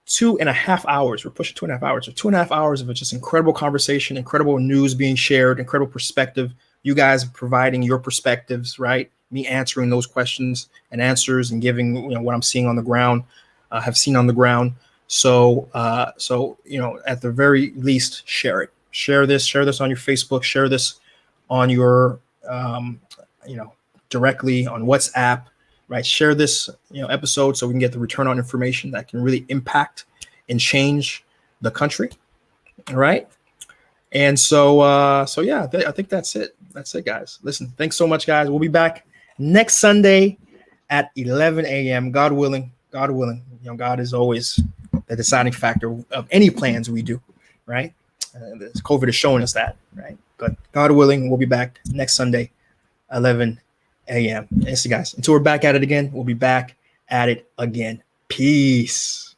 2.5 hours. We're pushing 2.5 hours. So 2.5 hours of just incredible conversation, incredible news being shared, incredible perspective. You guys providing your perspectives, right? Me answering those questions and answers and giving what I'm seeing on the ground, have seen on the ground. So at the very least, share it. Share this on your Facebook. Share this on your directly on WhatsApp. Right, share this episode so we can get the return on information that can really impact and change the country. All right, And so yeah, I think that's it. That's it, guys. Listen, thanks so much, guys. We'll be back next Sunday at 11 a.m. God willing. God willing. You know, God is always the deciding factor of any plans we do, right? COVID is showing us that, right? But God willing, we'll be back next Sunday, 11 a.m. And see, guys, until we're back at it again, we'll be back at it again. Peace.